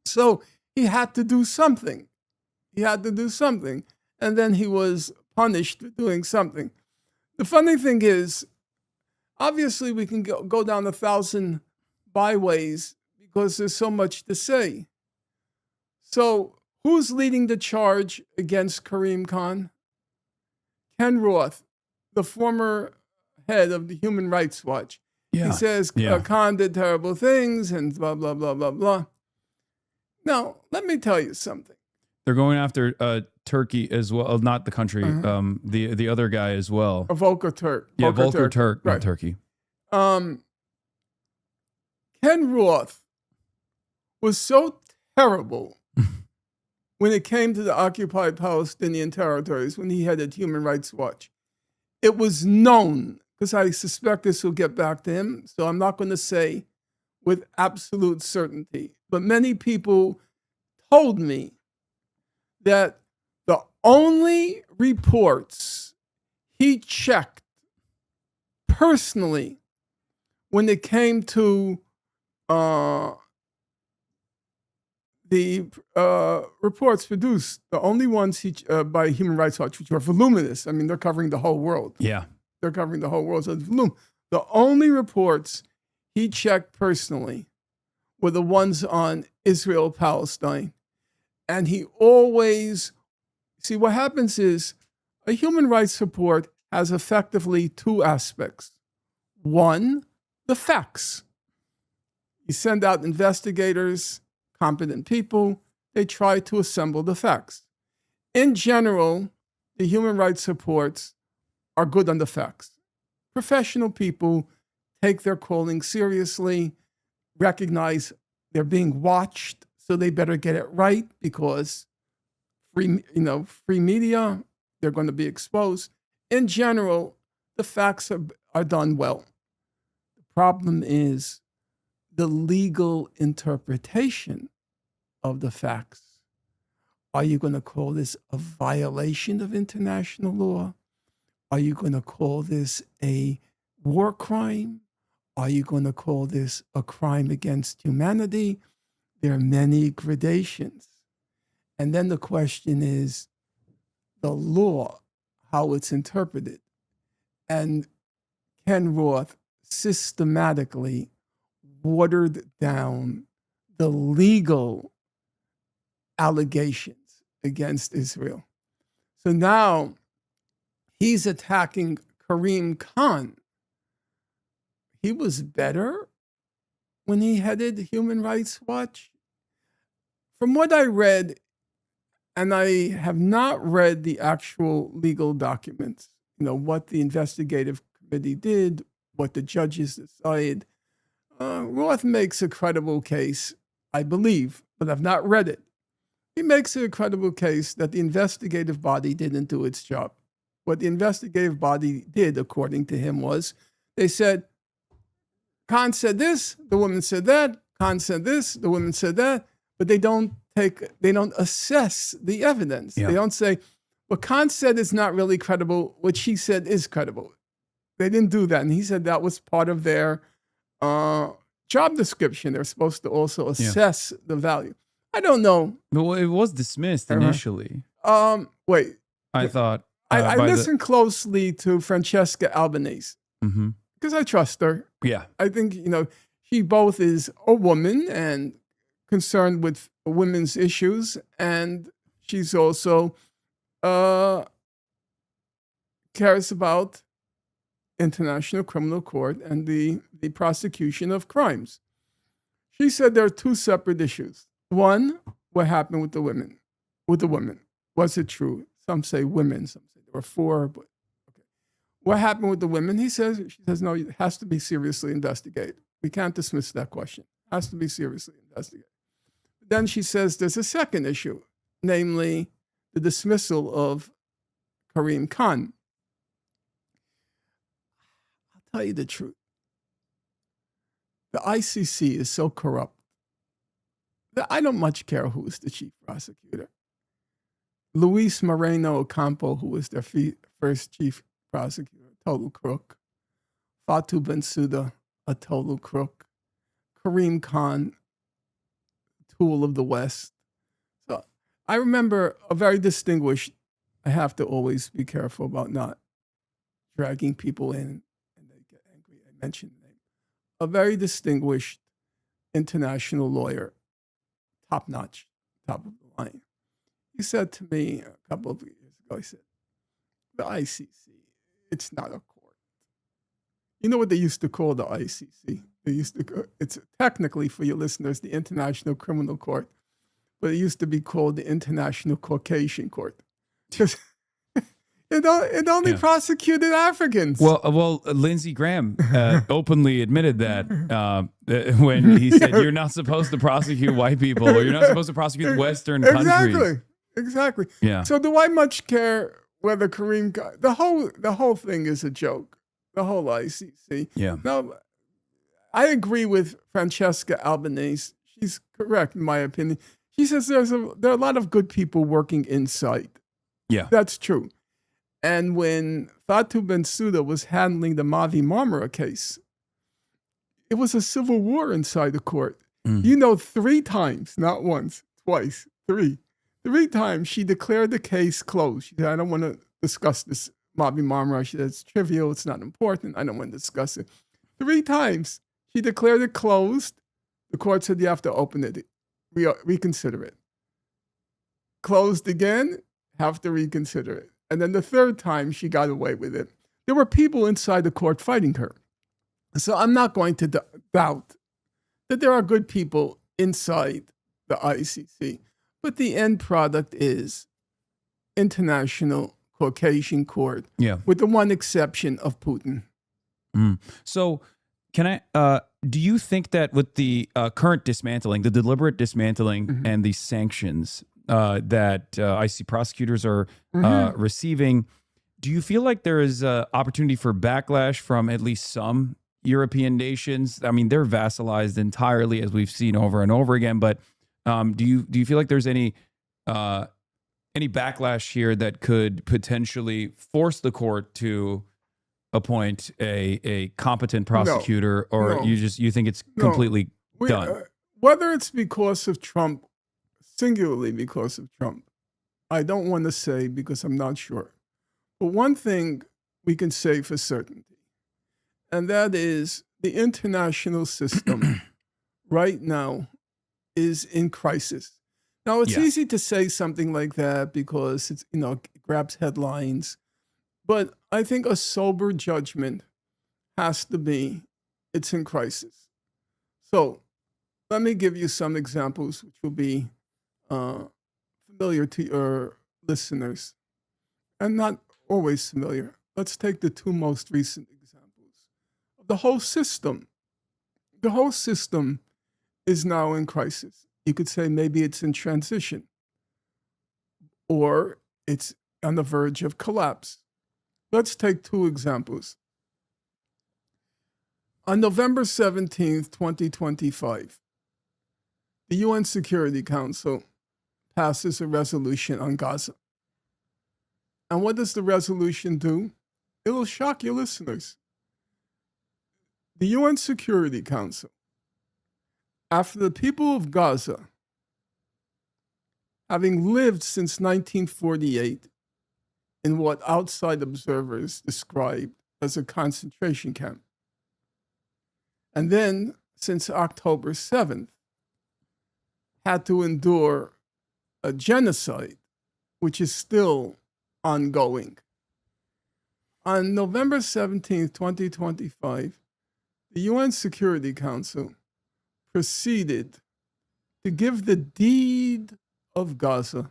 So he had to do something. He had to do something. And then he was punished for doing something. The funny thing is, obviously, we can go down 1,000 byways because there's so much to say. So, who's leading the charge against Kareem Khan? Ken Roth, the former head of the Human Rights Watch. Yeah. He says Khan did terrible things and blah, blah, blah, blah, blah. Now, let me tell you something. They're going after Turkey as well. Not the country, the other guy as well. Volker Turk. Yeah, Volker Turk, right. not Turkey. Ken Roth was so terrible when it came to the occupied Palestinian territories when he headed Human Rights Watch. It was known, because I suspect this will get back to him, so I'm not going to say with absolute certainty, but many people told me that the only reports he checked personally when it came to the reports produced, the only ones by Human Rights Watch, which are voluminous. I mean, they're covering the whole world. Yeah. They're covering the whole world. So the only reports he checked personally were the ones on Israel-Palestine. And he always, see, what happens is a human rights report has effectively two aspects. One, the facts. You send out investigators, competent people, they try to assemble the facts. In general, the human rights reports are good on the facts. Professional people take their calling seriously, recognize they're being watched, so they better get it right because free media, they're going to be exposed. In general, the facts are done well. The problem is the legal interpretation of the facts. Are you going to call this a violation of international law? Are you going to call this a war crime? Are you going to call this a crime against humanity? There are many gradations. And then the question is the law, how it's interpreted. And Ken Roth systematically watered down the legal allegations against Israel. So now he's attacking Kareem Khan. He was better when he headed Human Rights Watch. From what I read, and I have not read the actual legal documents, what the investigative committee did, what the judges decided, Roth makes a credible case, I believe, but I've not read it. He makes a credible case that the investigative body didn't do its job. What the investigative body did, according to him, was they said, Khan said this, the woman said that, Khan said this, the woman said that, but they don't assess the evidence. Yeah. They don't say, what Khan said is not really credible, what she said is credible. They didn't do that. And he said that was part of their job description. They're supposed to also assess the value. I don't know. Well, it was dismissed initially. Wait. I thought. I listened closely to Francesca Albanese because I trust her. Yeah. I think, she both is a woman and concerned with women's issues, and she's also cares about International Criminal Court and the prosecution of crimes. She said there are two separate issues. One, what happened with the women? Was it true? Some say women, some say there were four, but okay. What happened with the women? She says, no, it has to be seriously investigated. We can't dismiss that question. It has to be seriously investigated. Then she says there's a second issue, namely the dismissal of Kareem Khan. I'll tell you the truth. The ICC is so corrupt that I don't much care who is the chief prosecutor. Luis Moreno Ocampo, who was their first chief prosecutor, total crook. Fatou Bensouda, a total crook. Kareem Khan, tool of the West. So I remember a very distinguished, I have to always be careful about not dragging people in and they get angry. I mentioned the name. A very distinguished international lawyer, top notch, top of the line. He said to me a couple of years ago, he said, the ICC, it's not a court. You know what they used to call the ICC? They used to, it's technically, for your listeners, the International Criminal Court, but it used to be called the International Caucasian Court. Because it only prosecuted Africans. Well, Lindsey Graham openly admitted that when he said you're not supposed to prosecute white people, or you're not supposed to prosecute Western countries. Exactly. Yeah. So do I much care whether Kareem the whole thing is a joke. The whole ICC. Yeah. No, I agree with Francesca Albanese. She's correct in my opinion. She says there are a lot of good people working inside. Yeah. That's true. And when Fatou Bensouda was handling the Mavi Marmara case, it was a civil war inside the court. You know, 3 times, not once, twice, 3 times she declared the case closed. She said, I don't want to discuss this Mavi Marmara. She said, it's trivial. It's not important. I don't want to discuss it. 3 times she declared it closed. The court said, you have to open it, reconsider it. Closed again, have to reconsider it. And then the 3rd time she got away with it. There were people inside the court fighting her. So I'm not going to doubt that there are good people inside the ICC. But the end product is International Caucasian Court, with the one exception of Putin. So can I, do you think that with the current dismantling, the deliberate dismantling and the sanctions that ICC prosecutors are receiving, do you feel like there is an opportunity for backlash from at least some European nations? I mean, they're vassalized entirely, as we've seen over and over again. But do you feel like there's any backlash here that could potentially force the court to appoint a competent prosecutor, or you think it's completely done? Whether it's because of Trump, singularly because of Trump, I don't want to say because I'm not sure. But one thing we can say for certainty, and that is the international system right now is in crisis. Now, it's easy to say something like that because it's, it grabs headlines. But I think a sober judgment has to be it's in crisis. So let me give you some examples which will be familiar to your listeners and not always familiar. Let's take the 2 most recent examples. The whole system. The whole system is now in crisis. You could say maybe it's in transition or it's on the verge of collapse. Let's take 2 examples. On November 17th, 2025, the UN Security Council passes a resolution on Gaza. And what does the resolution do? It'll shock your listeners. The UN Security Council, after the people of Gaza, having lived since 1948 in what outside observers described as a concentration camp, and then since October 7th, had to endure a genocide, which is still ongoing. On November 17th, 2025, the UN Security Council proceeded to give the deed of Gaza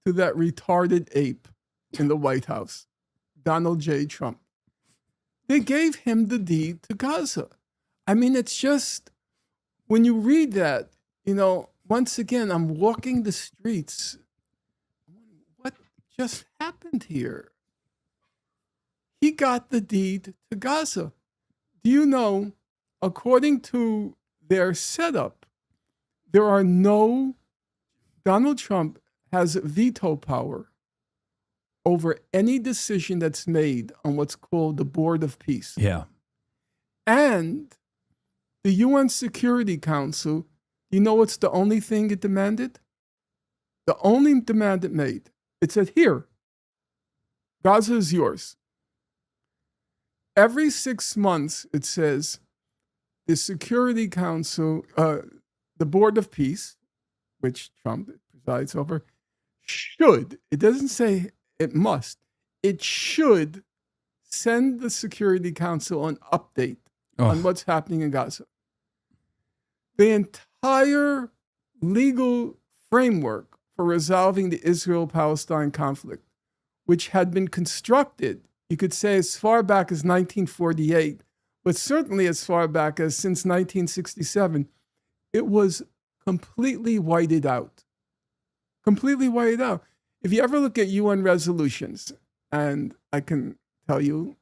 to that retarded ape in the White House, Donald J. Trump. They gave him the deed to Gaza. I mean, it's just, when you read that, once again, I'm walking the streets. What just happened here? He got the deed to Gaza. Do you know, according to their setup, Donald Trump has veto power over any decision that's made on what's called the Board of Peace. Yeah. And the UN Security Council, you know what's the only thing it demanded? The only demand it made, it said, here, Gaza is yours. Every 6 months, it says, the Security Council, the Board of Peace, which Trump presides over, should, it doesn't say it must, it should send the Security Council an update on what's happening in Gaza. The entire legal framework for resolving the Israel-Palestine conflict, which had been constructed, you could say, as far back as 1948, but certainly as far back as since 1967, it was completely whited out. Completely whited out. If you ever look at UN resolutions, and I can tell you,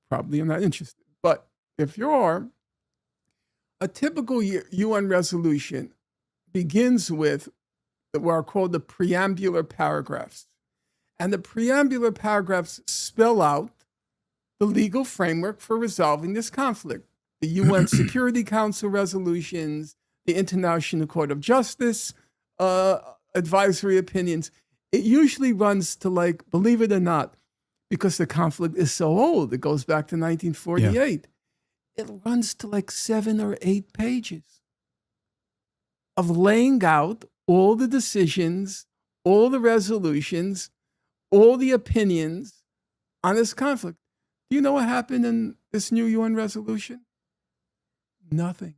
probably I'm not interested, but if you are, a typical UN resolution begins with what are called the preambular paragraphs. And the preambular paragraphs spell out the legal framework for resolving this conflict. The UN Security Council resolutions, the International Court of Justice advisory opinions. It usually runs to, like, believe it or not, because the conflict is so old, it goes back to 1948. It runs to like 7 or 8 pages of laying out all the decisions, all the resolutions, all the opinions on this conflict. Do you know what happened in this new UN resolution? Nothing.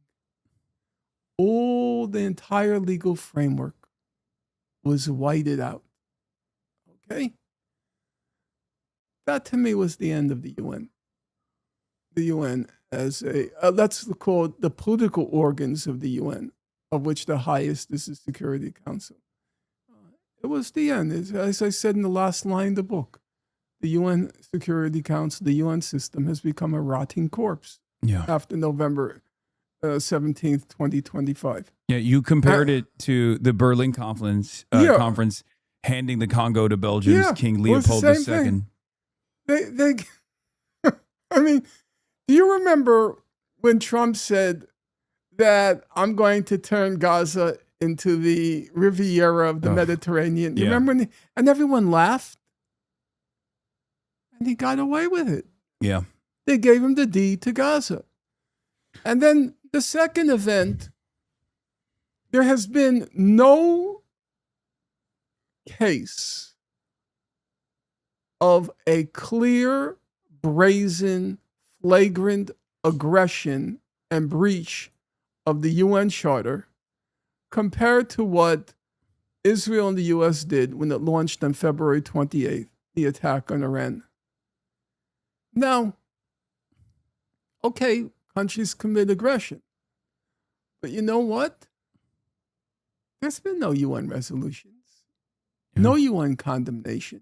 All the entire legal framework was whited out. Okay? That to me was the end of the UN. The UN as a, let's call it the political organs of the UN, of which the highest is the Security Council. It was the end. As I said in the last line of the book, the UN Security Council, the UN system has become a rotting corpse after November 17th, 2025. Yeah, you compared it to the Berlin conference, handing the Congo to Belgium's King Leopold II. They I mean, do you remember when Trump said that I'm going to turn Gaza into the Riviera of the Mediterranean? You remember when and everyone laughed? And he got away with it. Yeah. They gave him the deed to Gaza. And then the second event, there has been no case of a clear, brazen, flagrant aggression and breach of the UN Charter compared to what Israel and the US did when it launched on February 28th, the attack on Iran. Now, okay, countries commit aggression. But you know what? There's been no UN resolutions, no UN condemnation.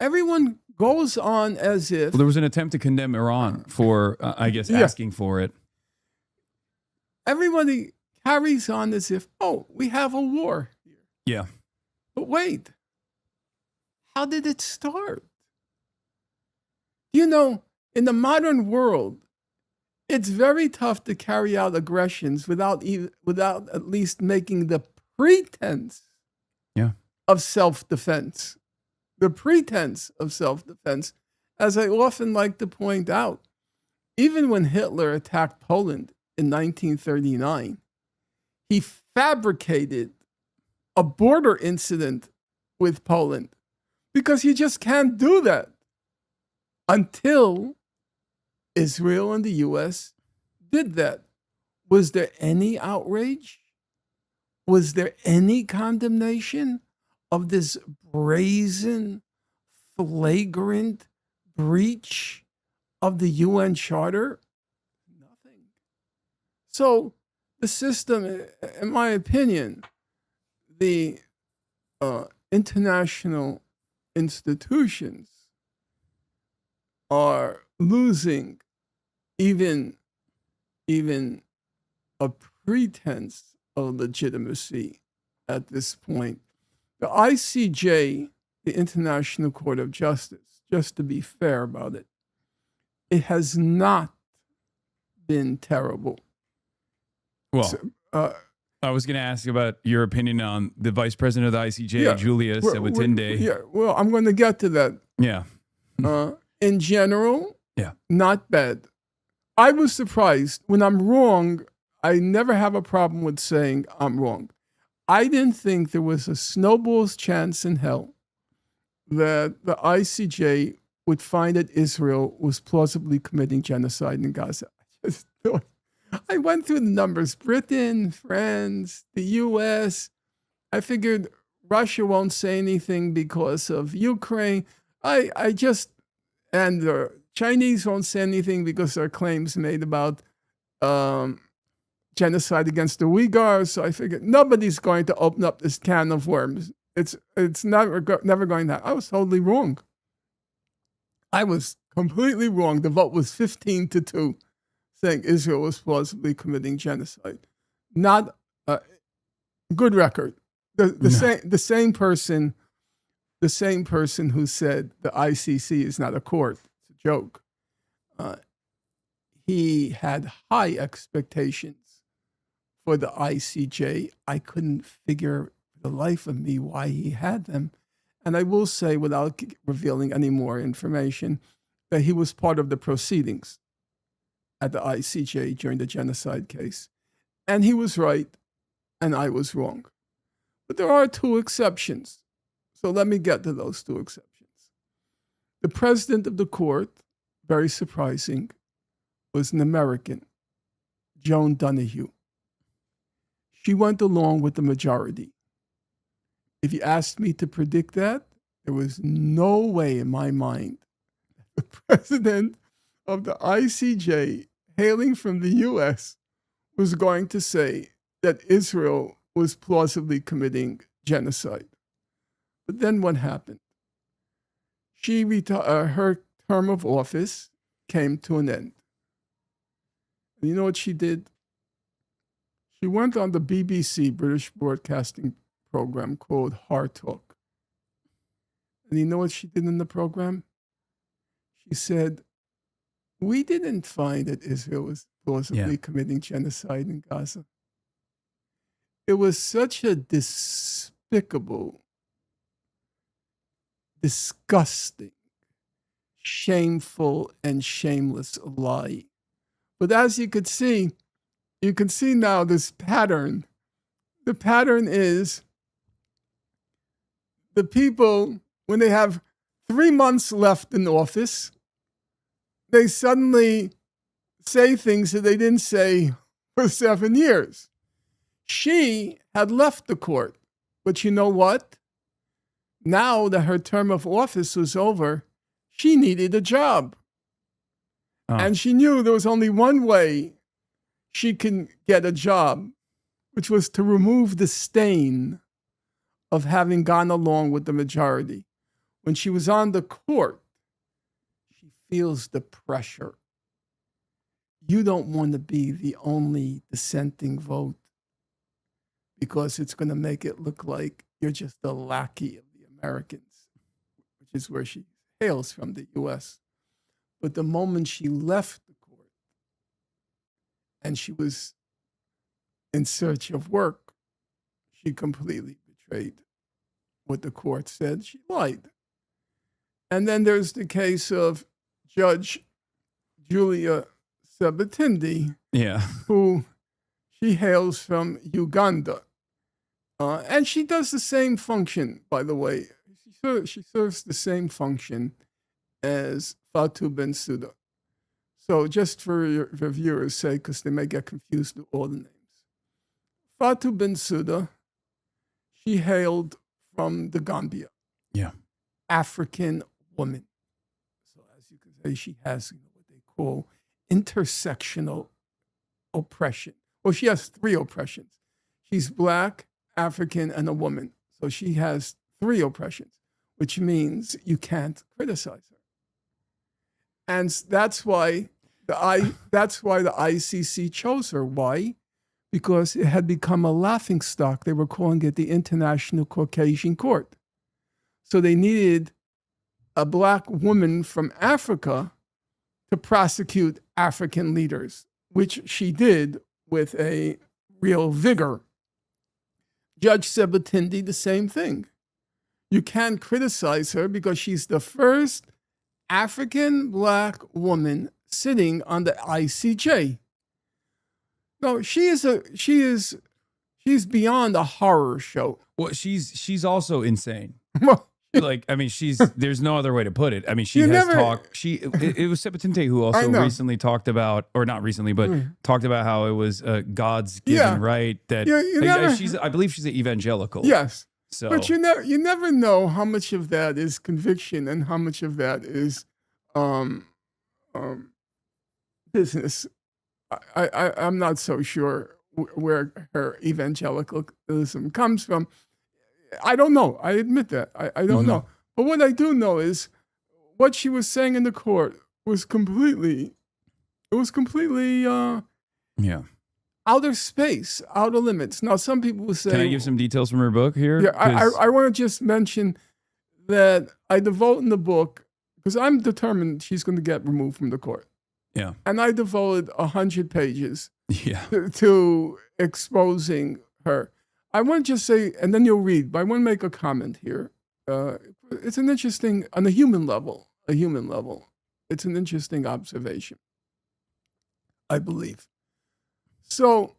Everyone goes on as if... Well, there was an attempt to condemn Iran for, I guess, asking for it. Everybody carries on as if, oh, we have a war here. Yeah. But wait, how did it start? You know, in the modern world, it's very tough to carry out aggressions without at least making the pretense of self-defense. The pretense of self-defense, as I often like to point out, even when Hitler attacked Poland in 1939, he fabricated a border incident with Poland because you just can't do that until Israel and the US did that. Was there any outrage? Was there any condemnation of this brazen, flagrant breach of the UN Charter? Nothing. So the system, in my opinion, the international institutions are losing even a pretense of legitimacy at this point. The ICJ, the International Court of Justice, just to be fair about it, it has not been terrible. Well, I was going to ask about your opinion on the vice president of the ICJ, Julia Sebutinde. Yeah, well, I'm going to get to that. Yeah. In general, Yeah. not bad. I was surprised. When I'm wrong, I never have a problem with saying I'm wrong. I didn't think there was a snowball's chance in hell that the ICJ would find that Israel was plausibly committing genocide in Gaza. I went through the numbers. Britain, France, the US. I figured Russia won't say anything because of Ukraine. And the Chinese won't say anything because there are claims made about genocide against the Uyghurs. So I figured nobody's going to open up this can of worms. It's never going to happen. I was totally wrong. I was completely wrong. The vote was 15-2, saying Israel was plausibly committing genocide. Not a good record. The same person who said the ICC is not a court, it's a joke. He had high expectations for the ICJ. I couldn't figure for the life of me why he had them. And I will say, without revealing any more information, that he was part of the proceedings at the ICJ during the genocide case. And he was right, and I was wrong. But there are two exceptions. So let me get to those two exceptions. The president of the court, very surprising, was an American, Joan Donoghue. She went along with the majority. If you asked me to predict that, there was no way in my mind the president of the ICJ, hailing from the US, was going to say that Israel was plausibly committing genocide. But then what happened? Her term of office came to an end. And you know what she did? She went on the BBC, British Broadcasting program called Hard Talk. And you know what she did in the program? She said, we didn't find that Israel was plausibly committing genocide in Gaza. It was such a despicable, disgusting, shameful, and shameless lie. But as you can see now this pattern. The pattern is the people, when they have 3 months left in office, they suddenly say things that they didn't say for 7 years. She had left the court, but you know what? Now that her term of office was over, she needed a job. And she knew there was only one way she can get a job, which was to remove the stain of having gone along with the majority. When she was on the court, she feels the pressure. You don't want to be the only dissenting vote because it's going to make it look like you're just a lackey of the Americans, which is where she hails from, the US. But the moment she left the court and she was in search of work, she completely betrayed what the court said. She lied. And then there's the case of Judge Julia Sebutinde, who she hails from Uganda. And she does the same function, by the way. She serves the same function as Fatou Bensouda. So just for your viewers' sake, because they may get confused with all the names. Fatou Bensouda, she hailed from the Gambia. Yeah. African woman. So as you can say, she has what they call intersectional oppression. Well, she has 3 oppressions. She's Black, African, and a woman. So she has 3 oppressions, which means you can't criticize her. And that's why the ICC chose her. Why? Because it had become a laughingstock. They were calling it the International Caucasian Court. So they needed a Black woman from Africa to prosecute African leaders, which she did with a real vigor. Judge Sabatindi, the same thing. You can't criticize her because she's the first African black woman sitting on the ICJ. No, she's beyond a horror show. Well, she's also insane. Well, Like, I mean, there's no other way to put it. I mean, she You has never- talked. It was Sepatinte who I also know. recently talked about, or not recently, but talked about how it was God's given Yeah. right that You never- I believe she's an evangelical. yes. So, But you never know how much of that is conviction and how much of that is business. I'm not so sure where her evangelicalism comes from. I don't know. I admit that. I don't know. But what I do know is what she was saying in the court was completely yeah. outer space, outer limits. Now, some people will say, Can I give some details from her book here? yeah, 'Cause- I want to just mention that I devote in the book, because I'm determined she's going to get removed from the court. yeah. And I devoted 100 pages Yeah. to exposing her. I want to just say, and then you'll read, but I want to make a comment here. It's an interesting, on a human level, it's an interesting observation, I believe. So,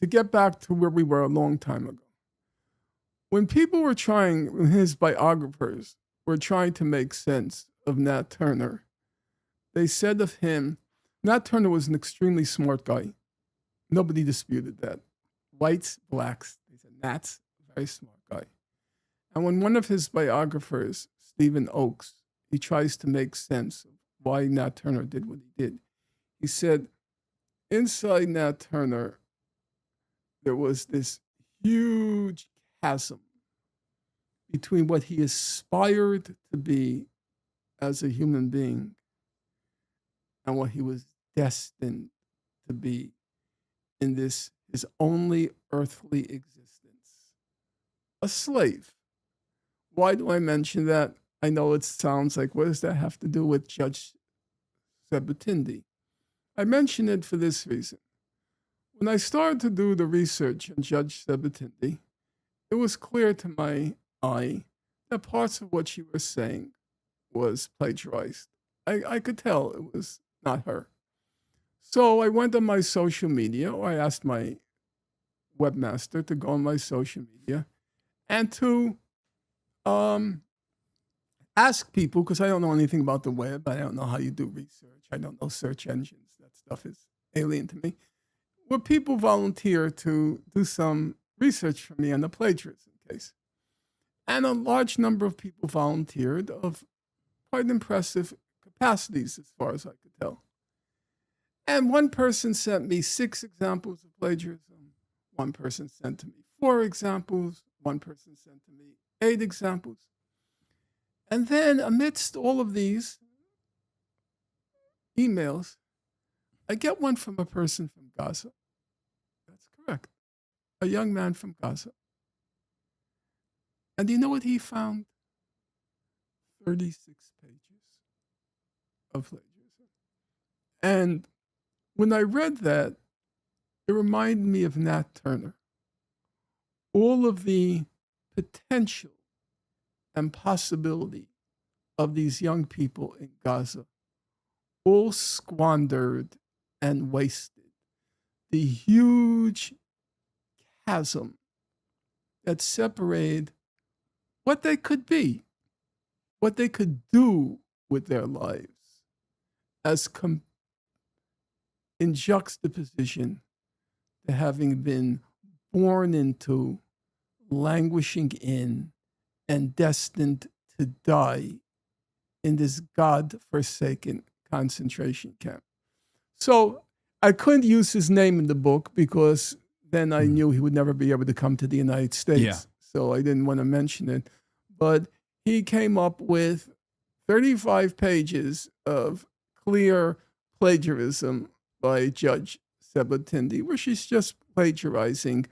to get back to where we were a long time ago, when his biographers were trying to make sense of Nat Turner, they said of him, Nat Turner was an extremely smart guy. Nobody disputed that. Whites, blacks, they said Nat's a very smart guy. And when one of his biographers, Stephen Oakes, he tries to make sense of why Nat Turner did what he did, he said, inside Nat Turner, there was this huge chasm between what he aspired to be as a human being and what he was destined to be in his only earthly existence. A slave. Why do I mention that? I know it sounds like, what does that have to do with Judge Sabatindi? I mention it for this reason. When I started to do the research on Judge Sabatindi, it was clear to my eye that parts of what she was saying was plagiarized. I could tell it was not her. So I went on my social media, or I asked my webmaster to go on my social media and to ask people, because I don't know anything about the web. I don't know how you do research. I don't know search engines. That stuff is alien to me. Would people volunteer to do some research for me on the plagiarism case? And a large number of people volunteered of quite impressive capacities as far as I could tell. And one person sent me 6 examples of plagiarism. One person sent to me 4 examples. One person sent to me 8 examples. And then amidst all of these emails, I get one from a person from Gaza. That's correct. A young man from Gaza. And do you know what he found? 36 pages of plagiarism. And when I read that, it reminded me of Nat Turner. All of the potential and possibility of these young people in Gaza, all squandered and wasted. The huge chasm that separated what they could be, what they could do with their lives, as in juxtaposition to having been born into, languishing in, and destined to die in this God-forsaken concentration camp. So I couldn't use his name in the book because then I knew he would never be able to come to the United States. Yeah. So I didn't want to mention it. But he came up with 35 pages of clear plagiarism by Judge Sabatindi, where she's just plagiarizing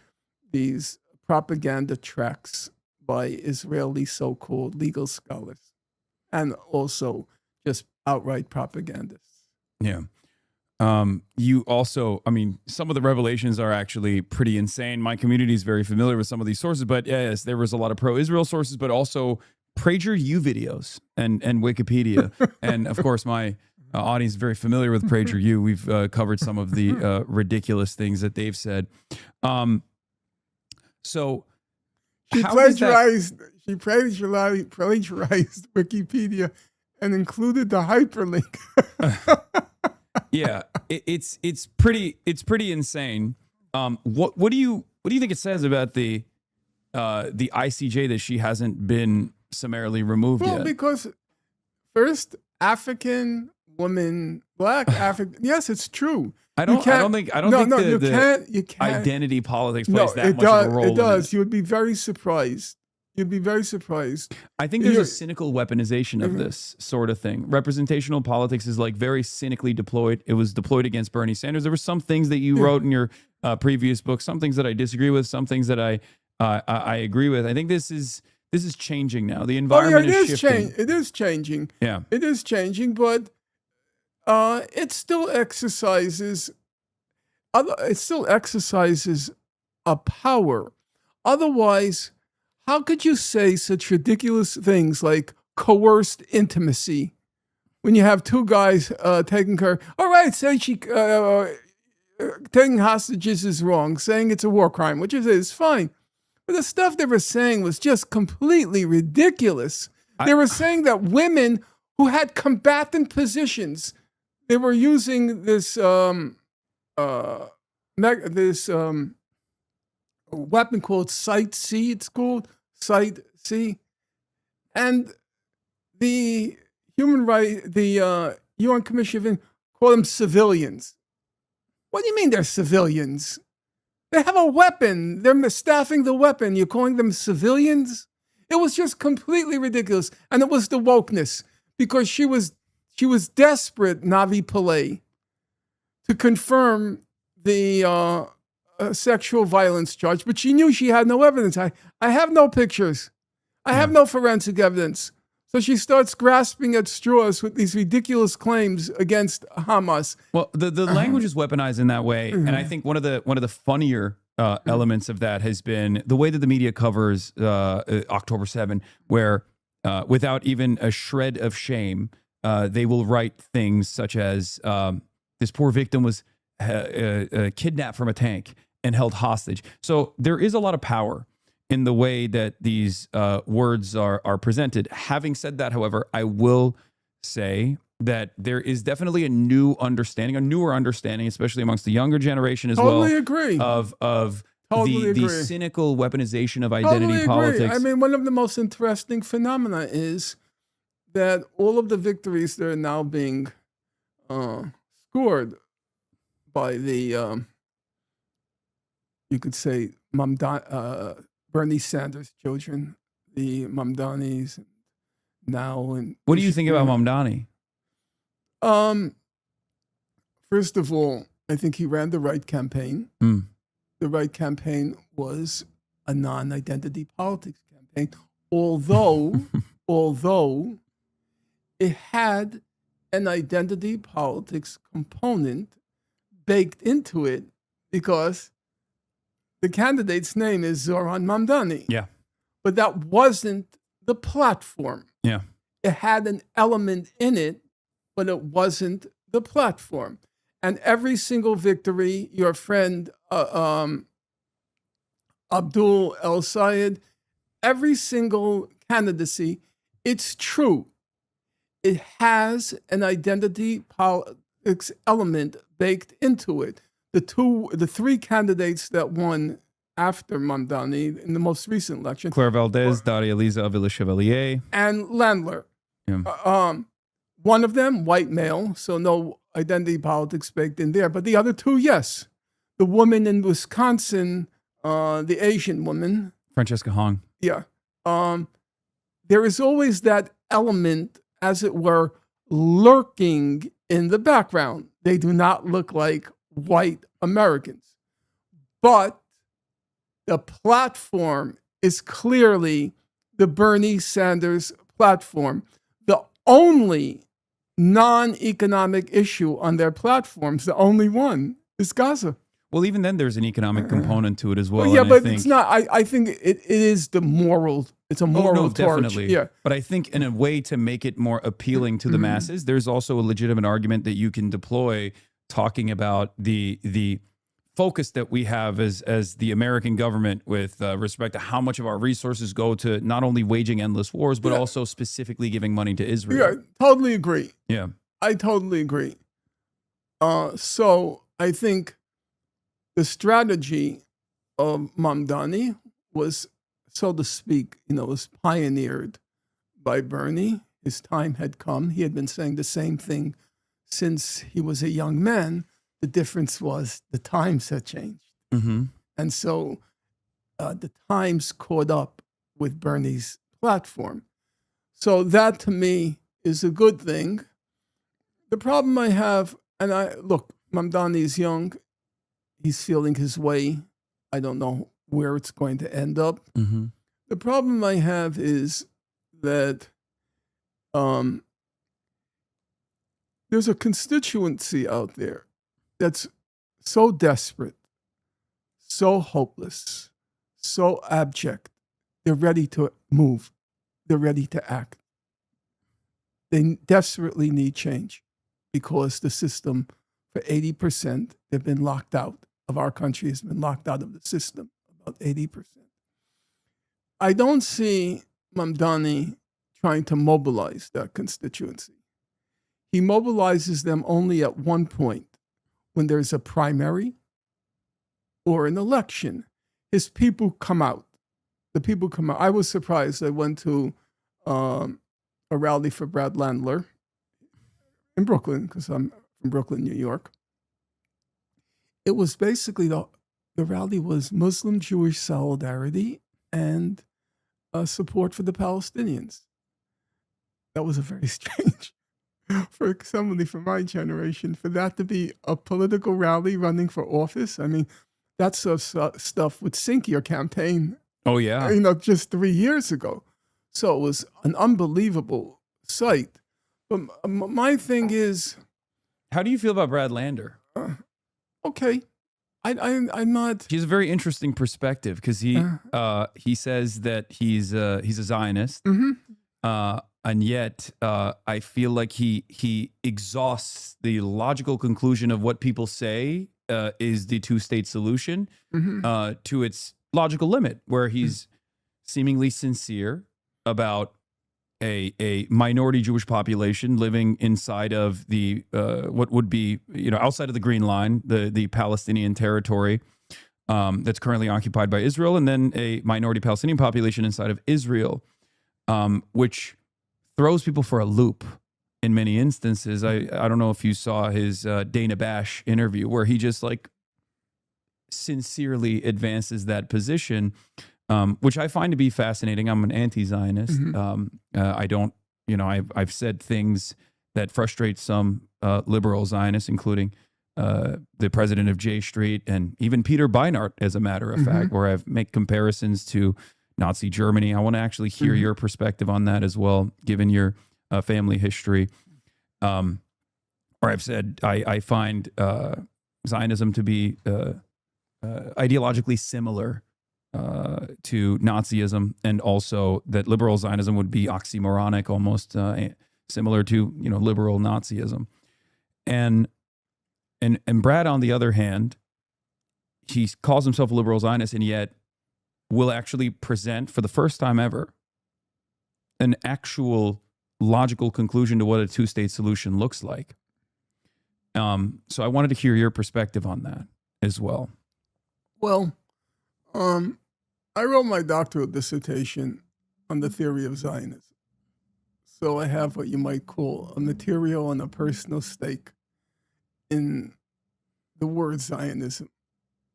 these propaganda tracts by Israeli so-called legal scholars and also just outright propagandists. Yeah. You also, I mean, some of the revelations are actually pretty insane. My community is very familiar with some of these sources, but yes, there was a lot of pro-Israel sources, but also PragerU videos and Wikipedia. And of course, my audience is very familiar with PragerU. We've covered some of the ridiculous things that they've said. So She how does that, plagiarized Wikipedia and included the hyperlink. yeah, it's pretty insane. What do you think it says about the ICJ that she hasn't been summarily removed Well, yet? because first, African woman, black African. Yes, it's true. I don't think the you can't. identity politics No, plays that it much of a does. role. It does. In it. You would be very surprised. You'd be very surprised. I think there's a cynical weaponization of this sort of thing. Representational politics is like very cynically deployed. It was deployed against Bernie Sanders. There were some things that you wrote in your previous book, some things that I disagree with, some things that I agree with. I think this is changing now. The environment is shifting. It is changing. Yeah, it is changing, but it still exercises. It still exercises a power. Otherwise, how could you say such ridiculous things like coerced intimacy when you have two guys taking care? All right, say taking hostages is wrong. Saying it's a war crime, which it is fine. But the stuff they were saying was just completely ridiculous. They were saying that women who had combatant positions, they were using this weapon called Site C. It's called Site C, and the UN Commission call them civilians. What do you mean they're civilians? They have a weapon. They're staffing the weapon. You're calling them civilians? It was just completely ridiculous, and it was the wokeness because she was desperate, Navi Pillay, to confirm the sexual violence charge, but she knew she had no evidence. I have no pictures. I have no forensic evidence. So she starts grasping at straws with these ridiculous claims against Hamas. Well, the language is weaponized in that way, and I think one of the funnier elements of that has been the way that the media covers October 7, where without even a shred of shame, they will write things such as this poor victim was kidnapped from a tank and held hostage. So there is a lot of power in the way that these words are presented. Having said that, however, I will say that there is definitely a newer understanding, especially amongst the younger generation as totally well. Agree. Of Totally the agree. cynical weaponization of identity Totally politics. Agree. I mean, one of the most interesting phenomena is that all of the victories that are now being scored by the, you could say, Bernie Sanders' children, the Mamdanis now. And what do you think about Mamdani? First of all, I think he ran the right campaign. Mm. The right campaign was a non-identity politics campaign, although it had an identity politics component baked into it because the candidate's name is Zoran Mamdani. Yeah. But that wasn't the platform. Yeah. It had an element in it, but it wasn't the platform. And every single victory, your friend Abdul El Sayed, every single candidacy, it's true. It has an identity politics element baked into it. The three candidates that won after Mamdani in the most recent election, Claire Valdez, Daria Liza Avila Chevalier, and Landler. Yeah. One of them, white male, so no identity politics baked in there. But the other two, yes. The woman in Wisconsin, the Asian woman. Francesca Hong. Yeah. There is always that element, as it were, lurking in the background. They do not look like white Americans. But the platform is clearly the Bernie Sanders platform. The only non-economic issue on their platforms. The only one is Gaza. Well, even then, there's an economic component to it as well. Well, yeah, and but I think, it's not. I think it is the moral. It's a moral torch. definitely. Yeah. But I think in a way to make it more appealing to the masses, there's also a legitimate argument that you can deploy talking about the focus that we have as the American government with respect to how much of our resources go to not only waging endless wars, but also specifically giving money to Israel. Yeah, totally agree. Yeah. I totally agree. So I think the strategy of Mamdani was, so to speak, was pioneered by Bernie. His time had come. He had been saying the same thing since he was a young man. The difference was the times had changed. Mm-hmm. And so the times caught up with Bernie's platform. So that to me is a good thing. The problem I have, look, Mamdani is young. He's feeling his way. I don't know where it's going to end up. Mm-hmm. The problem I have is that there's a constituency out there that's so desperate, so hopeless, so abject. They're ready to move. They're ready to act. They desperately need change because the system, for 80%, they've been locked out of our country, has been locked out of the system, about 80%. I don't see Mamdani trying to mobilize that constituency. He mobilizes them only at one point, when there's a primary or an election. His people come out. The people come out. I was surprised. I went to a rally for Brad Landler in Brooklyn, because I'm from Brooklyn, New York. It was basically the rally was Muslim-Jewish solidarity and support for the Palestinians. That was a very strange, for somebody from my generation, for that to be a political rally running for office. I mean, that stuff would sink your campaign. Oh, yeah. Just 3 years ago. So it was an unbelievable sight. But my thing is, how do you feel about Brad Lander? Okay, I'm not. He has a very interesting perspective because he says that he's a Zionist, and yet I feel like he exhausts the logical conclusion of what people say is the two-state solution to its logical limit, where he's seemingly sincere about a minority Jewish population living inside of the what would be outside of the Green Line, the Palestinian territory that's currently occupied by Israel, and then a minority Palestinian population inside of Israel, which throws people for a loop in many instances. I don't know if you saw his Dana Bash interview where he just sincerely advances that position, which I find to be fascinating. I'm an anti-Zionist. I don't, I've said things that frustrate some liberal Zionists, including the president of J Street and even Peter Beinart, as a matter of fact, where I've made comparisons to Nazi Germany. I want to actually hear your perspective on that as well, given your family history. Or I've said I find Zionism to be ideologically similar to Nazism, and also that liberal Zionism would be oxymoronic, almost similar to liberal Nazism. And Brad, on the other hand, he calls himself a liberal Zionist, and yet will actually present for the first time ever an actual logical conclusion to what a two-state solution looks like. So I wanted to hear your perspective on that as well. Well, I wrote my doctoral dissertation on the theory of Zionism. So I have what you might call a material and a personal stake in the word Zionism.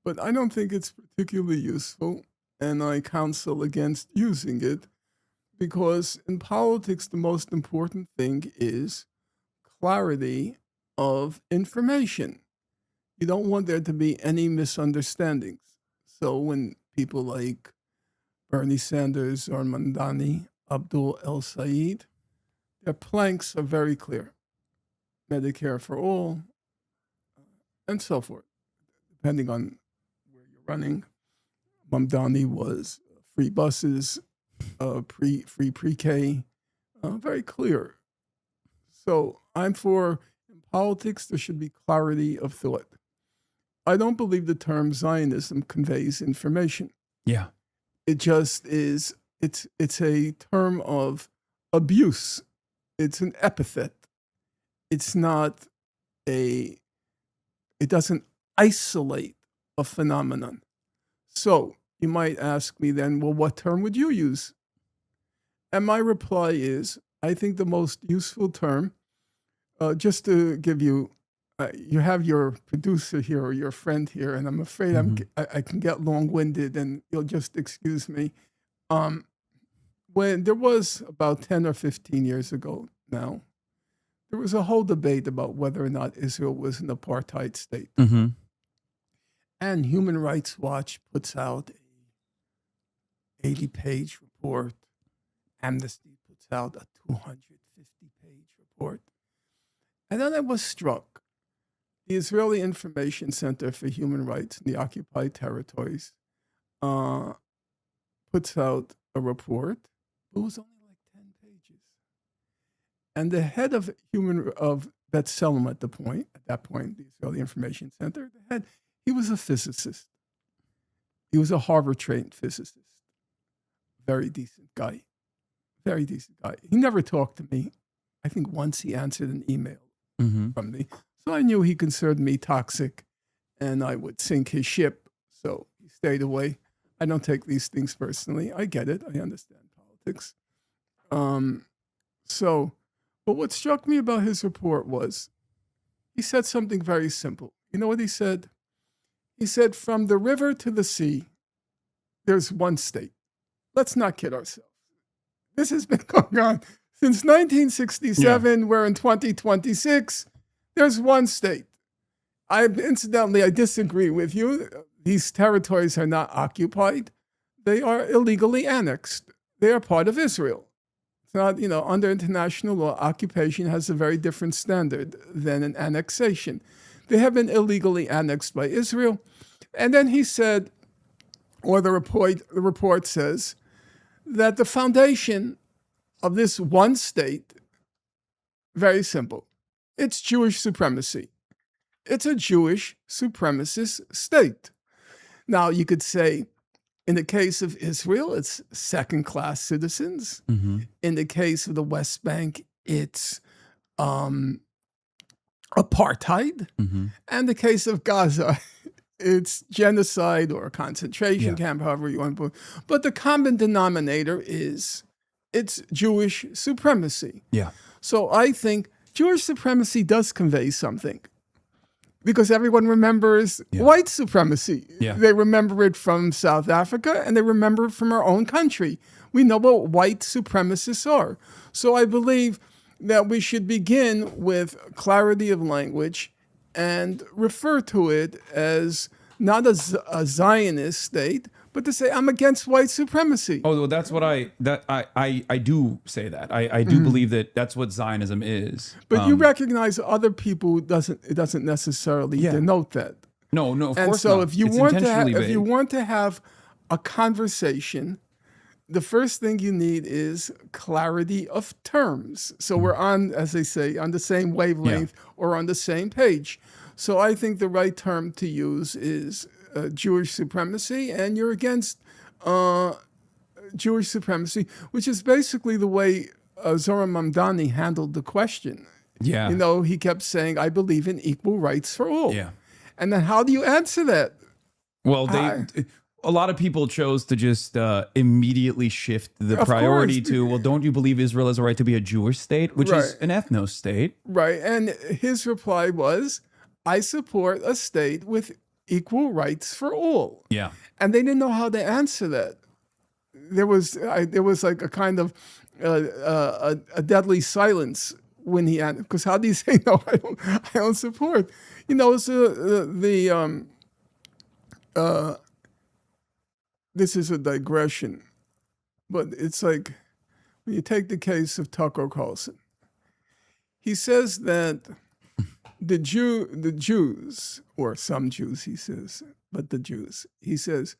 But I don't think it's particularly useful, and I counsel against using it, because in politics, the most important thing is clarity of information. You don't want there to be any misunderstandings. So when people like Bernie Sanders or Mamdani, Abdul El Sayed, their planks are very clear. Medicare for all, and so forth, depending on where you're running. Mamdani was free buses, free pre-K, very clear. So I'm for, in politics, there should be clarity of thought. I don't believe the term Zionism conveys information. Yeah. It just is, it's a term of abuse. It's an epithet. It's not it doesn't isolate a phenomenon. So you might ask me then, well, what term would you use? And my reply is, I think the most useful term, just to give you, you have your producer here or your friend here, and I'm afraid I can get long-winded, and you'll just excuse me. When there was about 10 or 15 years ago now, there was a whole debate about whether or not Israel was an apartheid state. Mm-hmm. And Human Rights Watch puts out a 80-page report. Amnesty puts out a 250-page report. And then I was struck. The Israeli Information Center for Human Rights in the occupied territories puts out a report. It was only like 10 pages. And the head of B'Tselem at that point, the Israeli Information Center, the head, he was a physicist. He was a Harvard-trained physicist. Very decent guy. Very decent guy. He never talked to me. I think once he answered an email from me. So I knew he considered me toxic and I would sink his ship. So he stayed away. I don't take these things personally. I get it. I understand politics. But what struck me about his report was he said something very simple. You know what he said? He said, from the river to the sea, there's one state. Let's not kid ourselves. This has been going on since 1967. Yeah. We're in 2026. There's one state. Incidentally, I disagree with you. These territories are not occupied. They are illegally annexed. They are part of Israel. It's not, under international law, occupation has a very different standard than an annexation. They have been illegally annexed by Israel. And then he said, or the report says, that the foundation of this one state, very simple, it's Jewish supremacy. It's a Jewish supremacist state. Now, you could say, in the case of Israel, it's second-class citizens. Mm-hmm. In the case of the West Bank, it's apartheid. Mm-hmm. And the case of Gaza, it's genocide or a concentration camp, however you want to put it. But the common denominator is it's Jewish supremacy. Yeah. So I think Jewish supremacy does convey something because everyone remembers white supremacy. Yeah. They remember it from South Africa and they remember it from our own country. We know what white supremacists are. So I believe that we should begin with clarity of language and refer to it as not a Zionist state, but to say, I'm against white supremacy. Oh, well, that's what I do say that. I do believe that that's what Zionism is. But you recognize other people it doesn't necessarily denote that. No, of course not. And so if you want to have a conversation, the first thing you need is clarity of terms. So we're on, as they say, on the same wavelength or on the same page. So I think the right term to use is Jewish supremacy, and you're against Jewish supremacy, which is basically the way Zohar Mamdani handled the question. Yeah. He kept saying, I believe in equal rights for all. Yeah. And then how do you answer that? Well, a lot of people chose to just immediately shift the priority to, well, don't you believe Israel has a right to be a Jewish state, which is an ethno state? Right. And his reply was, I support a state with equal rights for all. Yeah. And they didn't know how to answer that. There was like a kind of a deadly silence when he answered, because how do you say, no, I don't support? This is a digression, but it's like when you take the case of Tucker Carlson. He says that the Jews, or some Jews, he says, but the Jews, he says,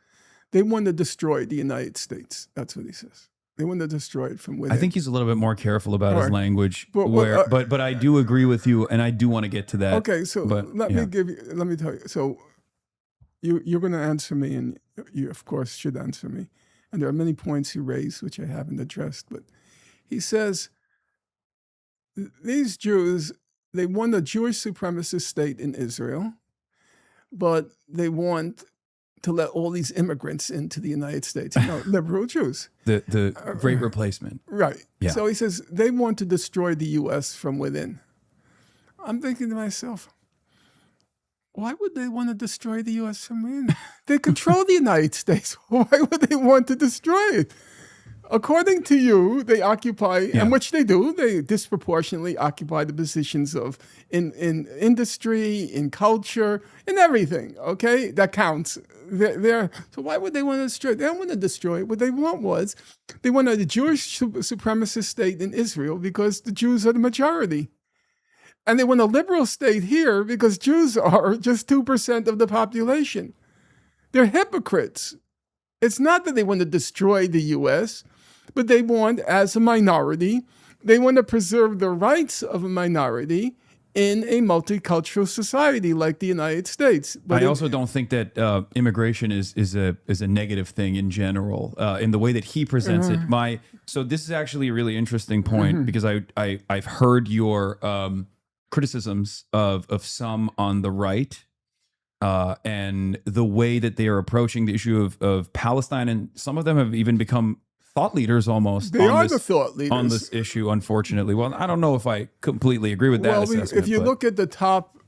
they want to destroy the United States. That's what he says. They want to destroy it from within. I think he's a little bit more careful about his Right. language. But, But I do agree with you, and I do want to get to that. Okay, so but, let yeah. me tell you. So you're going to answer me, and you of course should answer me. And there are many points he raised which I haven't addressed. But he says these Jews, they want a Jewish supremacist state in Israel, but they want to let all these immigrants into the United States, liberal Jews. The great replacement. Right. Yeah. So he says they want to destroy the U.S. from within. I'm thinking to myself, why would they want to destroy the U.S. from within? They control the United States. Why would they want to destroy it? According to you, they occupy, and which they do, they disproportionately occupy the positions of in industry, in culture, in everything, okay? That counts. So why would they want to destroy it? They don't want to destroy it. What they want was, they want a Jewish supremacist state in Israel because the Jews are the majority. And they want a liberal state here because Jews are just 2% of the population. They're hypocrites. It's not that they want to destroy the U.S., but they want, as a minority, they want to preserve the rights of a minority in a multicultural society like the United States. But I also don't think that immigration is a negative thing in general, in the way that he presents it. So this is actually a really interesting point because I've heard your criticisms of some on the right. And the way that they are approaching the issue of Palestine, and some of them have even become thought leaders almost. They are the thought leaders on this issue, unfortunately. Well, I don't know if I completely agree with that assessment. If you look at the top,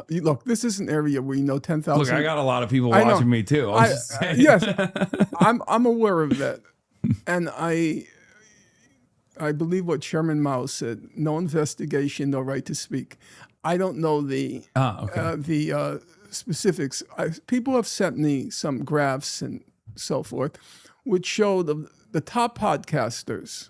look, this is an area where 10,000. Look, I got a lot of people watching me too. Yes, I'm aware of that, and I believe what Chairman Mao said: no investigation, no right to speak. I don't know the specifics. People have sent me some graphs and so forth, which show the top podcasters.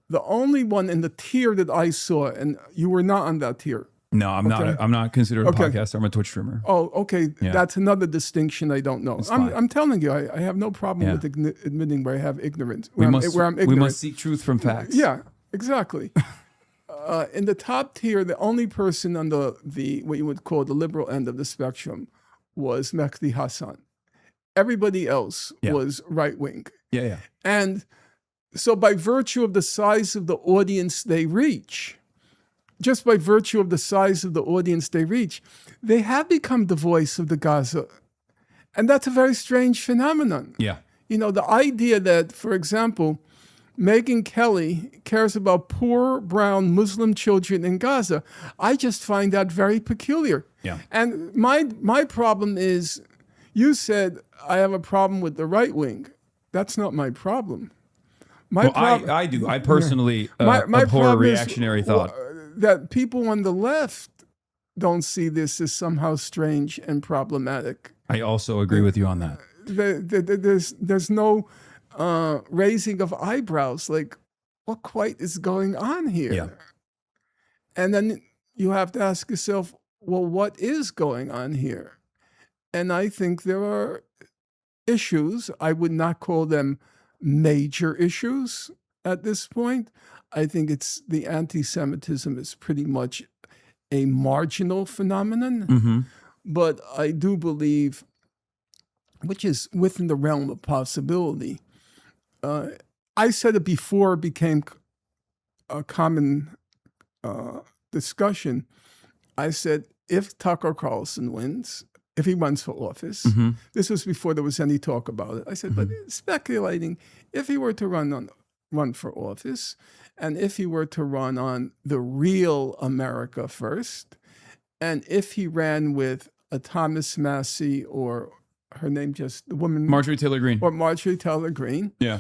The only one in the tier that I saw, and you were not on that tier. No, I'm not. I'm not considered a podcaster. I'm a Twitch streamer. Oh, okay. Yeah. That's another distinction I don't know. I'm telling you, I have no problem with admitting where I have ignorance. Where I'm ignorant. We must seek truth from facts. Yeah, exactly. In the top tier, the only person on the what you would call the liberal end of the spectrum was Mehdi Hasan. Everybody else was right wing. Yeah. And so by virtue of the size of the audience they reach, they have become the voice of the Gaza. And that's a very strange phenomenon. Yeah. The idea that, for example, Megyn Kelly cares about poor brown Muslim children in Gaza, I just find that very peculiar. Yeah. And my problem is, you said I have a problem with the right wing. That's not my problem. I do. I personally abhor reactionary thought. That people on the left don't see this as somehow strange and problematic. I also agree with you on that. There's no raising of eyebrows, like, what quite is going on here? Yeah. And then you have to ask yourself, well, what is going on here? And I think there are issues. I would not call them major issues at this point. I think the anti-Semitism is pretty much a marginal phenomenon. But I do believe, which is within the realm of possibility, I said it before it became a common discussion. I said, if Tucker Carlson wins, if he runs for office, this was before there was any talk about it. I said, but speculating, if he were to run for office, and if he were to run on the real America First, and if he ran with a Thomas Massey or her name, just the woman, Marjorie Taylor Greene. Yeah.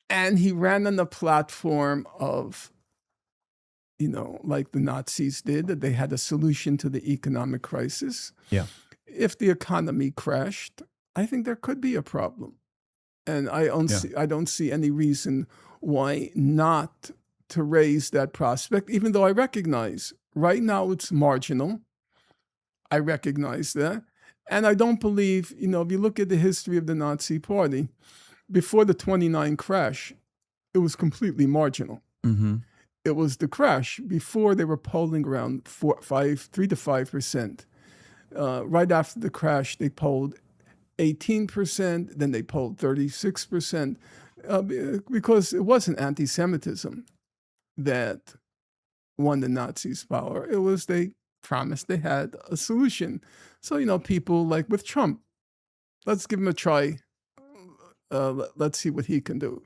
And he ran on the platform of, like the Nazis did, that they had a solution to the economic crisis. Yeah. If the economy crashed, I think there could be a problem. And I don't see any reason why not to raise that prospect, even though I recognize right now it's marginal. I recognize that. And I don't believe, if you look at the history of the Nazi Party, before the 29 crash, it was completely marginal. Mm-hmm. It was the crash before they were polling around 3 to 5%. Right after the crash, they polled 18%, then they polled 36%, because it wasn't anti-Semitism that won the Nazis' power. It was they promised they had a solution. So, people like with Trump, let's give him a try. Let's see what he can do,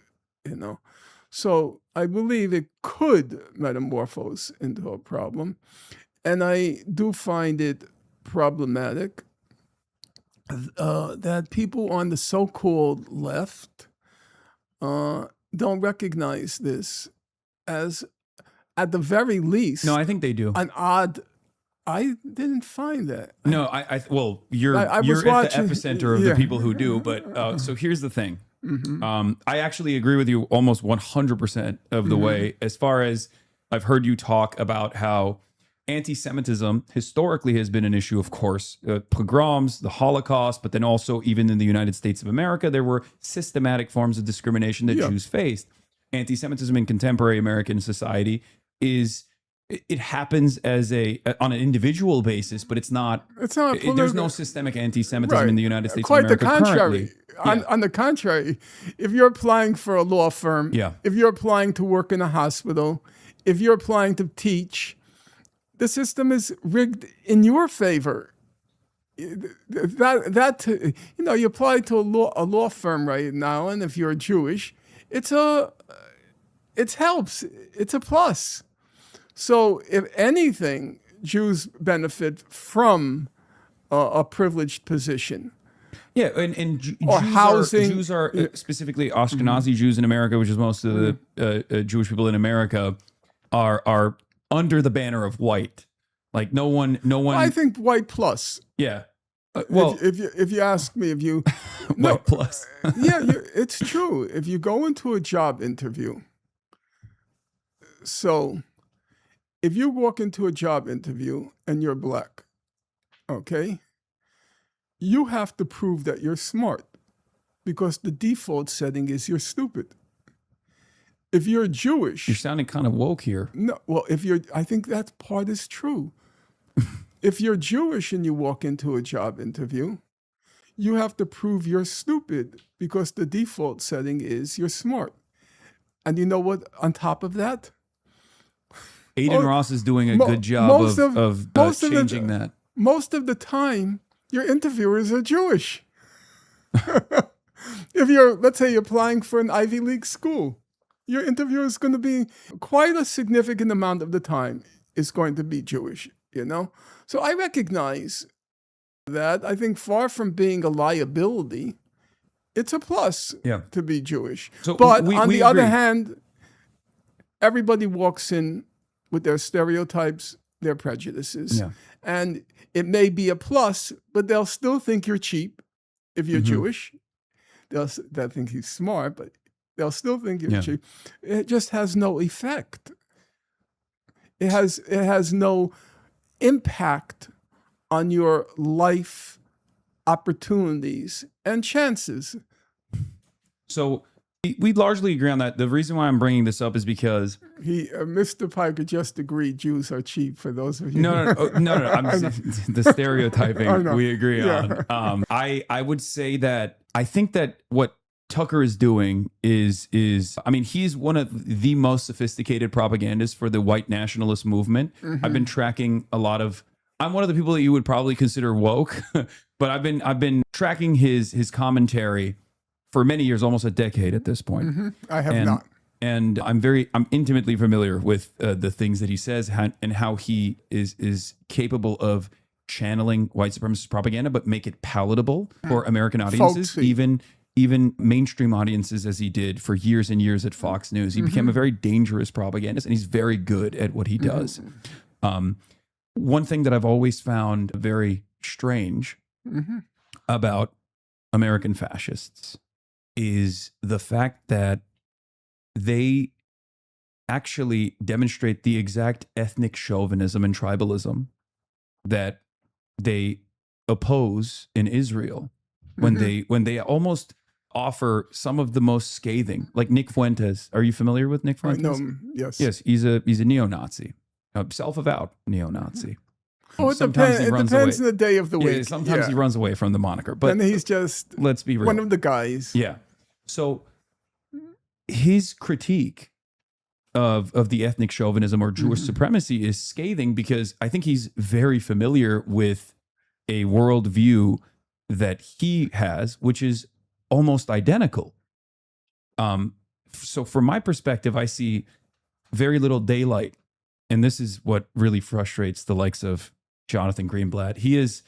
So I believe it could metamorphose into a problem. And I do find it problematic that people on the so-called left don't recognize this as, at the very least, No, I think they do. an odd. I didn't find that. No, well, you're at watching- the epicenter of the people who do. But so here's the thing. I actually agree with you almost 100% of the way, as far as I've heard you talk about how anti-Semitism historically has been an issue, of course, pogroms, the Holocaust, but then also even in the United States of America, there were systematic forms of discrimination that Jews faced. Anti-Semitism in contemporary American society it happens as on an individual basis, but it's not. There's no systemic anti-Semitism in the United States Quite of America the contrary. currently. On the contrary, if you're applying for a law firm, Yeah. if you're applying to work in a hospital, if you're applying to teach, the system is rigged in your favor. You apply to a law firm right now, and if you're Jewish, it helps. It's a plus. So if anything, Jews benefit from a privileged position. Yeah, and Or housing. Jews are specifically Ashkenazi Jews in America, which is most of the Jewish people in America, are under the banner of white. Like no one. I think white plus. Yeah. Well, if you ask me, white plus. it's true. If you go into a job interview, so if you walk into a job interview and you're black, okay, you have to prove that you're smart, because the default setting is you're stupid. If you're Jewish, You're sounding kind of woke here. no, well, I think that part is true. If you're Jewish and you walk into a job interview, you have to prove you're stupid, because the default setting is you're smart. And you know what? On top of that, Aiden Ross is doing a good job of changing that. Most of the time, your interviewers are Jewish. If let's say you're applying for an Ivy League school, your interviewer is going to be quite a significant amount of the time is going to be Jewish, So I recognize that. I think far from being a liability, it's a plus to be Jewish. So but we on the other agree. hand, everybody walks in with their stereotypes, their prejudices. Yeah. And it may be a plus, but they'll still think you're cheap if you're Jewish. They'll think he's smart, but they'll still think you're cheap. It just has no effect. It has no impact on your life opportunities and chances. So we largely agree on that. The reason why I'm bringing this up is because Mr. Piker just agreed Jews are cheap, for those of you. No. The stereotyping we agree on. I would say that I think that what Tucker is doing is he's one of the most sophisticated propagandists for the white nationalist movement. I've been tracking a lot of. I'm one of the people that you would probably consider woke, but I've been tracking his commentary for many years, almost a decade at this point. I have not. And I'm intimately familiar with the things that he says and how he is capable of channeling white supremacist propaganda, but make it palatable for American audiences, Folksy. even mainstream audiences, as he did for years and years at Fox News. He became a very dangerous propagandist, and he's very good at what he does. One thing that I've always found very strange about American fascists is the fact that they actually demonstrate the exact ethnic chauvinism and tribalism that they oppose in Israel when they almost offer some of the most scathing, like Nick Fuentes. Are you familiar with Nick I Fuentes? know him, yes. Yes, he's a neo-Nazi, a self-avowed neo-Nazi. Oh, it depends on the day of the week. Yeah, sometimes he runs away from the moniker, but then he's just let's be real. one of the guys. Yeah. So his critique of the ethnic chauvinism or Jewish supremacy is scathing because I think he's very familiar with a worldview that he has, which is almost identical. So from my perspective, I see very little daylight. And this is what really frustrates the likes of Jonathan Greenblatt. He is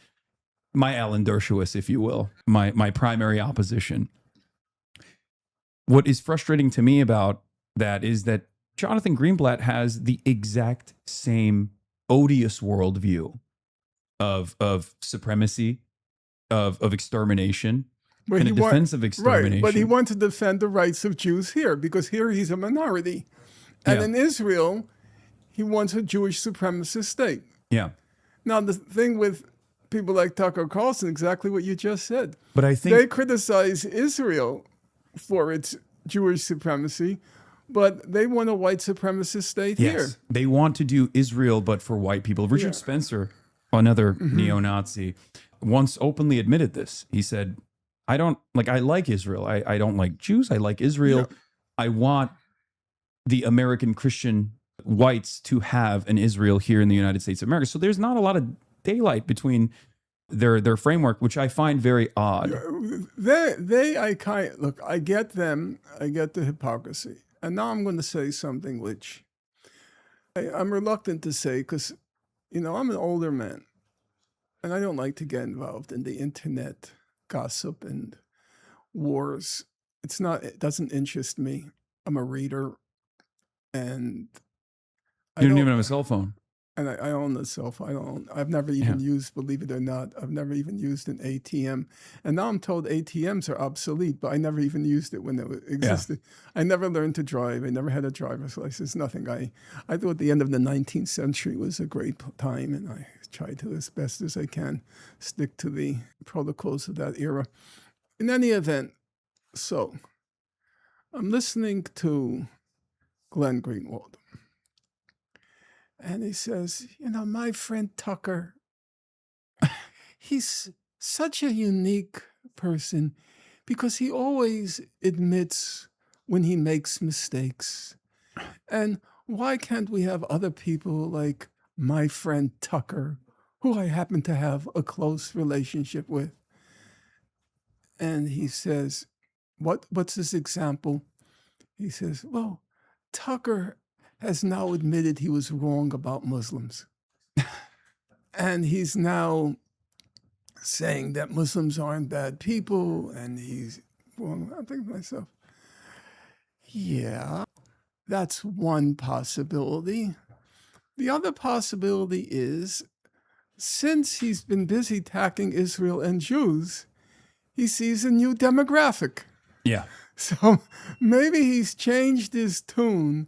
my Alan Dershowitz, if you will, my primary opposition. What is frustrating to me about that is that Jonathan Greenblatt has the exact same odious worldview of supremacy, of extermination, and a defense of extermination. Right, but he wants to defend the rights of Jews here because here he's a minority. And in Israel, he wants a Jewish supremacist state. Yeah. Now, the thing with people like Tucker Carlson, exactly what you just said. But I think they criticize Israel for its Jewish supremacy, but they want a white supremacist state here. They want to do Israel, but for white people. Richard Spencer, another neo-Nazi, once openly admitted this. He said, I like Israel. I don't like Jews. I like Israel. Yeah. I want the American Christian whites to have an Israel here in the United States of America. So there's not a lot of daylight between their framework, which I find very odd. I get them. I get the hypocrisy. And now I'm going to say something which I'm reluctant to say because, I'm an older man and I don't like to get involved in the internet gossip and wars. It doesn't interest me. I'm a reader and you don't even have a cell phone. And I own a cell phone. I've never even used, believe it or not, I've never even used an ATM. And now I'm told ATMs are obsolete, but I never even used it when it existed. I never learned to drive. I never had a driver's license, nothing. I thought the end of the 19th century was a great time, and I tried to, as best as I can, stick to the protocols of that era. In any event, so I'm listening to Glenn Greenwald. And he says, my friend Tucker, he's such a unique person because he always admits when he makes mistakes. And why can't we have other people like my friend Tucker, who I happen to have a close relationship with? And he says, what's his example? He says, well, Tucker has now admitted he was wrong about Muslims. And he's now saying that Muslims aren't bad people, and he's wrong. I think to myself, yeah, that's one possibility. The other possibility is, since he's been busy attacking Israel and Jews, he sees a new demographic. Yeah. So maybe he's changed his tune,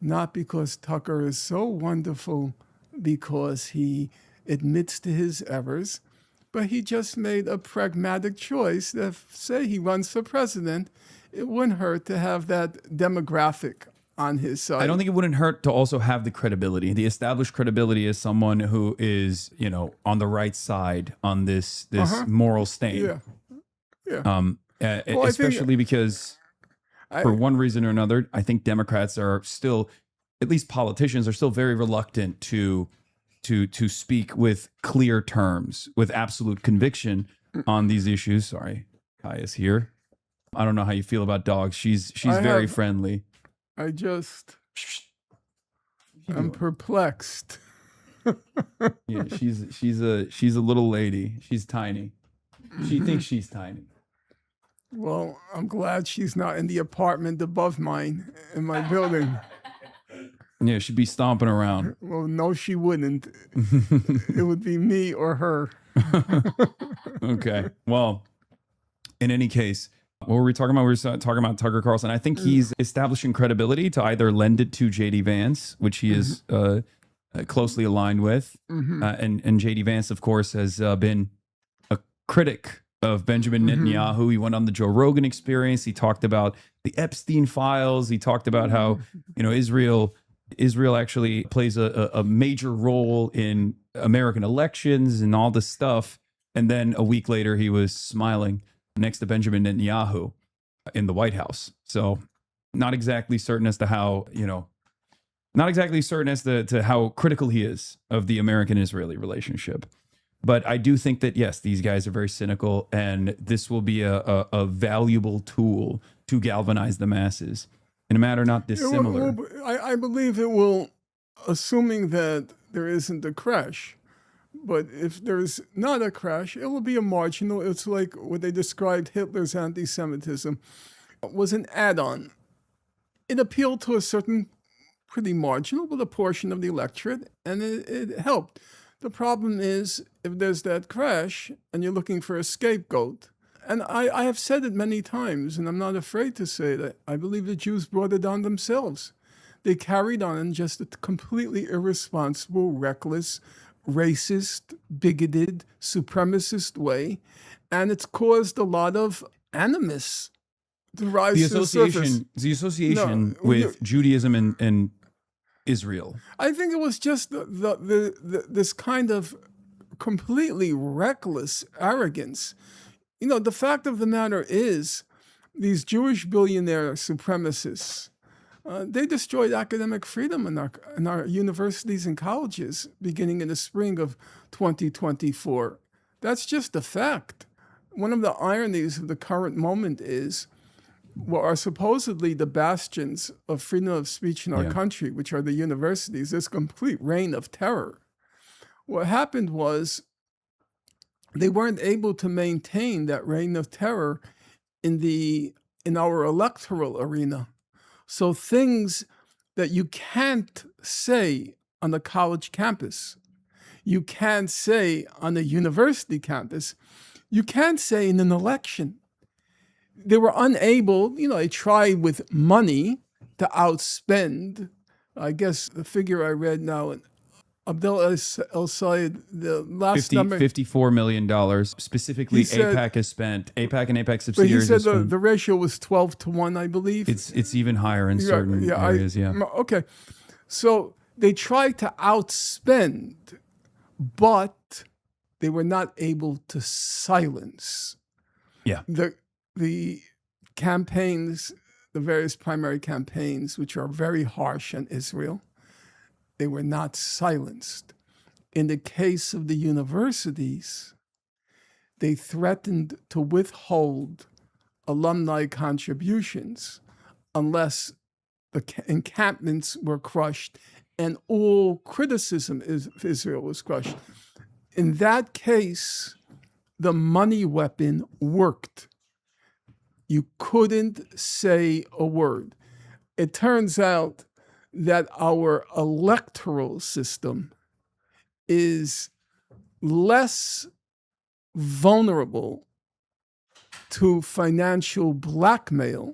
not because Tucker is so wonderful, because he admits to his errors, but he just made a pragmatic choice that, say he runs for president, it wouldn't hurt to have that demographic on his side. I don't think it wouldn't hurt to also have the credibility, the established credibility as someone who is, on the right side on this moral stain. Especially because for one reason or another, I think Democrats are still, at least politicians are still very reluctant to speak with clear terms, with absolute conviction on these issues. Sorry, Kai is here. I don't know how you feel about dogs. She's very friendly. I'm perplexed. Yeah, she's a little lady. She's tiny. She thinks she's tiny. Well, I'm glad she's not in the apartment above mine in my building. Yeah, she'd be stomping around. Well, no, she wouldn't. It would be me or her. Okay. Well, in any case, What were we talking about? We were talking about Tucker Carlson. I think he's establishing credibility to either lend it to J.D. Vance, which he is closely aligned with. And J.D. Vance, of course, has been a critic of Benjamin Netanyahu. He went on the Joe Rogan Experience. He talked about the Epstein files. He talked about how, Israel actually plays a major role in American elections and all this stuff. And then a week later, he was smiling next to Benjamin Netanyahu in the White House. So not exactly certain as to how, not exactly certain as to how critical he is of the American-Israeli relationship. But I do think that, yes, these guys are very cynical, and this will be a valuable tool to galvanize the masses in a manner not dissimilar. I believe it will, assuming that there isn't a crash. But if there's not a crash, it will be a marginal. It's like what they described Hitler's anti-Semitism was an add-on. It appealed to a certain pretty marginal, but a portion of the electorate, and it helped. The problem is if there's that crash and you're looking for a scapegoat, and I have said it many times, and I'm not afraid to say that, I believe the Jews brought it on themselves. They carried on in just a completely irresponsible, reckless, racist, bigoted, supremacist way, and it's caused a lot of animus to rise to the surface. The association with Judaism and Israel. I think it was just this kind of completely reckless arrogance. The fact of the matter is, these Jewish billionaire supremacists, they destroyed academic freedom in our universities and colleges beginning in the spring of 2024. That's just a fact. One of the ironies of the current moment is what are supposedly the bastions of freedom of speech in our country, which are the universities, this complete reign of terror. What happened was they weren't able to maintain that reign of terror in our electoral arena. So things that you can't say on a college campus, you can't say on a university campus, you can't say in an election. They were unable, they tried with money to outspend. I guess the figure I read now, Abdel El-Sayed, the last number. $54 million, specifically APAC has spent, APAC and APAC subsidiaries. But he said the ratio was 12-1, I believe. It's even higher in certain areas, Okay. So they tried to outspend, but they were not able to silence the campaigns, the various primary campaigns, which are very harsh on Israel. They were not silenced. In the case of the universities, they threatened to withhold alumni contributions unless the encampments were crushed and all criticism of Israel was crushed. In that case, the money weapon worked. You couldn't say a word. It turns out that our electoral system is less vulnerable to financial blackmail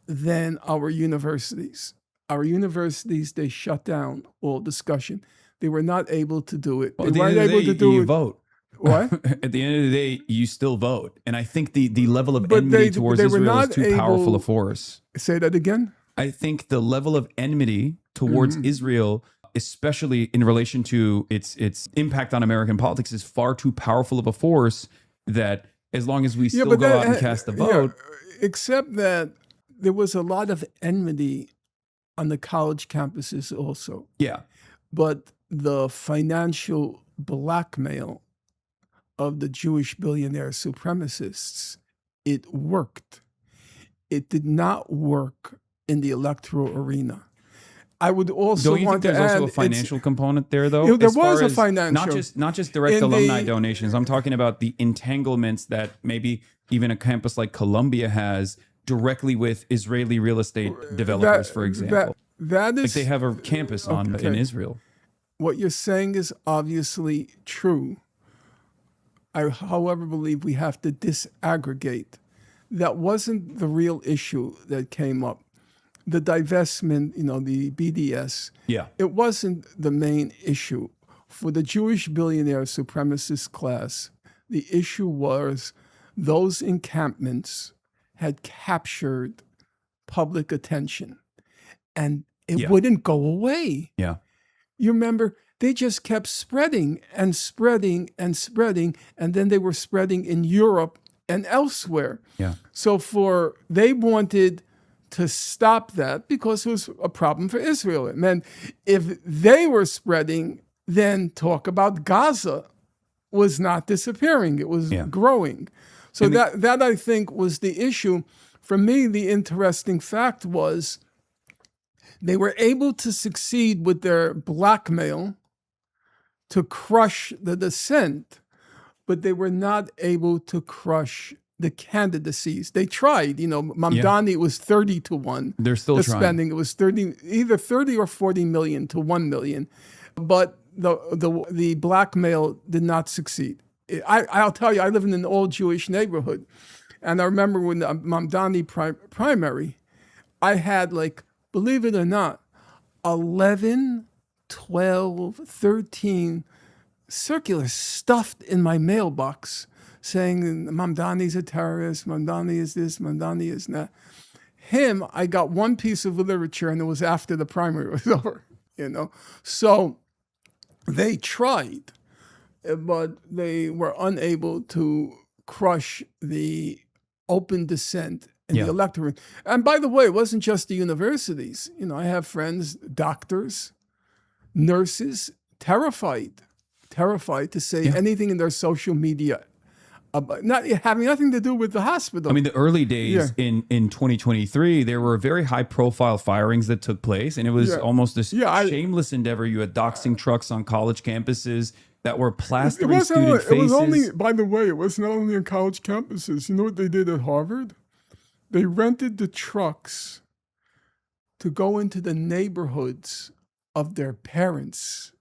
than our universities. Our universities, they shut down all discussion. They were not able to do it. They weren't able to do it. Vote. What? At the end of the day, you still vote. And I think the level of enmity towards Israel is too powerful a force. Say that again? I think the level of enmity towards Israel, especially in relation to its impact on American politics, is far too powerful of a force that as long as we still go out and cast a vote. Except that there was a lot of enmity on the college campuses also. Yeah. But the financial blackmail of the Jewish billionaire supremacists, it worked. It did not work in the electoral arena. I would also Don't you want think to there's add, also a financial component there, though? There was a financial. Not just direct alumni donations. I'm talking about the entanglements that maybe even a campus like Columbia has directly with Israeli real estate developers, for example. That is, like they have a campus in Israel. What you're saying is obviously true. I, however, believe we have to disaggregate that wasn't the real issue that came up. The divestment, the BDS, Yeah. it wasn't the main issue. For the Jewish billionaire supremacist class, the issue was those encampments had captured public attention, and it wouldn't go away. Yeah. You remember, they just kept spreading and spreading and spreading, and then they were spreading in Europe and elsewhere. Yeah. So they wanted to stop that because it was a problem for Israel. It meant if they were spreading, then talk about Gaza was not disappearing. It was growing. So that I think was the issue. For me, the interesting fact was they were able to succeed with their blackmail to crush the dissent, but they were not able to crush the candidacies. They tried, Mamdani was 30 to 1. They're still the trying. Spending. It was either 30 or 40 million to 1 million. But the blackmail did not succeed. I'll tell you, I live in an old Jewish neighborhood. And I remember when the Mamdani primary, I had, believe it or not, 11, 12, 13 circulars stuffed in my mailbox saying Mamdani's a terrorist, Mamdani is this, Mamdani is that. Him, I got one piece of literature, and it was after the primary was over, So they tried, but they were unable to crush the open dissent in the electorate. And by the way, it wasn't just the universities. I have friends, doctors, nurses, terrified to say anything in their social media about not having nothing to do with the hospital. I mean, the early days in 2023, there were very high profile firings that took place, and it was almost this shameless endeavor. You had doxing trucks on college campuses that were plastering student faces. It was only, by the way, it was not only on college campuses. You know what they did at Harvard? They rented the trucks to go into the neighborhoods of their parents.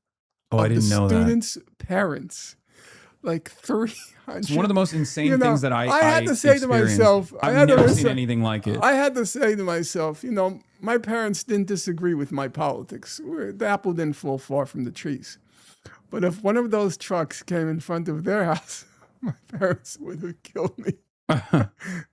Oh, I didn't know that. The students' parents. 300. It's one of the most insane things that I had to say to myself, I've never seen anything like it. I had to say to myself, my parents didn't disagree with my politics. The apple didn't fall far from the trees. But if one of those trucks came in front of their house, my parents would have killed me.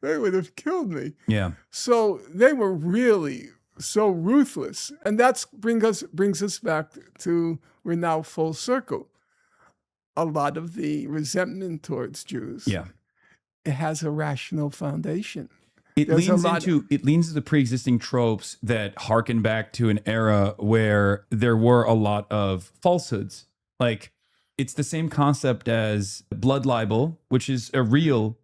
They would have killed me. Yeah. So they were really so ruthless. And that brings us back to, we're now full circle. A lot of the resentment towards Jews, it has a rational foundation. It leans into the pre-existing tropes that harken back to an era where there were a lot of falsehoods. It's the same concept as blood libel, which is a real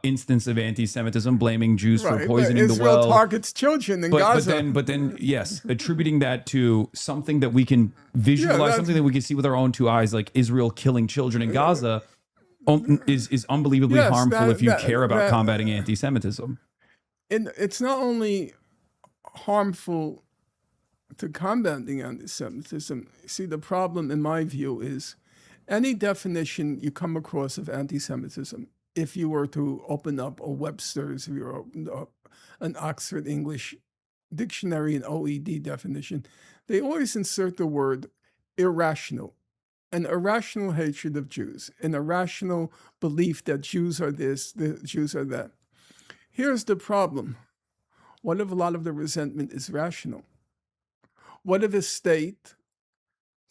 instance of anti-Semitism, blaming Jews for poisoning the well. Israel targets children in Gaza. But then, yes, attributing that to something that we can visualize, something that we can see with our own two eyes, like Israel killing children in Gaza, is unbelievably harmful if you care about combating anti-Semitism. And it's not only harmful to combating anti-Semitism. See, the problem, in my view, is any definition you come across of anti-Semitism, if you were to open up a Webster's, if you were to open up an Oxford English Dictionary and OED definition, they always insert the word irrational, an irrational hatred of Jews, an irrational belief that Jews are this, the Jews are that. Here's the problem. What if a lot of the resentment is rational? What if a state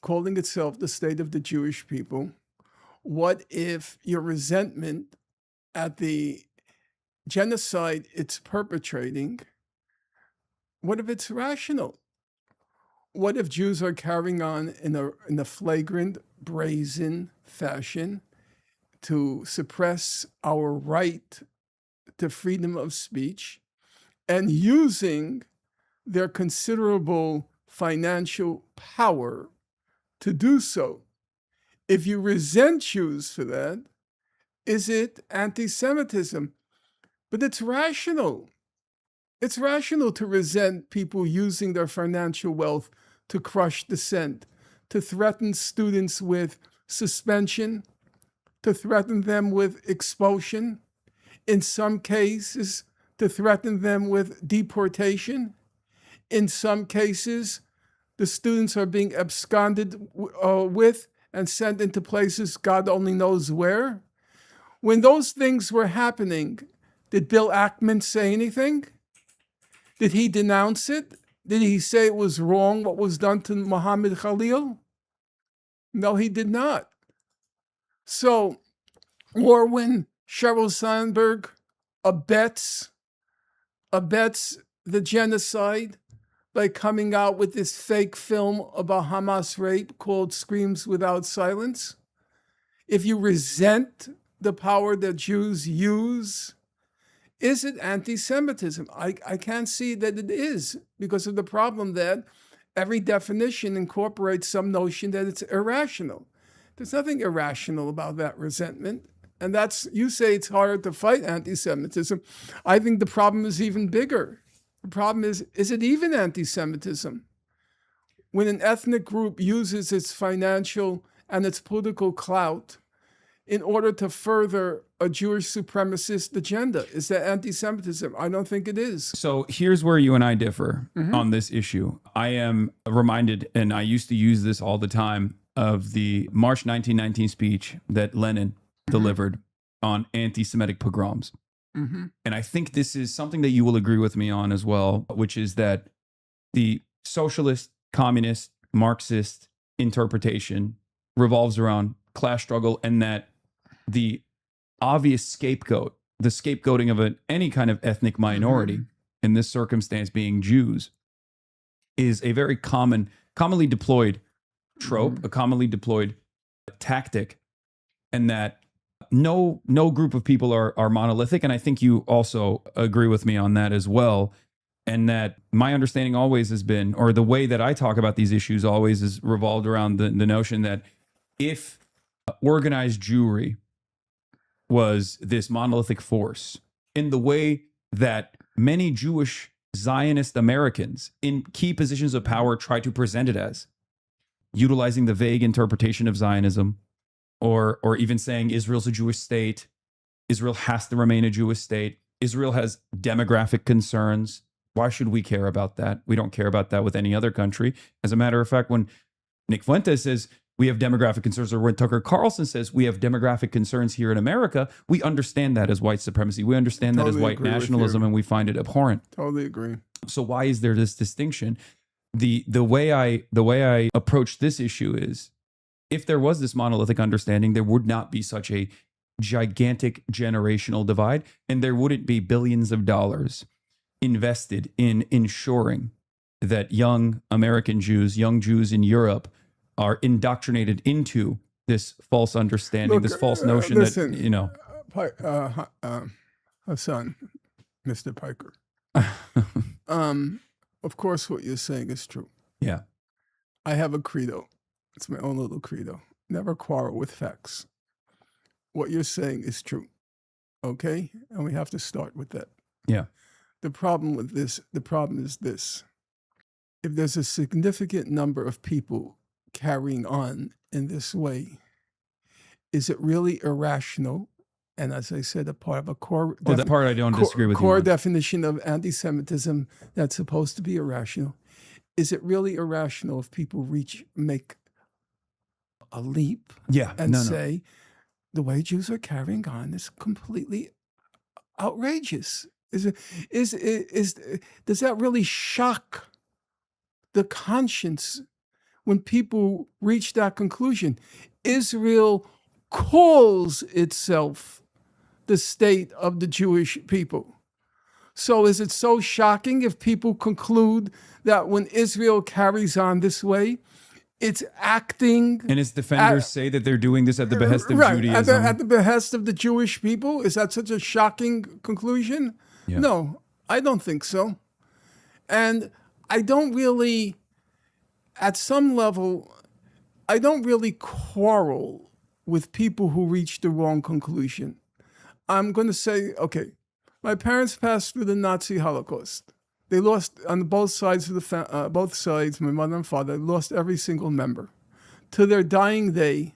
calling itself the state of the Jewish people, what if your resentment at the genocide it's perpetrating, what if it's rational? What if Jews are carrying on in a flagrant, brazen fashion to suppress our right to freedom of speech and using their considerable financial power to do so? If you resent Jews for that, is it anti-Semitism? But it's rational. It's rational to resent people using their financial wealth to crush dissent, to threaten students with suspension, to threaten them with expulsion, in some cases to threaten them with deportation. In some cases, the students are being absconded with and sent into places God only knows where. When those things were happening, did Bill Ackman say anything? Did he denounce it? Did he say it was wrong what was done to Muhammad Khalil? No, he did not. So, or when Sheryl Sandberg abets the genocide by coming out with this fake film about Hamas rape called Screams Without Silence. If you resent the power that Jews use, is it anti-Semitism? I can't see that it is, because of the problem that every definition incorporates some notion that it's irrational. There's nothing irrational about that resentment. And that's, you say it's harder to fight anti-Semitism. I think the problem is even bigger. The problem is it even anti-Semitism? When an ethnic group uses its financial and its political clout in order to further a Jewish supremacist agenda, is that anti-Semitism? I don't think it is. So here's where you and I differ on this issue. I am reminded, and I used to use this all the time, of the March 1919 speech that Lenin delivered on anti-Semitic pogroms. And I think this is something that you will agree with me on as well, which is that the socialist, communist, Marxist interpretation revolves around class struggle, and that the obvious scapegoat, the scapegoating of any kind of ethnic minority, in this circumstance being Jews, is a very commonly deployed trope, a commonly deployed tactic, and that no group of people are monolithic. And I think you also agree with me on that as well. And that my understanding always has been, or the way that I talk about these issues always is revolved around the notion that if organized Jewry was this monolithic force, in the way that many Jewish Zionist Americans in key positions of power try to present it as, utilizing the vague interpretation of Zionism, or even saying Israel's a Jewish state, Israel has to remain a Jewish state, Israel has demographic concerns. Why should we care about that? We don't care about that with any other country. As a matter of fact, when Nick Fuentes says we have demographic concerns, or when Tucker Carlson says we have demographic concerns here in America, we understand that as white supremacy. We understand that as white nationalism, and we find it abhorrent. Totally agree. So why is there this distinction? The way I approach this issue is, if there was this monolithic understanding, there would not be such a gigantic generational divide, and there wouldn't be billions of dollars invested in ensuring that young American Jews, young Jews in Europe, are indoctrinated into this false understanding, this false notion listen, that, you know. Hasan, Mr. Piker. Of course, what you're saying is true. Yeah. I have a credo. It's my own little credo. Never quarrel with facts. What you're saying is true. Okay? And we have to start with that. Yeah. The problem is this. If there's a significant number of people carrying on in this way, is it really irrational? And as I said, a part of a core... Well, that part I don't disagree with you core on. definition of anti-Semitism that's supposed to be irrational. Is it really irrational if people make a leap and say, the way Jews are carrying on is completely outrageous? Does that really shock the conscience when people reach that conclusion? Israel calls itself the state of the Jewish people. So is it so shocking if people conclude that when Israel carries on this way, it's acting... And its defenders say that they're doing this at the behest of Judaism. At the behest of the Jewish people? Is that such a shocking conclusion? Yeah. No, I don't think so. And I don't really, at some level, I don't really quarrel with people who reach the wrong conclusion. I'm going to say, okay, my parents passed through the Nazi Holocaust. They lost on both sides of both sides, my mother and father, lost every single member. To their dying day,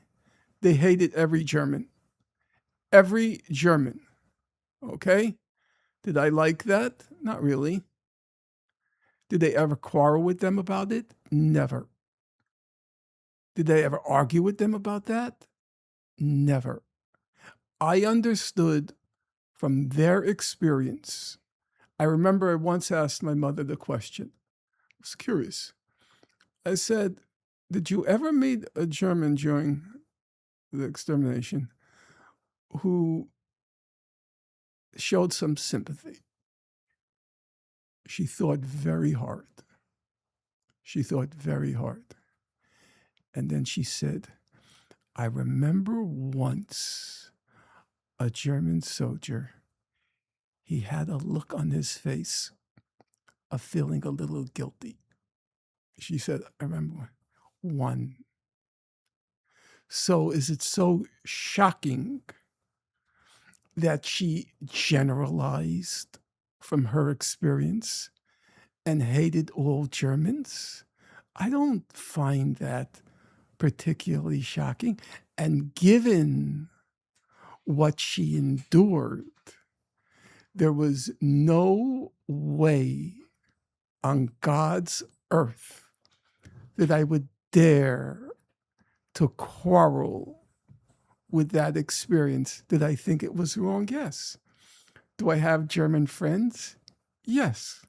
they hated every German. Every German, okay? Did I like that? Not really. Did they ever quarrel with them about it? Never. Did they ever argue with them about that? Never. I understood from their experience. I remember I once asked my mother the question. I was curious. I said, did you ever meet a German during the extermination who showed some sympathy? She thought very hard. She thought very hard. And then she said, I remember once a German soldier, he had a look on his face of feeling a little guilty. She said, I remember one. So is it so shocking that she generalized from her experience and hated all Germans? I don't find that particularly shocking. And given what she endured, there was no way on God's earth that I would dare to quarrel with that experience. Did I think it was wrong? Yes. Do I have German friends? Yes.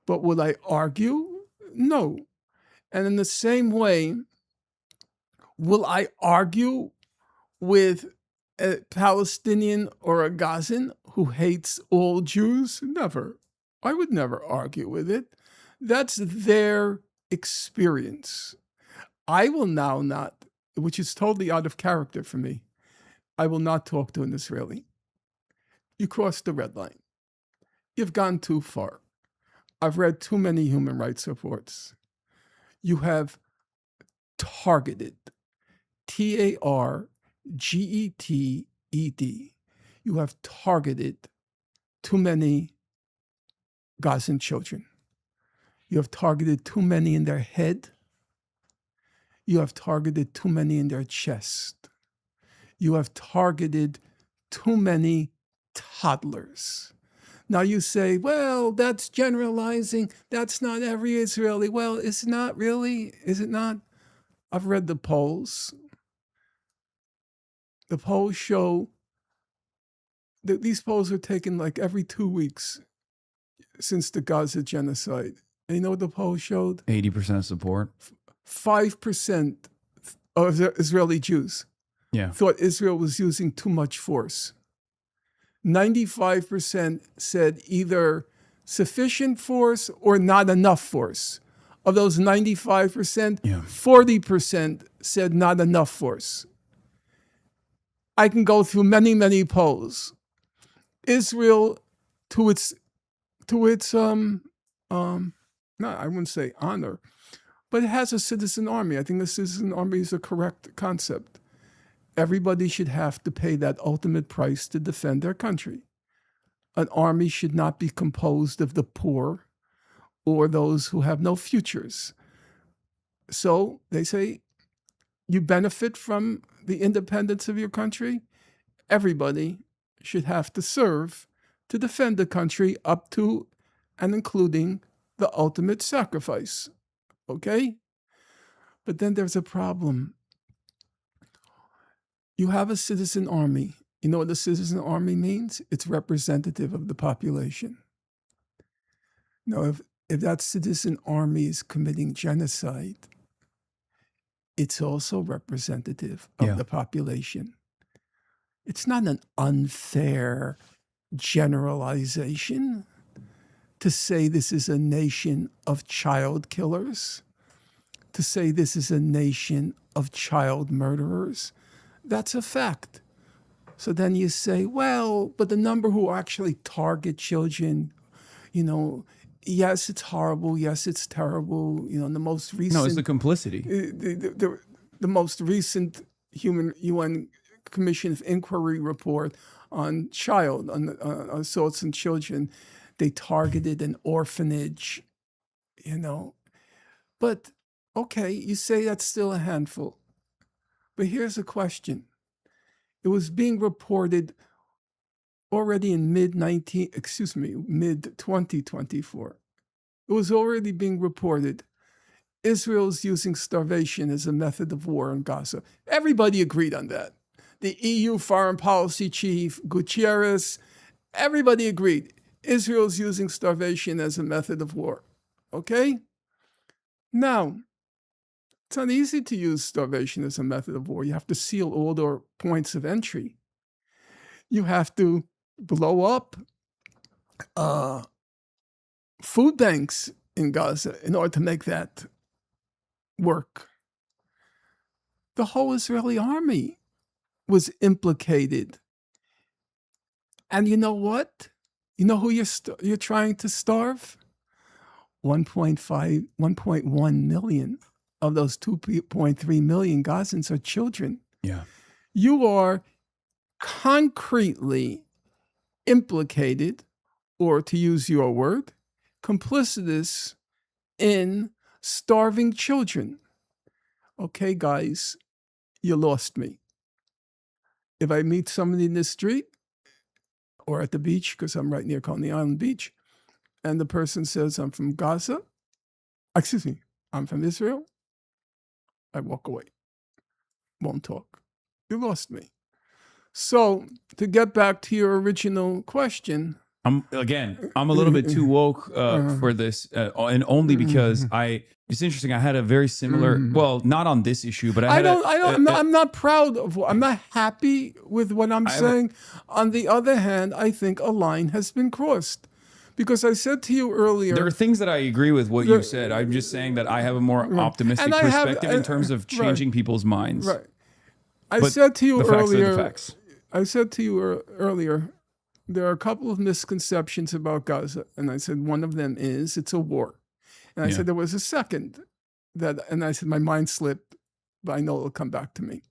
But would I argue? No. And in the same way, will I argue with a Palestinian or a Gazan who hates all Jews? Never. I would never argue with it. That's their experience. I will now not, which is totally out of character for me, I will not talk to an Israeli. You crossed the red line. You've gone too far. I've read too many human rights reports. You have targeted, Targeted. You have targeted too many Gazan children. You have targeted too many in their head. You have targeted too many in their chest. You have targeted too many toddlers. Now you say, well, that's generalizing. That's not every Israeli. Well, it's not really, is it not? I've read the polls. The polls show that these polls are taken like every 2 weeks since the Gaza genocide. And you know what the poll showed? 80% support. 5% of Israeli Jews thought Israel was using too much force. 95% said either sufficient force or not enough force. Of those 95%, 40% said not enough force. I can go through many, many polls. Israel, to its I wouldn't say honor, but it has a citizen army. I think the citizen army is a correct concept. Everybody should have to pay that ultimate price to defend their country. An army should not be composed of the poor or those who have no futures. So they say, you benefit from the independence of your country. Everybody should have to serve to defend the country up to and including the ultimate sacrifice. Okay? But then there's a problem. You have a citizen army. You know what a citizen army means? It's representative of the population. Now, if that citizen army is committing genocide, it's also representative of the population. It's not an unfair generalization to say this is a nation of child killers, to say this is a nation of child murderers. That's a fact. So then you say, well, but the number who actually target children, yes, it's horrible. Yes, it's terrible. The most recent. No, it's the complicity. The most recent UN Commission of Inquiry report on assaults on children, they targeted an orphanage, But, okay, you say that's still a handful. But here's a question. It was being reported already in mid 2024. It was already being reported. Israel's using starvation as a method of war in Gaza. Everybody agreed on that. The EU foreign policy chief, Gutierrez, everybody agreed. Israel's using starvation as a method of war. Okay? Now, it's not easy to use starvation as a method of war. You have to seal all their points of entry. You have to blow up food banks in Gaza in order to make that work. The whole Israeli army was implicated. And you know what? You know who you're trying to starve? 1.1 million of those 2.3 million Gazans are children. Yeah. You are concretely implicated, or to use your word, complicitous in starving children. Okay, guys, you lost me. If I meet somebody in the street or at the beach, because I'm right near Coney Island Beach, and the person says, I'm from Gaza, I'm from Israel, I walk away. Won't talk. You lost me. So to get back to your original question, I'm a little bit too woke for this, and only because it's interesting. I had a very similar, well, not on this issue, but I'm not proud of, I'm not happy with what I'm saying. On the other hand, I think a line has been crossed. Because I said to you earlier, there are things that I agree with what you said. I'm just saying that I have a more optimistic perspective in terms of changing people's minds. Right. I said to you earlier, there are a couple of misconceptions about Gaza. And I said, one of them is it's a war. And I said, there was a second and I said, my mind slipped, but I know it'll come back to me.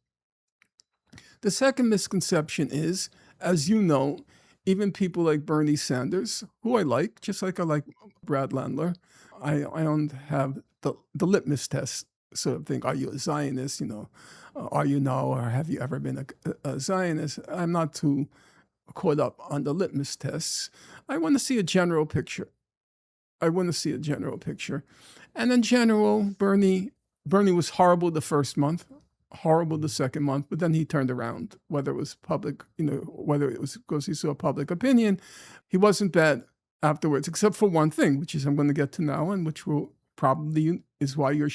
The second misconception is, as you know, even people like Bernie Sanders, who I like, just like I like Brad Landler, I don't have the litmus test sort of thing. Are you a Zionist? Are you now, or have you ever been a Zionist? I'm not too caught up on the litmus tests. I want to see a general picture. And in general, Bernie was horrible the first month, horrible the second month, but then he turned around, whether it was public, whether it was because he saw public opinion. He wasn't bad afterwards, except for one thing, which is I'm going to get to now, and which will probably is why you're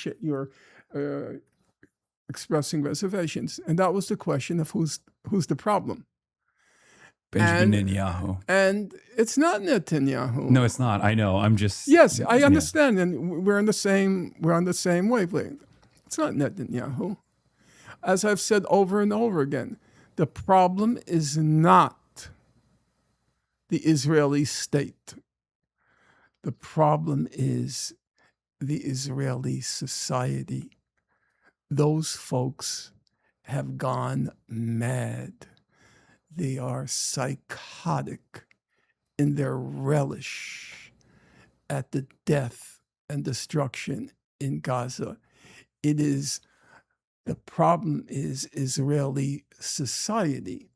expressing reservations. And that was the question of who's the problem. Benjamin Netanyahu. And it's not Netanyahu. No, it's not. I know. I'm just. Yes, I understand. And we're on the same wavelength. It's not Netanyahu. As I've said over and over again, the problem is not the Israeli state. The problem is the Israeli society. Those folks have gone mad. They are psychotic in their relish at the death and destruction in Gaza. The problem is Israeli society.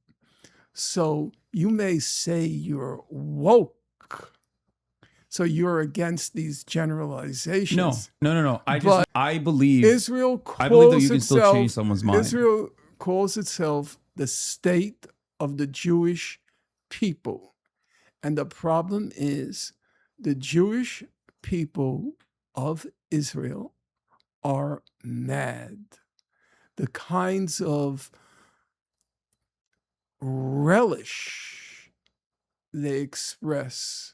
So you may say you're woke, so you're against these generalizations. No. I believe Israel I believe that you can still change someone's mind. Israel calls itself the state of the Jewish people. And the problem is the Jewish people of Israel are mad. The kinds of relish they express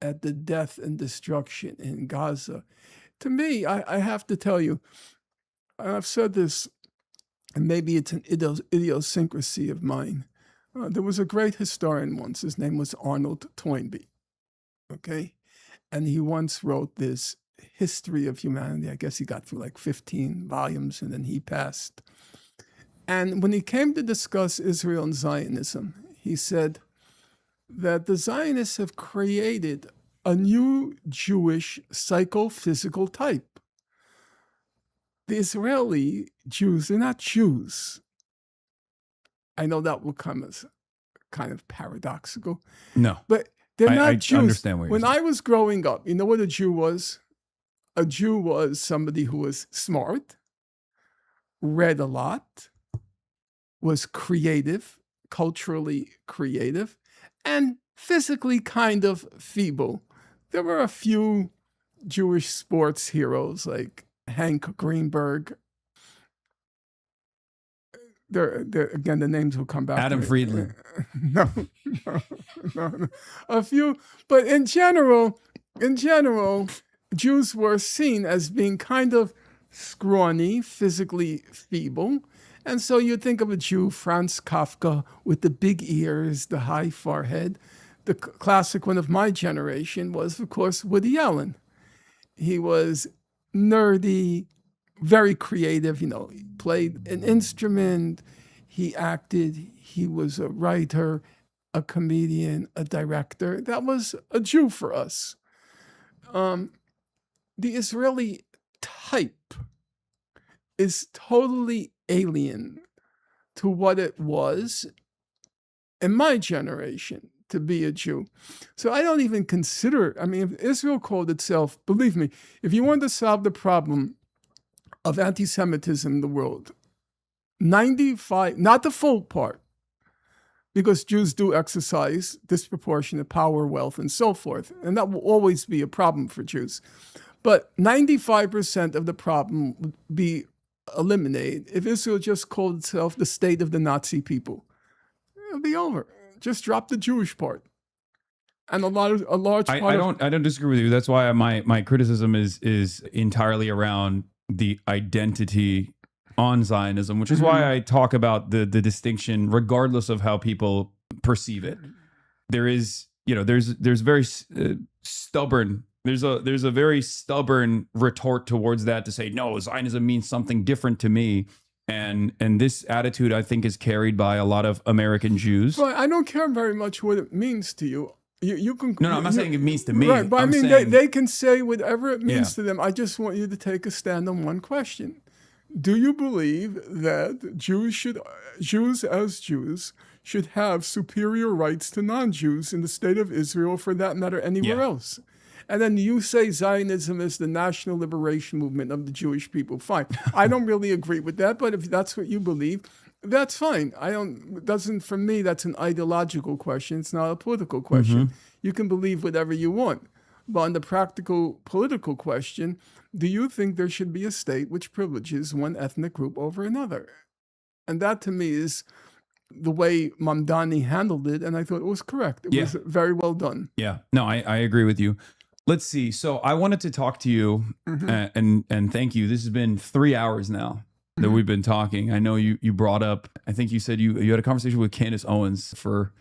at the death and destruction in Gaza. To me, I have to tell you, and I've said this, and maybe it's an idiosyncrasy of mine. There was a great historian once. His name was Arnold Toynbee, okay? And he once wrote this history of humanity. I guess he got through like 15 volumes, and then he passed. And when he came to discuss Israel and Zionism, he said that the Zionists have created a new Jewish psychophysical type. The Israeli Jews, they're not Jews. I know that will come as kind of paradoxical. No, But they're not I Jews. understand what you're When saying. I was growing up, you know what a Jew was? A Jew was somebody who was smart, read a lot, was creative, culturally creative, and physically kind of feeble. There were a few Jewish sports heroes like Hank Greenberg. Again, the names will come back Adam to me. Friedland. No, no. A few, but in general, Jews were seen as being kind of scrawny, physically feeble. And so you think of a Jew, Franz Kafka, with the big ears, the high forehead. The classic one of my generation was, of course, Woody Allen. He was nerdy, very creative, he played an instrument, he acted, he was a writer, a comedian, a director. That was a Jew for us. The Israeli type is totally alien to what it was in my generation to be a Jew. So I don't even consider, if Israel called itself, believe me, if you want to solve the problem of anti-Semitism in the world, 95, not the full part, because Jews do exercise disproportionate power, wealth, and so forth, and that will always be a problem for Jews. But 95% of the problem would be eliminated if Israel just called itself the state of the Nazi people. It'll be over. Just drop the Jewish part. And a large part I don't disagree with you. That's why my criticism is entirely around the identity on Zionism, which is why I talk about the distinction, regardless of how people perceive it. There is, there's very stubborn. There's a very stubborn retort towards that to say, no, Zionism means something different to me. And this attitude, I think, is carried by a lot of American Jews. But I don't care very much what it means to you. You can. No, I'm not saying it means to me. Right, but saying, they can say whatever it means to them. I just want you to take a stand on one question. Do you believe that Jews should have superior rights to non-Jews in the state of Israel, for that matter, anywhere else? And then you say Zionism is the national liberation movement of the Jewish people. Fine. I don't really agree with that, but if that's what you believe, that's fine. For me, that's an ideological question. It's not a political question. You can believe whatever you want. But on the practical political question, do you think there should be a state which privileges one ethnic group over another? And that, to me, is the way Mamdani handled it, and I thought it was correct. It was very well done. Yeah. No, I agree with you. Let's see. So I wanted to talk to you, and thank you. This has been 3 hours now that we've been talking. I know you brought up, I think you said you had a conversation with Candace Owens for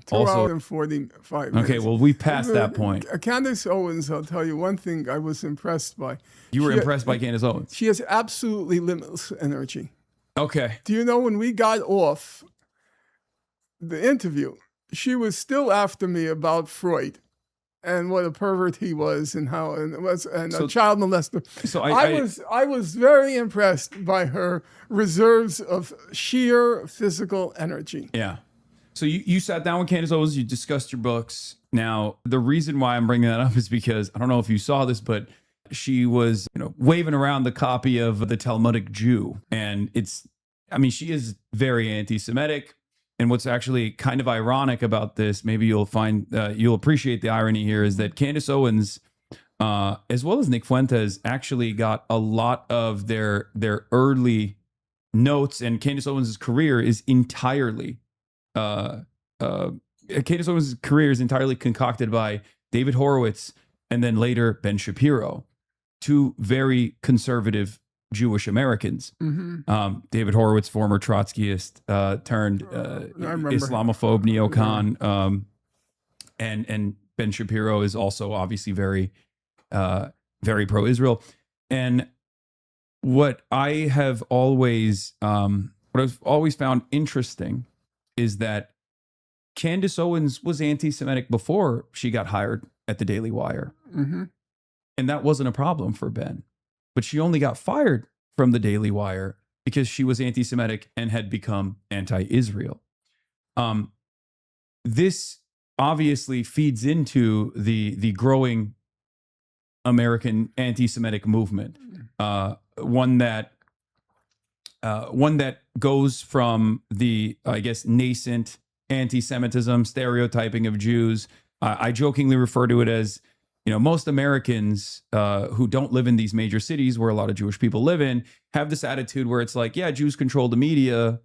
2 hours and 45 minutes. Okay, well, we passed that point. Candace Owens, I'll tell you one thing I was impressed by. You were impressed by Candace Owens? She has absolutely limitless energy. Okay. Do you know, when we got off the interview, she was still after me about Freud and what a pervert he was, and how a child molester. So I was very impressed by her reserves of sheer physical energy. Yeah. So you sat down with Candace Owens, you discussed your books. Now, the reason why I'm bringing that up is because, I don't know if you saw this, but she was, waving around the copy of The Talmudic Jew. And she is very anti-Semitic. And what's actually kind of ironic about this, maybe you'll appreciate the irony here, is that Candace Owens, as well as Nick Fuentes, actually got a lot of their early notes, and Candace Owens' career is entirely Candace Owens' career is entirely concocted by David Horowitz and then later Ben Shapiro, two very conservative Jewish Americans. David Horowitz, former Trotskyist, turned Islamophobe neocon, and Ben Shapiro is also obviously very pro-Israel. And what I've always found interesting is that Candace Owens was anti-Semitic before she got hired at the Daily Wire. And that wasn't a problem for Ben. But she only got fired from the Daily Wire because she was anti-Semitic and had become anti-Israel. this obviously feeds into the growing American anti-Semitic movement, one that goes from the, I guess, nascent anti-Semitism, stereotyping of Jews. I jokingly refer to it as, most Americans who don't live in these major cities where a lot of Jewish people live in have this attitude where it's like, yeah, Jews control the media,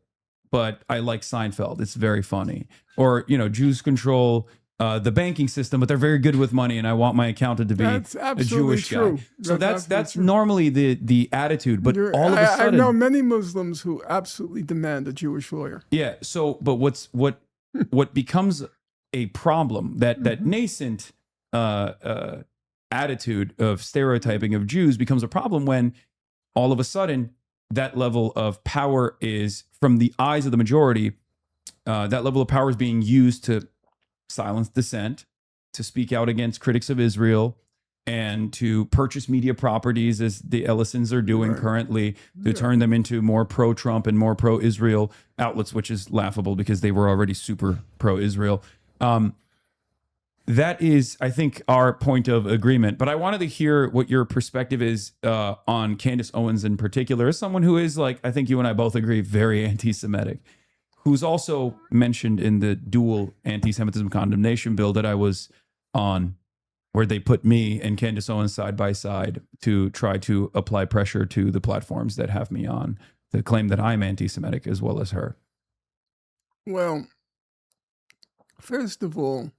but I like Seinfeld. It's very funny. Or, Jews control the banking system, but they're very good with money, and I want my accountant to be a Jewish true. guy. So that's true. normally the attitude, but all of a sudden, I know many Muslims who absolutely demand a Jewish lawyer. yeah. So, but what becomes a problem, that nascent attitude of stereotyping of Jews becomes a problem when all of a sudden that level of power is, from the eyes of the majority, that level of power is being used to silence dissent, to speak out against critics of Israel, and to purchase media properties, as the Ellisons are doing currently, to turn them into more pro-Trump and more pro-Israel outlets, which is laughable because they were already super pro-Israel. That is, I think, our point of agreement. But I wanted to hear what your perspective is on Candace Owens in particular, as someone who is, like, I think you and I both agree, very anti-Semitic, who's also mentioned in the dual anti-Semitism condemnation bill that I was on, where they put me and Candace Owens side by side to try to apply pressure to the platforms that have me on to claim that I'm anti-Semitic as well as her. Well, first of all,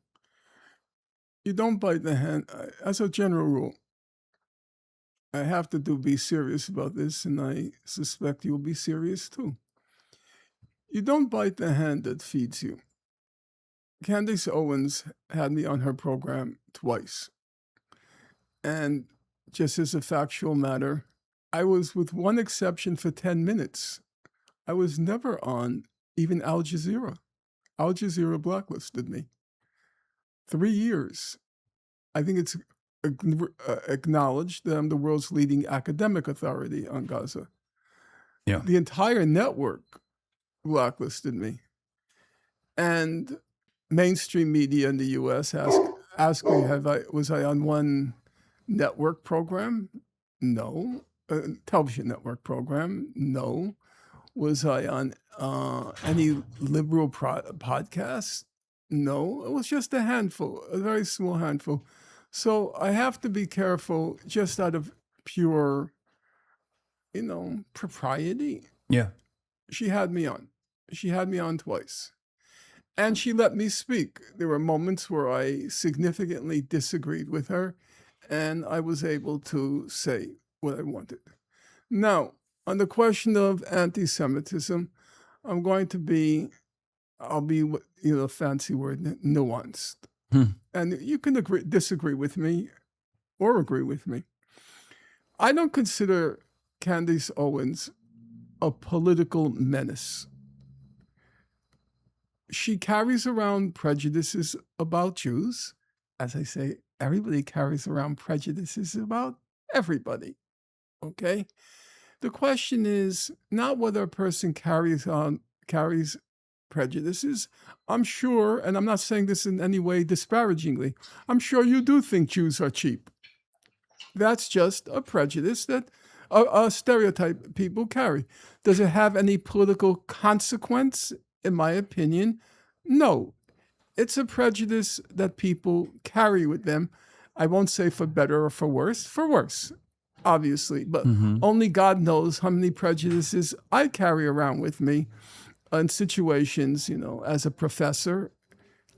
you don't bite the hand. As a general rule, I have to be serious about this, and I suspect you'll be serious too. You don't bite the hand that feeds you. Candace Owens had me on her program twice. And just as a factual matter, I was, with one exception, for 10 minutes. I was never on even Al Jazeera. Al Jazeera blacklisted me. 3 years. I think it's acknowledged that I'm the world's leading academic authority on Gaza. Yeah. The entire network blacklisted me. And mainstream media in the U.S. asked me, was I on one network program? No. Television network program? No. Was I on any liberal podcast? No. It was just a handful, a very small handful. So I have to be careful, just out of pure, propriety. Yeah. She had me on. She had me on twice. And she let me speak. There were moments where I significantly disagreed with her, and I was able to say what I wanted. Now, on the question of anti-Semitism, I'll be, a fancy word, nuanced. And you can disagree with me or agree with me. I don't consider Candace Owens a political menace. She carries around prejudices about Jews. As I say, everybody carries around prejudices about everybody. Okay? The question is not whether a person carries prejudices. I'm sure, and I'm not saying this in any way disparagingly, I'm sure you do think Jews are cheap. That's just a prejudice that a stereotype people carry. Does it have any political consequence? In my opinion, no. It's a prejudice that people carry with them. I won't say for better or for worse, obviously, but only God knows how many prejudices I carry around with me in situations, as a professor,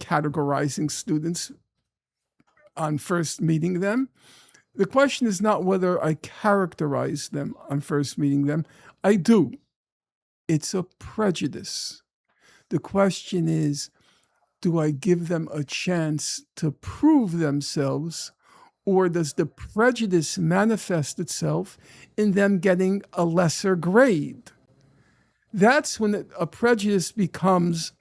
categorizing students on first meeting them. The question is not whether I characterize them on first meeting them. I do. It's a prejudice. The question is, do I give them a chance to prove themselves, or does the prejudice manifest itself in them getting a lesser grade? That's when a prejudice becomes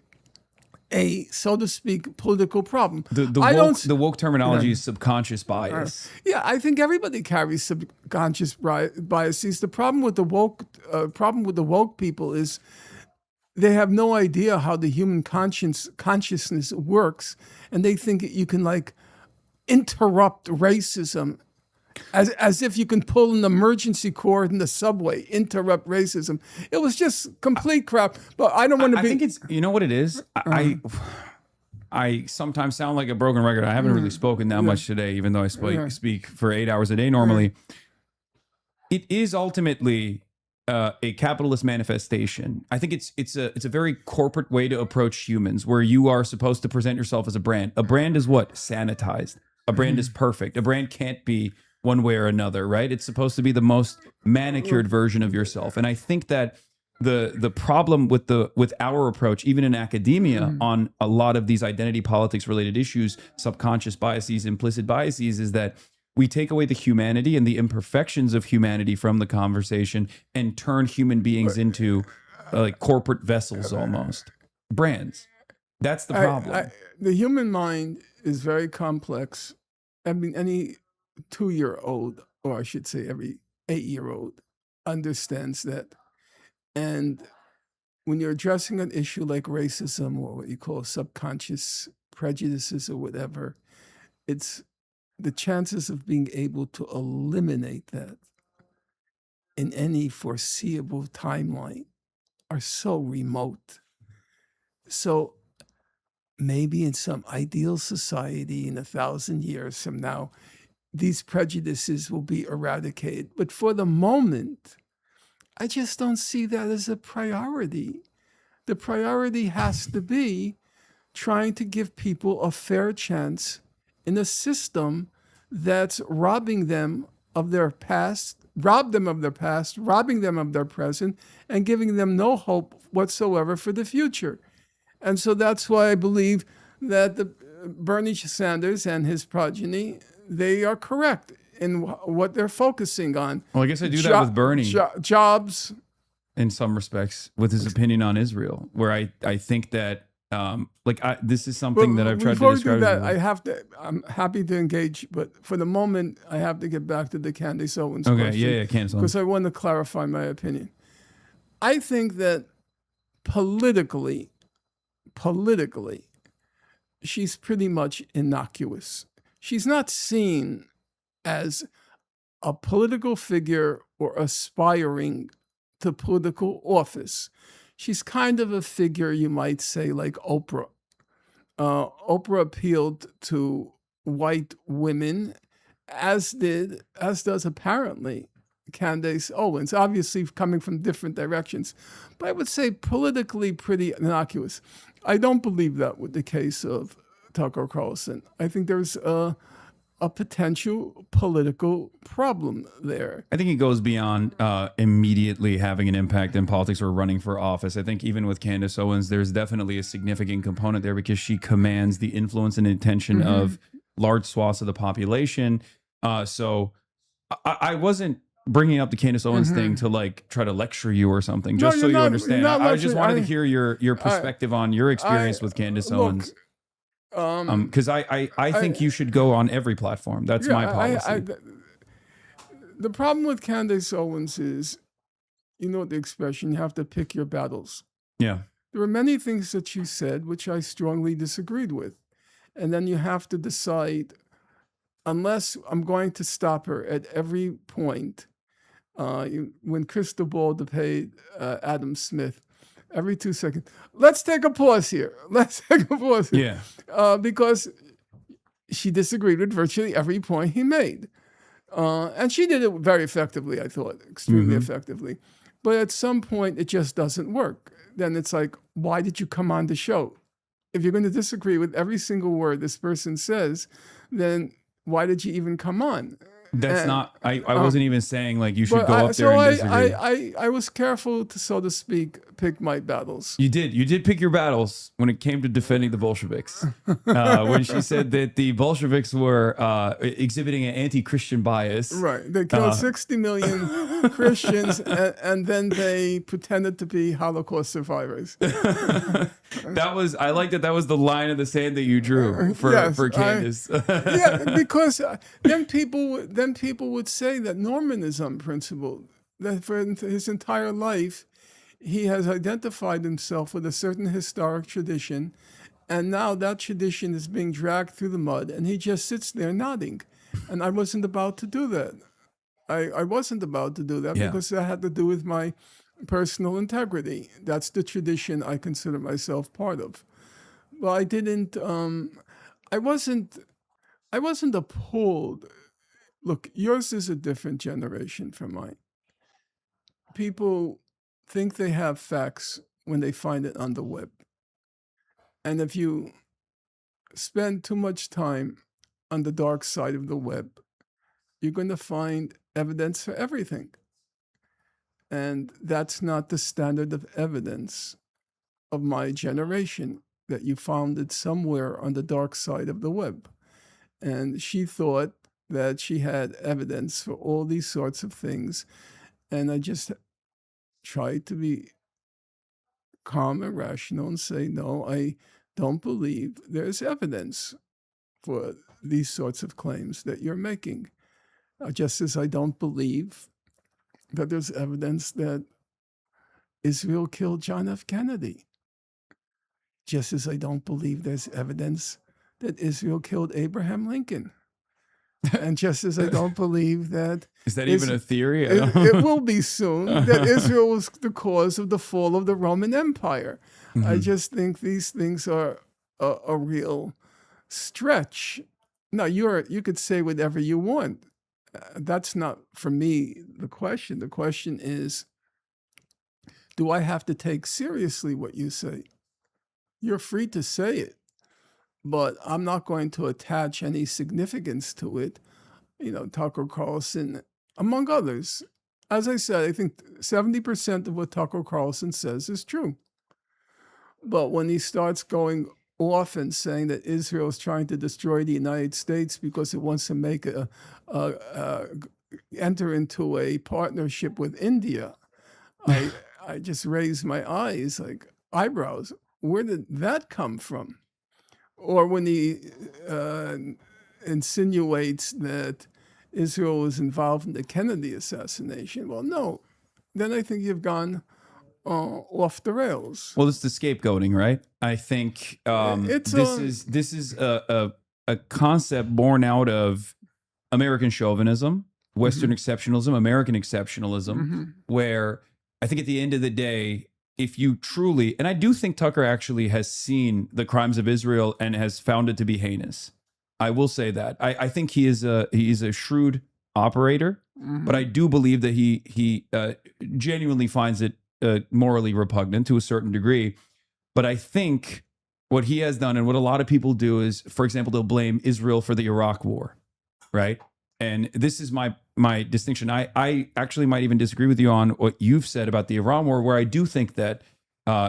a, so to speak, political problem. The woke terminology is subconscious bias. Yeah, I think everybody carries subconscious biases. The problem with the woke people is they have no idea how the human consciousness works, and they think you can like interrupt racism as if you can pull an emergency cord in the subway, interrupt racism. It was just complete crap. But I don't want to I be. think it's, you know what it is? I sometimes sound like a broken record. I haven't really spoken that much today, even though I speak for 8 hours a day normally. It is ultimately a capitalist manifestation. I think it's a very corporate way to approach humans, where you are supposed to present yourself as a brand. A brand is what? Sanitized. A brand is perfect. A brand can't be one way or another, right? It's supposed to be the most manicured version of yourself. And I think that the problem with our approach, even in academia, on a lot of these identity politics related issues, subconscious biases, implicit biases, is that we take away the humanity and the imperfections of humanity from the conversation and turn human beings into like corporate vessels, almost brands. That's the problem. The human mind is very complex. I mean, any 2-year-old, or I should say every 8-year-old, understands that. And when you're addressing an issue like racism, or what you call subconscious prejudices or whatever, it's the chances of being able to eliminate that in any foreseeable timeline are so remote. So maybe in some ideal society in 1,000 years from now, these prejudices will be eradicated. But for the moment, I just don't see that as a priority. The priority has to be trying to give people a fair chance in a system that's robbing them of their past, robbing them of their present, and giving them no hope whatsoever for the future. And so that's why I believe that Bernie Sanders and his progeny, they are correct in what they're focusing on. Well, I guess I do that with Bernie. Jobs. In some respects, with his opinion on Israel, where I think that this is something that I've tried to describe. Before we do that, I'm happy to engage, but for the moment, I have to get back to the Candace Owens question. Yeah, Candace Owens. Because I want to clarify my opinion. I think that politically, she's pretty much innocuous. She's not seen as a political figure or aspiring to political office. She's kind of a figure, you might say, like Oprah. Oprah appealed to white women, as does apparently Candace Owens, obviously coming from different directions. But I would say politically pretty innocuous. I don't believe that with the case of Tucker Carlson. I think there's a potential political problem there. I think it goes beyond immediately having an impact in politics or running for office. I think even with Candace Owens, there's definitely a significant component there because she commands the influence and attention of large swaths of the population. So I wasn't bringing up the Candace Owens thing to like try to lecture you or something, just so you understand. I just wanted to hear your perspective on your experience with Candace Owens. Because I think you should go on every platform. That's my policy. The problem with Candace Owens is, you know the expression, you have to pick your battles. Yeah. There were many things that she said which I strongly disagreed with. And then you have to decide, unless I'm going to stop her at every point, when Cristobal paid Adam Smith, every 2 seconds, let's take a pause here. Yeah. Because she disagreed with virtually every point he made. And she did it very effectively, I thought, extremely effectively. But at some point, it just doesn't work. Then it's like, why did you come on the show? If you're going to disagree with every single word this person says, then why did you even come on? That's not, I wasn't even saying like you should go up there and disagree. I was careful to, so to speak, pick my battles. You did pick your battles when it came to defending the Bolsheviks. When she said that the Bolsheviks were exhibiting an anti-Christian bias. Right. They killed 60 million Christians and then they pretended to be Holocaust survivors. I like that was the line in the sand that you drew for Candace. Because then people would say that Normanism principle, that for his entire life, he has identified himself with a certain historic tradition, and now that tradition is being dragged through the mud, and he just sits there nodding. And I wasn't about to do that. I wasn't about to do that Yeah. because that had to do with my personal integrity. That's the tradition I consider myself part of. Well, I didn't. I wasn't. I wasn't appalled. Look, yours is a different generation from mine. People think they have facts when they find it on the web, and if you spend too much time on the dark side of the web, you're going to find evidence for everything. And that's not the standard of evidence of my generation, that you found it somewhere on the dark side of the web. And she thought that she had evidence for all these sorts of things. And I just tried to be calm and rational and say, no, I don't believe there's evidence for these sorts of claims that you're making. Just as I don't believe that there's evidence that Israel killed John F. Kennedy. Just as I don't believe there's evidence that Israel killed Abraham Lincoln. And just as I don't believe that... Is that even a theory? It will be soon, that Israel was the cause of the fall of the Roman Empire. Mm-hmm. I just think these things are a real stretch. Now, you could say whatever you want. That's not, for me, the question. The question is, do I have to take seriously what you say? You're free to say it, but I'm not going to attach any significance to it. Tucker Carlson, among others. As I said, I think 70% of what Tucker Carlson says is true. But when he starts going off and saying that Israel is trying to destroy the United States because it wants to make enter into a partnership with India, I just raise my eyes, like eyebrows. Where did that come from? Or when he insinuates that Israel was involved in the Kennedy assassination. Well, no. Then I think you've gone off the rails. Well, it's the scapegoating, right? I think this is a concept born out of American chauvinism, Western exceptionalism, American exceptionalism, where I think at the end of the day, if you truly, and I do think Tucker actually has seen the crimes of Israel and has found it to be heinous. I will say that. I think he is a shrewd operator, but I do believe that he genuinely finds it morally repugnant to a certain degree. But I think what he has done and what a lot of people do is, for example, they'll blame Israel for the Iraq War, right? And this is my distinction. I actually might even disagree with you on what you've said about the Iran War, where I do think that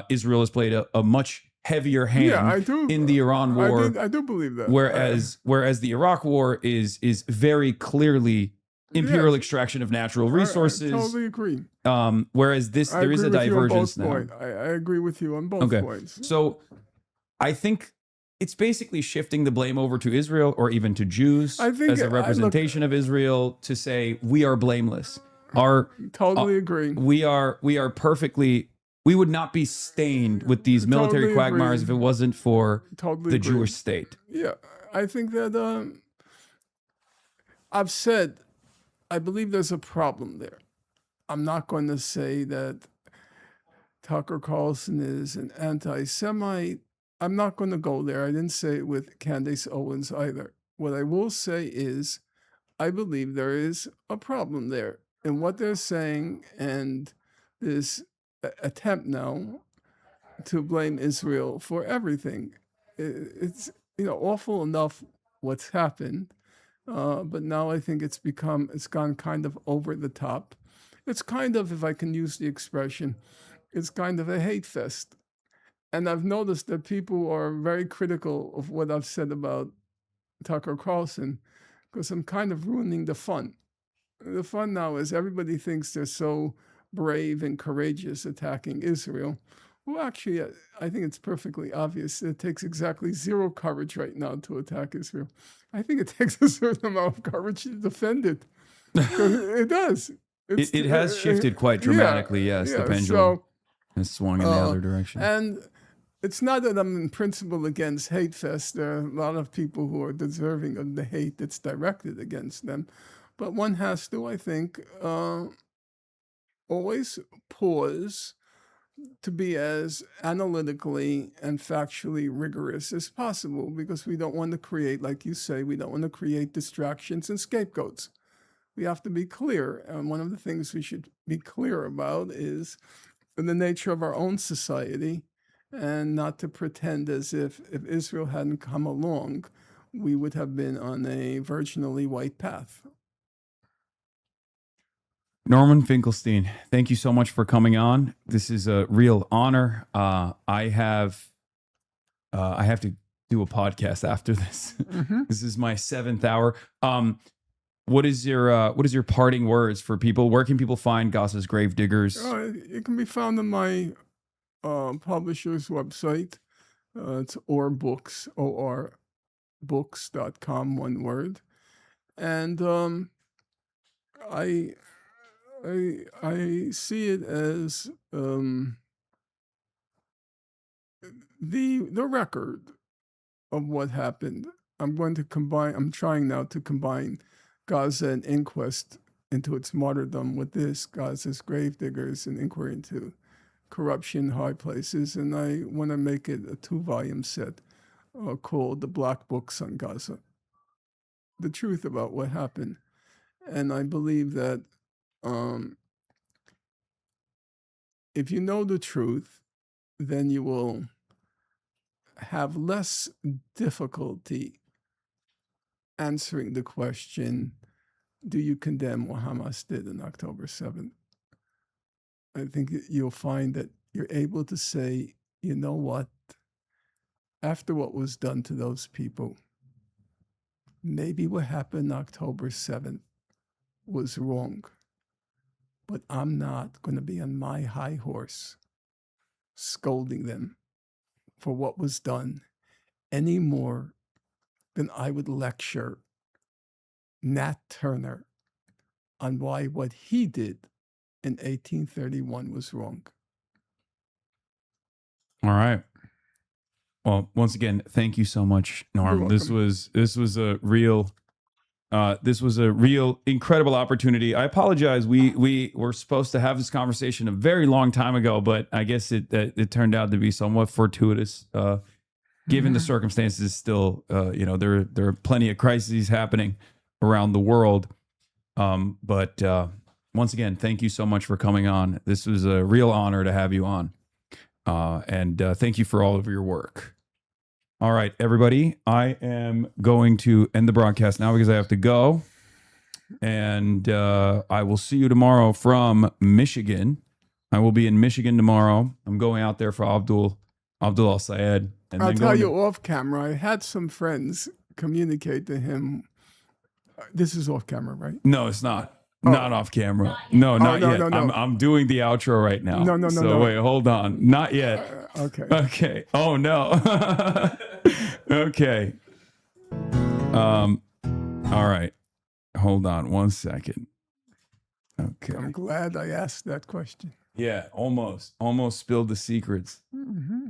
Israel has played a much heavier hand in the Iran War. I do believe that. Whereas the Iraq War is very clearly imperial extraction of natural resources. I totally agree. Whereas there is a divergence now. I agree with you on both points. So I think it's basically shifting the blame over to Israel or even to Jews as a representation of Israel to say we are blameless. Totally agree. We are perfectly. We would not be stained with these military quagmires if it wasn't for the Jewish state. Yeah, I think that I've said I believe there's a problem there. I'm not going to say that Tucker Carlson is an anti-Semite. I'm not going to go there. I didn't say it with Candace Owens either. What I will say is I believe there is a problem there in what they're saying and this attempt now to blame Israel for everything. It's awful enough what's happened, but now I think it's gone kind of over the top. It's kind of, if I can use the expression, it's kind of a hate fest. And I've noticed that people are very critical of what I've said about Tucker Carlson because I'm kind of ruining the fun. The fun now is everybody thinks they're so brave and courageous attacking Israel. Well, actually, I think it's perfectly obvious. It takes exactly zero courage right now to attack Israel. I think it takes a certain amount of courage to defend it. It does. It has shifted quite dramatically, yes, the pendulum. has swung in the other direction. And it's not that I'm in principle against hate fest. There are a lot of people who are deserving of the hate that's directed against them. But one has to, I think, always pause to be as analytically and factually rigorous as possible, because we don't want to create, like you say, we don't want to create distractions and scapegoats. We have to be clear. And one of the things we should be clear about is the nature of our own society, and not to pretend as if Israel hadn't come along, we would have been on a virginally white path. Norman Finkelstein, thank you so much for coming on. This is a real honor. I have to do a podcast after this. Mm-hmm. This is my 7th hour. What is your parting words for people? Where can people find Gaza's Gravediggers? It can be found on my publisher's website. It's orbooks, orbooks.com, one word. And I see it as the record of what happened. I'm trying now to combine Gaza and Inquest into its martyrdom with this, Gaza's Gravediggers, an inquiry into corruption in high places. And I want to make it a 2-volume set called The Black Books on Gaza, the truth about what happened. And I believe that if you know the truth, then you will have less difficulty answering the question, do you condemn what Hamas did on October 7th? I think you'll find that you're able to say, you know what, after what was done to those people, maybe what happened October 7th was wrong, but I'm not going to be on my high horse scolding them for what was done any more than I would lecture Nat Turner on why what he did in 1831 was wrong. All right. Well, once again, thank you so much, Norm. This was a real incredible opportunity. I apologize. We were supposed to have this conversation a very long time ago, but I guess it turned out to be somewhat fortuitous, given the circumstances. Still, there are plenty of crises happening around the world. But once again, thank you so much for coming on. This was a real honor to have you on, and thank you for all of your work. All right, everybody, I am going to end the broadcast now because I have to go. And I will see you tomorrow from Michigan. I will be in Michigan tomorrow. I'm going out there for Abdul Al-Sayed. I'll tell you off camera, I had some friends communicate to him. This is off camera, right? No, it's not. Not off camera. No, not yet. No. I'm doing the outro right now. No. Wait, hold on. Not yet. Okay. Oh, no. Okay. All right. Hold on 1 second. Okay. I'm glad I asked that question. Yeah, almost spilled the secrets. Mm-hmm.